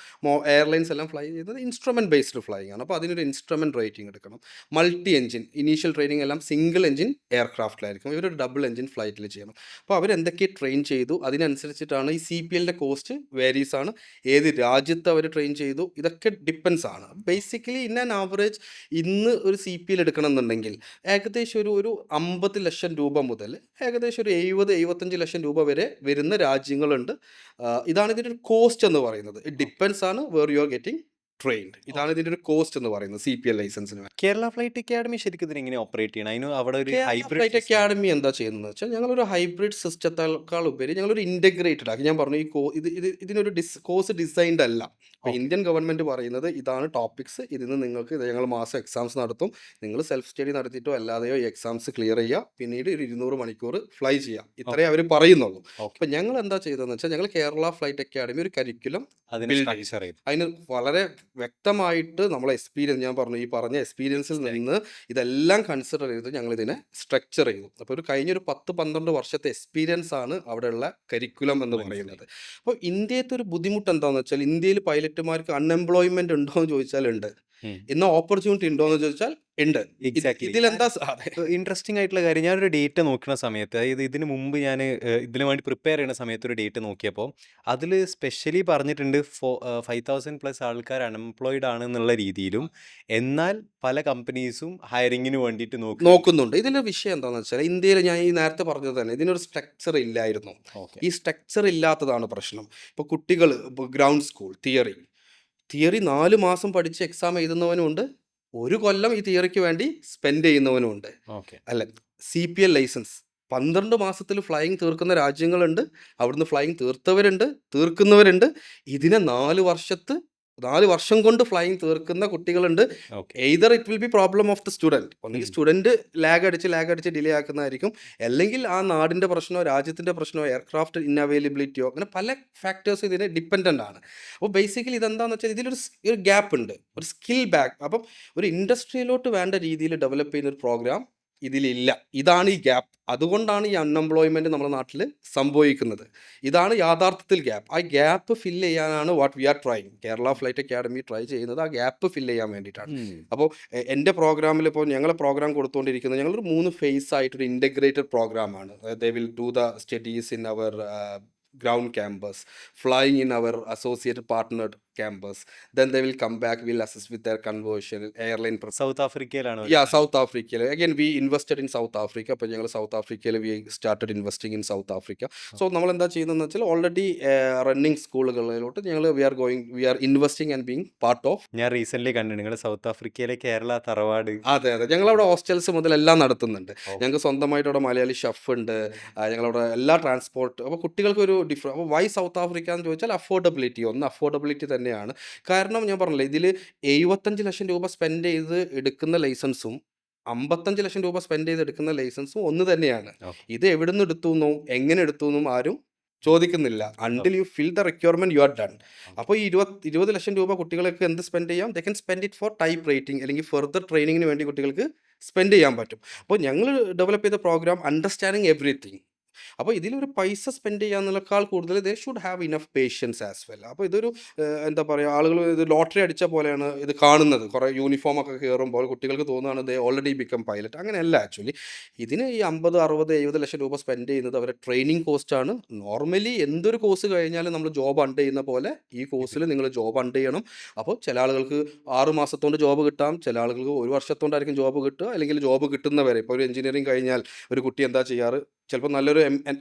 എയർലൈൻസ് എല്ലാം ഫ്ലൈ ചെയ്തത് ഇൻസ്ട്രുമെൻറ്റ് ബേസ്ഡ് ഫ്ലൈയിങ് ആണ്. അപ്പോൾ അതിനൊരു ഇൻസ്ട്രുമെൻറ്റ് റൈറ്റിംഗ് എടുക്കണം. മൾട്ടി എഞ്ചിൻ ഇനീഷ്യൽ ട്രെയിനിങ് എല്ലാം സിംഗിൾ എഞ്ചിൻ എയർക്രാഫ്റ്റിലായിരിക്കും, ഇവരൊരു ഡബിൾ എഞ്ചിൻ ഫ്ലൈറ്റിൽ ചെയ്യണം. അപ്പോൾ അവരെന്തൊക്കെ ട്രെയിൻ ചെയ്തു അതിനനുസരിച്ചിട്ടാണ് ഈ CPLൻ്റെ കോസ്റ്റ് വേരീസ് ആണ്. ഏത് രാജ്യത്ത് അവർ ട്രെയിൻ ചെയ്തു ഇതൊക്കെ ഡിപ്പെൻസ് ആണ്. ബേസിക്കലി ഇൻ ആൻ ആവറേജ് ഇന്ന് ഒരു CPL എടുക്കണം എന്നുണ്ടെങ്കിൽ ഏകദേശം ഒരു 50 ലക്ഷം രൂപ മുതൽ ഏകദേശം ഒരു 70-75 ലക്ഷം രൂപ വരെ വരുന്ന രാജ്യങ്ങളുണ്ട്. ഇതാണ് ഇതിൻ്റെ ഒരു കോസ്റ്റ് എന്ന് പറയുന്നത്. ഇറ്റ് ഡിപ്പെൻസ് ആണ് where you are getting trained. ഇതാണ് ഇതിൻ്റെ ഒരു കോസ്റ്റ് എന്ന് പറയുന്നത് CPL ലൈസൻസിന്. കേരള ഫ്ലൈറ്റ് അക്കാഡമി ശരിക്കും ഇതിന് എങ്ങനെ ഓപ്പറേറ്റ് ചെയ്യണം? അതിന് അവിടെ ഒരു കേരള ഹൈബ്രിഡ് ഫ്ലൈറ്റ് അക്കാഡമി എന്താ ചെയ്യുന്നത് വെച്ചാൽ ഞങ്ങളൊരു ഹൈബ്രിഡ് സിസ്റ്റത്തേക്കാൾ ഉപരി ഞങ്ങളൊരു ഇൻ്റഗ്രേറ്റഡ് ആക്കി. ഞാൻ പറഞ്ഞു ഇതിനൊരു കോഴ്സ് ഡിസൈൻഡ് അല്ല. അപ്പോൾ ഇന്ത്യൻ ഗവൺമെൻറ് പറയുന്നത് ഇതാണ് ടോപ്പിക്സ്, ഇതിന് നിങ്ങൾക്ക് ഞങ്ങൾ മാസം എക്സാംസ് നടത്തും, നിങ്ങൾ സെൽഫ് സ്റ്റഡി നടത്തിയിട്ടോ അല്ലാതെയോ ഈ എക്സാംസ് ക്ലിയർ ചെയ്യുക, പിന്നീട് ഒരു 200 മണിക്കൂർ ഫ്ലൈ ചെയ്യാം. ഇത്രയേ അവർ പറയുന്നുള്ളൂ. അപ്പോൾ ഞങ്ങൾ എന്താ ചെയ്തതെന്ന് വെച്ചാൽ ഞങ്ങൾ കേരള ഫ്ലൈറ്റ് അക്കാഡമി ഒരു കരിക്കുലം അതിന് വളരെ വ്യക്തമായിട്ട് നമ്മളെ എക്സ്പീരിയൻസ്, ഞാൻ പറഞ്ഞു ഈ പറഞ്ഞ എക്സ്പീരിയൻസിൽ നിന്ന് ഇതെല്ലാം കൺസിഡർ ചെയ്ത് ഞങ്ങൾ ഇതിനെ സ്ട്രക്ചർ ചെയ്തു. അപ്പോൾ ഒരു കഴിഞ്ഞൊരു 10-12 വർഷത്തെ എക്സ്പീരിയൻസ് ആണ് അവിടെയുള്ള കരിക്കുലം എന്ന് പറയുന്നത്. അപ്പോൾ ഇന്ത്യത്തെ ഒരു ബുദ്ധിമുട്ട് എന്താണെന്ന് വെച്ചാൽ ഇന്ത്യയിൽ പൈലറ്റുമാർക്ക് അൺഎംപ്ലോയ്മെന്റ് ഉണ്ടോ എന്ന് ചോദിച്ചാൽ ഉണ്ട്, ഇന്ന് ഓപ്പർച്യൂണിറ്റി ഉണ്ടോ എന്ന് ചോദിച്ചാൽ ഉണ്ട്. ഇതിലെന്താ ഇൻട്രസ്റ്റിംഗ് ആയിട്ടുള്ള കാര്യം, ഞാനൊരു ഡേറ്റ് നോക്കുന്ന സമയത്ത്, അതായത് ഇതിന് മുമ്പ് ഞാൻ ഇതിനു വേണ്ടി പ്രിപ്പയർ ചെയ്യുന്ന സമയത്ത് ഒരു ഡേറ്റ് നോക്കിയപ്പോൾ അതിൽ സ്പെഷ്യലി പറഞ്ഞിട്ടുണ്ട് 5000+ ആൾക്കാർ അൺഎംപ്ലോയിഡ് ആണ് എന്നുള്ള രീതിയിലും, എന്നാൽ പല കമ്പനീസും ഹയറിങ്ങിന് വേണ്ടിയിട്ട് നോക്കുന്നുണ്ട്. ഇതിലെ വിഷയം എന്താണെന്ന് വെച്ചാൽ ഇന്ത്യയിൽ ഞാൻ ഈ നേരത്തെ പറഞ്ഞത് തന്നെ ഇതിനൊരു സ്ട്രക്ചർ ഇല്ലായിരുന്നു. ഈ സ്ട്രക്ചർ ഇല്ലാത്തതാണ് പ്രശ്നം. ഇപ്പോൾ കുട്ടികൾ ഗ്രൗണ്ട് സ്കൂൾ തിയറി 4 മാസം പഠിച്ച് എക്സാം എഴുതുന്നവനുണ്ട്, 1 കൊല്ലം ഈ തിയറിക്ക് വേണ്ടി സ്പെൻഡ് ചെയ്യുന്നവനുണ്ട്. അല്ല, CPL ലൈസൻസ് 12 മാസത്തിൽ ഫ്ലൈയിങ് തീർക്കുന്ന രാജ്യങ്ങളുണ്ട്, അവിടുന്ന് ഫ്ലൈയിങ് തീർക്കുന്നവരുണ്ട്. ഇതിനെ 4 വർഷം കൊണ്ട് ഫ്ലൈയിങ് തീർക്കുന്ന കുട്ടികളുണ്ട്. Either it will be problem of the student, ഒന്നെങ്കിൽ സ്റ്റുഡൻറ്റ് ലാഗ് അടിച്ച് ഡിലേ ആക്കുന്നതായിരിക്കും, അല്ലെങ്കിൽ ആ നാടിൻ്റെ പ്രശ്നമോ രാജ്യത്തിൻ്റെ പ്രശ്നമോ എയർക്രാഫ്റ്റ് ഇൻഅവൈലബിലിറ്റിയോ, അങ്ങനെ പല ഫാക്ടേഴ്സ് ഇതിന് ഡിപ്പെൻഡൻ്റ് ആണ്. അപ്പോൾ ബേസിക്കലി ഇതെന്താണെന്ന് വെച്ചാൽ ഇതിലൊരു ഗ്യാപ്പ് ഉണ്ട്, ഒരു സ്കിൽ ബാക്ക്. അപ്പം ഒരു ഇൻഡസ്ട്രിയിലോട്ട് വേണ്ട രീതിയിൽ ഡെവലപ്പ് ചെയ്യുന്ന ഒരു പ്രോഗ്രാം ഇതിലില്ല. ഇതാണ് ഈ ഗ്യാപ്പ്. അതുകൊണ്ടാണ് ഈ അൺഎംപ്ലോയ്മെൻറ്റ് നമ്മുടെ നാട്ടിൽ സംഭവിക്കുന്നത്. ഇതാണ് യാഥാർത്ഥത്തിൽ ഗ്യാപ്പ്. ആ ഗ്യാപ്പ് ഫില്ല് ചെയ്യാനാണ് what we are trying. Kerala flight academy try ചെയ്യുന്നത് ആ ഗ്യാപ്പ് ഫില്ല് ചെയ്യാൻ വേണ്ടിയിട്ടാണ്. അപ്പോൾ എൻ്റെ പ്രോഗ്രാമിൽ ഇപ്പോൾ ഞങ്ങളെ പ്രോഗ്രാം കൊടുത്തുകൊണ്ടിരിക്കുന്നത് ഞങ്ങളൊരു 3 ഫേസ് ആയിട്ടൊരു ഇൻ്റഗ്രേറ്റഡ് പ്രോഗ്രാമാണ്. They will do the studies in our ground campus, flying in our associated partnered campus, then they will come back, we'll assist with their conversion, airline. South ആഫ്രിക്കയിലാണ്? South Africa. Again, we invested in South Africa. അപ്പോൾ ഞങ്ങൾ south ആഫ്രിക്കയിൽ we started investing in South Africa. So നമ്മൾ എന്താ ചെയ്യുന്നതെന്ന് വെച്ചാൽ already running സ്കൂളുകളിലോട്ട് ഞങ്ങൾ we are investing and being part of. ഞാൻ റീസെന്റ് കണ്ടു നിങ്ങൾ സൗത്ത് ആഫ്രിക്കയിലെ കേരള തറവാട്. അതെ, ഞങ്ങൾ അവിടെ ഹോസ്റ്റൽസ് മുതൽ എല്ലാം നടത്തുന്നുണ്ട്. ഞങ്ങൾക്ക് സ്വന്തമായിട്ട് അവിടെ മലയാളി ഷെഫ് ഉണ്ട്, ഞങ്ങളവിടെ എല്ലാ ട്രാൻസ്പോർട്ട്. അപ്പോൾ കുട്ടികൾക്ക് ഒരു ഡിഫറെൻറ്റ്. അപ്പോൾ വൈ സൗത്ത് ആഫ്രിക്ക എന്ന് ചോദിച്ചാൽ അഫോർഡബിലിറ്റി തന്നെയാണ്. കാരണം ഞാൻ പറഞ്ഞില്ലേ, ഇതിൽ 75 ലക്ഷം രൂപ സ്പെൻഡ് ചെയ്ത് എടുക്കുന്ന ലൈസൻസും 55 ലക്ഷം രൂപ സ്പെൻഡ് ചെയ്ത് എടുക്കുന്ന ലൈസൻസും ഒന്ന് തന്നെയാണ്. ഇത് എവിടെ നിന്ന് എടുത്തു എന്നും എങ്ങനെ എടുത്തു എന്നും ആരും ചോദിക്കുന്നില്ല. Until you fill the requirement you are done. അപ്പോൾ 20 ലക്ഷം രൂപ കുട്ടികൾക്ക് എന്ത് സ്പെൻഡ് ചെയ്യാം? They can spend it for type rating അല്ലെങ്കിൽ ഫർദർ ട്രെയിനിങ്ങിന് വേണ്ടി കുട്ടികൾക്ക് സ്പെൻഡ് ചെയ്യാൻ പറ്റും. അപ്പോൾ ഞങ്ങൾ ഡെവലപ്പ് ചെയ്ത പ്രോഗ്രാം അണ്ടർസ്റ്റാൻഡിങ് എവറിത്തിങ് അപ്പോൾ ഇതിലൊരു പൈസ സ്പെൻഡ് ചെയ്യാന്നുള്ളക്കാൾ കൂടുതൽ they should have enough patience as well. അപ്പോൾ ഇതൊരു എന്താ പറയുക, ആളുകൾ ഇത് ലോട്ടറി അടിച്ച പോലെയാണ് ഇത് കാണുന്നത്. കുറേ യൂണിഫോം ഒക്കെ കയറുമ്പോൾ കുട്ടികൾക്ക് തോന്നുകയാണ് ദേ ഓൾറെഡി ബിക്കം പൈലറ്റ്. അങ്ങനെയല്ല ആക്ച്വലി. ഇതിന് ഈ 50, 60, 70 ലക്ഷം രൂപ സ്പെൻഡ് ചെയ്യുന്നത് അവരുടെ ട്രെയിനിങ് കോസ്റ്റാണ്. നോർമലി എന്തൊരു കോഴ്സ് കഴിഞ്ഞാലും നമ്മൾ ജോബ് അണ്ട് ചെയ്യുന്ന പോലെ ഈ കോഴ്സിൽ നിങ്ങൾ ജോബ് അണ്ട് ചെയ്യണം. അപ്പോൾ ചില ആളുകൾക്ക് 6 മാസത്തോണ്ട് ജോബ് കിട്ടാം, ചില ആളുകൾക്ക് 1 വർഷത്തോണ്ടായിരിക്കും ജോബ് കിട്ടുക, അല്ലെങ്കിൽ ജോബ് കിട്ടുന്നവരെ. ഇപ്പോൾ ഒരു എഞ്ചിനീയറിംഗ് കഴിഞ്ഞാൽ ഒരു കുട്ടി എന്താ ചെയ്യാറ്, ചിലപ്പോൾ നല്ലൊരു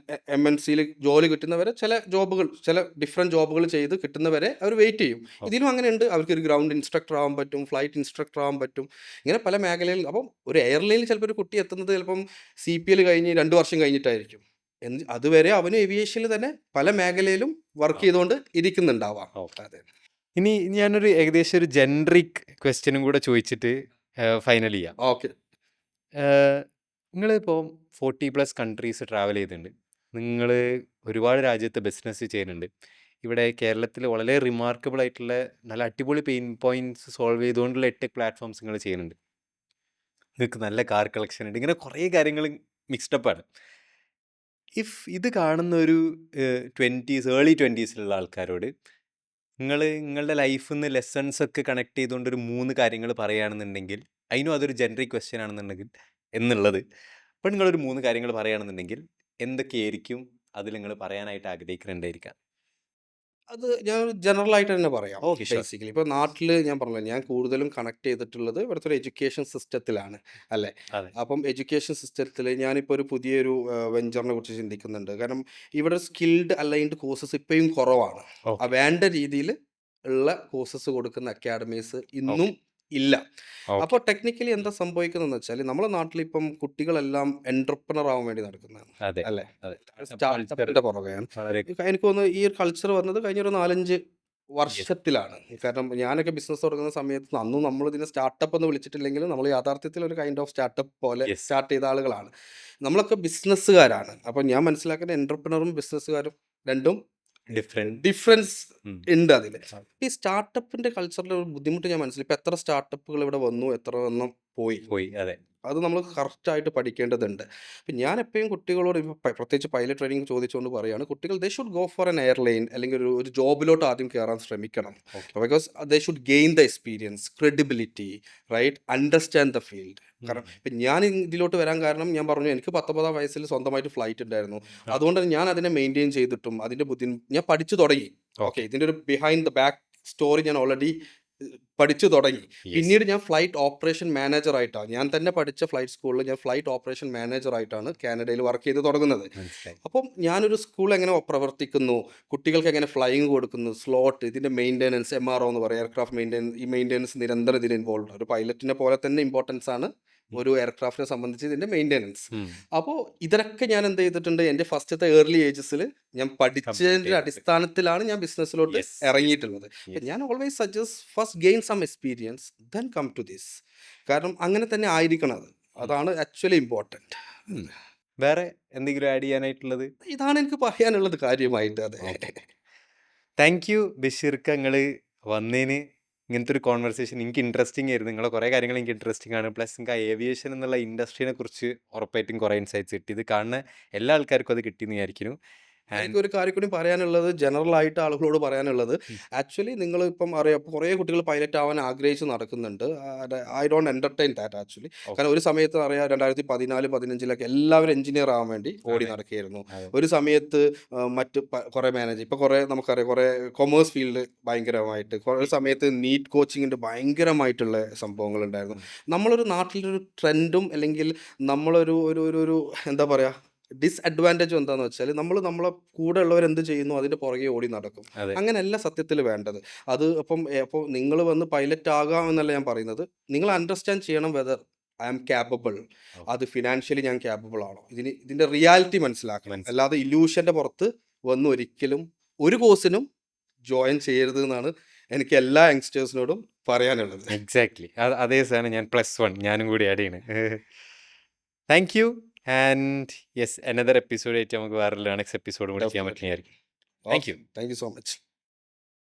MNCയിൽ ജോലി കിട്ടുന്നവരെ ചില ഡിഫറെൻറ്റ് ജോബുകൾ ചെയ്ത് കിട്ടുന്നവരെ അവർ വെയിറ്റ് ചെയ്യും. ഇതിലും അങ്ങനെയുണ്ട്. അവർക്ക് ഒരു ഗ്രൗണ്ട് ഇൻസ്ട്രക്ടർ ആവാൻ പറ്റും, ഫ്ലൈറ്റ് ഇൻസ്ട്രക്ടർ ആവാൻ പറ്റും, ഇങ്ങനെ പല മേഖലയിൽ. അപ്പം ഒരു എയർലൈനിൽ ചിലപ്പോൾ ഒരു കുട്ടി എത്തുന്നത് ചിലപ്പം CPL കഴിഞ്ഞ് 2 വർഷം കഴിഞ്ഞിട്ടായിരിക്കും. അതുവരെ അവന് ഏവിയേഷനിൽ തന്നെ പല മേഖലയിലും വർക്ക് ചെയ്തുകൊണ്ട് ഇരിക്കുന്നുണ്ടാവാം. അതെ. ഇനി ഞാനൊരു ഏകദേശം ഒരു ജനറിക് ക്വസ്റ്റ്യനും കൂടെ ചോദിച്ചിട്ട് ഫൈനൽ ചെയ്യാം. ഓക്കെ. നിങ്ങളിപ്പോൾ 40+ കൺട്രീസ് ട്രാവൽ ചെയ്തിട്ടുണ്ട്. നിങ്ങൾ ഒരുപാട് രാജ്യത്ത് ബിസിനസ് ചെയ്യുന്നുണ്ട്. ഇവിടെ കേരളത്തിൽ വളരെ റിമാർക്കബിൾ ആയിട്ടുള്ള നല്ല അടിപൊളി പെയിൻ പോയിന്റ്സ് സോൾവ് ചെയ്തുകൊണ്ടുള്ള 8 പ്ലാറ്റ്ഫോംസ് നിങ്ങൾ ചെയ്യുന്നുണ്ട്. നിങ്ങൾക്ക് നല്ല കാർ കളക്ഷൻ ഉണ്ട്. ഇങ്ങനെ കുറേ കാര്യങ്ങൾ മിക്സ്ഡപ്പാണ്. ഇത് കാണുന്ന ഒരു 20s ഏർലി 20സിലുള്ള ആൾക്കാരോട് നിങ്ങളുടെ ലൈഫിൽ നിന്ന് ലെസൺസ് ഒക്കെ കണക്ട് ചെയ്തുകൊണ്ട് ഒരു 3 കാര്യങ്ങൾ പറയുകയാണെന്നുണ്ടെങ്കിൽ, അതിനും അതൊരു ജനറിക് ക്വസ്റ്റ്യൻ ആണെന്നുണ്ടെങ്കിൽ എന്നുള്ളത്, അപ്പോൾ നിങ്ങളൊരു 3 കാര്യങ്ങൾ പറയുകയാണെന്നുണ്ടെങ്കിൽ എന്തൊക്കെയായിരിക്കും അതിൽ നിങ്ങൾ പറയാനായിട്ട് ആഗ്രഹിക്കുന്നുണ്ടായിരിക്കാം? അത് ഞാൻ ജനറൽ ആയിട്ട് തന്നെ പറയാം. Okay, sure. ബേസിക്കലി ഇപ്പോൾ നാട്ടിൽ ഞാൻ പറഞ്ഞല്ലോ, ഞാൻ കൂടുതലും കണക്ട് ചെയ്തിട്ടുള്ളത് ഇവിടുത്തെ ഒരു എഡ്യൂക്കേഷൻ സിസ്റ്റത്തിലാണ് അല്ലേ. അതെ. അപ്പം എഡ്യൂക്കേഷൻ സിസ്റ്റത്തിൽ ഞാനിപ്പോൾ ഒരു പുതിയൊരു വെഞ്ചറിനെ കുറിച്ച് ചിന്തിക്കുന്നുണ്ട്. കാരണം ഇവിടെ സ്കിൽഡ് അലൈൻഡ് കോഴ്സസ് ഇപ്പോഴും കുറവാണ്. Okay. വേണ്ട രീതിയിൽ ഉള്ള കോഴ്സസ് കൊടുക്കുന്ന അക്കാഡമീസ് ഇന്നും ഇല്ല. Okay. അപ്പോൾ ടെക്നിക്കലി എന്താ സംഭവിക്കുന്നതെന്ന് വെച്ചാൽ നമ്മുടെ നാട്ടിൽ ഇപ്പം കുട്ടികളെല്ലാം എന്റർപ്രണർ ആവാൻ വേണ്ടി നടക്കുന്നതാണ് അതെ. അല്ലേ. അതെ. സ്റ്റാർട്ടപ്പിന്റെ പുറകെയാണ്. വളരെ എനിക്ക് തോന്നുന്നു ഈ ഒരു കൾച്ചർ വന്നത് കഴിഞ്ഞൊരു 4-5 വർഷത്തിലാണ്. കാരണം ഞാനൊക്കെ ബിസിനസ് തുടങ്ങുന്ന സമയത്ത് അന്നും നമ്മളിതിനെ സ്റ്റാർട്ടപ്പ് എന്ന് വിളിച്ചിട്ടില്ലെങ്കിലും നമ്മൾ യാഥാർത്ഥ്യത്തിൽ ഒരു കൈൻഡ് ഓഫ് സ്റ്റാർട്ടപ്പ് പോലെ Yes. സ്റ്റാർട്ട് ചെയ്ത ആളുകളാണ്. നമ്മളൊക്കെ ബിസിനസ്സുകാരാണ്. അപ്പം ഞാൻ മനസ്സിലാക്കുന്ന എന്റർപ്രണറും ബിസിനസ്സുകാരും രണ്ടും ഡിഫറൻസ് ഉണ്ട് അതിൽ. ഈ സ്റ്റാർട്ടപ്പിന്റെ കൾച്ചറിലെ ഒരു ബുദ്ധിമുട്ട് ഞാൻ മനസ്സിലായി. ഇപ്പം എത്ര സ്റ്റാർട്ടപ്പുകൾ ഇവിടെ വന്നു, എത്ര എണ്ണം പോയി. അതെ. അത് നമ്മൾ കറക്റ്റായിട്ട് പഠിക്കേണ്ടതുണ്ട്. അപ്പം ഞാൻ എപ്പോഴും കുട്ടികളോട് പ്രത്യേകിച്ച് പൈലറ്റ് ട്രെയിനിങ് ചോദിച്ചുകൊണ്ട് പറയുകയാണ്, കുട്ടികൾ they should go for an airline അല്ലെങ്കിൽ ഒരു ജോബിലോട്ട് ആദ്യം കയറാൻ ശ്രമിക്കണം. Because they should gain the experience, credibility, right, understand the field. കാരണം ഇപ്പം ഞാൻ ഇതിലോട്ട് വരാൻ കാരണം ഞാൻ പറഞ്ഞു, എനിക്ക് 19 വയസ്സിൽ സ്വന്തമായിട്ട് ഫ്ലൈറ്റ് ഉണ്ടായിരുന്നു. അതുകൊണ്ട് ഞാൻ അതിനെ മെയിൻറ്റെയിൻ ചെയ്തിട്ടും അതിൻ്റെ ഞാൻ പഠിച്ചു തുടങ്ങി. ഓക്കെ, ഇതിൻ്റെ ഒരു ബിഹൈൻഡ് ദ ബാക്ക് സ്റ്റോറി ഞാൻ ഓൾറെഡി പഠിച്ചു തുടങ്ങി. പിന്നീട് ഞാൻ ഫ്ലൈറ്റ് ഓപ്പറേഷൻ മാനേജർ ആയിട്ടാണ്, ഞാൻ തന്നെ പഠിച്ച ഫ്ലൈറ്റ് സ്കൂളിൽ ഞാൻ ഫ്ലൈറ്റ് ഓപ്പറേഷൻ മാനേജർ ആയിട്ടാണ് കാനഡയിൽ വർക്ക് ചെയ്ത് തുടങ്ങുന്നത്. അപ്പം ഞാനൊരു സ്കൂൾ എങ്ങനെ പ്രവർത്തിക്കുന്നു, കുട്ടികൾക്ക് എങ്ങനെ ഫ്ലൈയിങ് കൊടുക്കുന്നു, സ്ലോട്ട്, ഇതിൻ്റെ മെയിൻ്റെനൻസ്, MRO എന്ന് പറയും, എയർക്രാഫ്റ്റ് മെയിൻ്റെനൻസ്. ഈ മെയിൻ്റെനൻസ് നിരന്തരം ഇതിൽ ഇൻവോൾവ്. ഒരു പൈലറ്റിനെ പോലെ തന്നെ ഇമ്പോർട്ടൻസ് ആണ് ഒരു എയർക്രാഫ്റ്റിനെ സംബന്ധിച്ച് ഇതിൻ്റെ മെയിൻ്റെനൻസ്. അപ്പോൾ ഇതിനൊക്കെ ഞാൻ എന്ത് ചെയ്തിട്ടുണ്ട്, എൻ്റെ ഫസ്റ്റത്തെ ഏർലി ഏജസിൽ ഞാൻ പഠിച്ചതിൻ്റെ അടിസ്ഥാനത്തിലാണ് ഞാൻ ബിസിനസ്സിലോട്ട് ഇറങ്ങിയിട്ടുള്ളത്. ഞാൻ always suggest first gain some experience then come to this. കാരണം അങ്ങനെ തന്നെ ആയിരിക്കണം. അതാണ് ആക്ച്വലി ഇമ്പോർട്ടൻറ്റ്. വേറെ എന്തെങ്കിലും ആഡ് ചെയ്യാനായിട്ടുള്ളത്? ഇതാണ് എനിക്ക് പറയാനുള്ളത് കാര്യമായിട്ട്. അതെ. താങ്ക് യു ബഷീർക്ക്, നിങ്ങൾ വന്നതിന്. ഇങ്ങനത്തെ ഒരു കോൺവെർസേഷൻ എനിക്ക് ഇൻട്രസ്റ്റിംഗ് ആയിരുന്നു. നിങ്ങളെ കുറേ കാര്യങ്ങൾ എനിക്ക് ഇൻട്രസ്റ്റിംഗ് ആണ്. പ്ലസ് നിങ്ങൾക്ക് ആ ഏവിയേഷൻ എന്നുള്ള ഇൻഡസ്ട്രീനെ കുറിച്ച് ഉറപ്പായിട്ടും കുറേ ഇൻസൈറ്റ്സ് കിട്ടി. ഇത് കാണുന്ന എല്ലാ ആൾക്കാർക്കും അത് കിട്ടിയെന്ന് വിചാരിക്കുന്നു. എനിക്കൊരു കാര്യം കൂടി പറയാനുള്ളത്, ജനറൽ ആയിട്ട് ആളുകളോട് പറയാനുള്ളത്, ആക്ച്വലി നിങ്ങൾ ഇപ്പം അറിയാം കുറേ കുട്ടികൾ പൈലറ്റ് ആവാൻ ആഗ്രഹിച്ച് നടക്കുന്നുണ്ട്. I don't entertain that actually. കാരണം ഒരു സമയത്ത് അറിയാം 2014-15 എല്ലാവരും എഞ്ചിനീയർ ആവാൻ വേണ്ടി ഓടി നടക്കുകയായിരുന്നു. ഒരു സമയത്ത് മറ്റ് കുറേ മാനേജർ, ഇപ്പോൾ കുറേ നമുക്കറിയാം കുറേ കൊമേഴ്സ് ഫീൽഡ് ഭയങ്കരമായിട്ട്, കുറേ സമയത്ത് നീറ്റ് കോച്ചിങ്ങിൻ്റെ ഭയങ്കരമായിട്ടുള്ള സംഭവങ്ങളുണ്ടായിരുന്നു. നമ്മളൊരു നാട്ടിലൊരു ട്രെൻഡും അല്ലെങ്കിൽ നമ്മളൊരു ഒരു എന്താ പറയുക ഡിസ്അഡ്വാൻറ്റേജ് എന്താണെന്ന് വെച്ചാൽ നമ്മളെ കൂടെ ഉള്ളവർ എന്ത് ചെയ്യുന്നു അതിൻ്റെ പുറകെ ഓടി നടക്കും. അങ്ങനെയല്ല സത്യത്തിൽ വേണ്ടത്. അത് അപ്പോൾ നിങ്ങൾ വന്ന് പൈലറ്റ് ആകാമെന്നല്ല ഞാൻ പറയുന്നത്. നിങ്ങൾ അണ്ടർസ്റ്റാൻഡ് ചെയ്യണം വെദർ ഐ ആം ക്യാപ്പബിൾ. അത് ഫിനാൻഷ്യലി ഞാൻ ക്യാപ്പബിൾ ആണോ, ഇതിൻ്റെ റിയാലിറ്റി മനസ്സിലാക്കണം. അല്ലാതെ ഇല്യൂഷൻ്റെ പുറത്ത് വന്ന് ഒരിക്കലും ഒരു കോഴ്സിനും ജോയിൻ ചെയ്യരുത് എന്നാണ് എനിക്ക് എല്ലാ യങ്സ്റ്റേഴ്സിനോടും പറയാനുള്ളത്. എക്സാക്ട്ലി അതേ സാധനം ഞാൻ +1 ഞാനും കൂടി ആഡ് ചെയ്യണേ. Thank you. And yes, another episode ആയിട്ട് നമുക്ക് വേറെ നെക്സ്റ്റ് എപ്പിസോഡും കൂടി ചെയ്യാൻ പറ്റുന്നതായിരിക്കും. Thank you so much.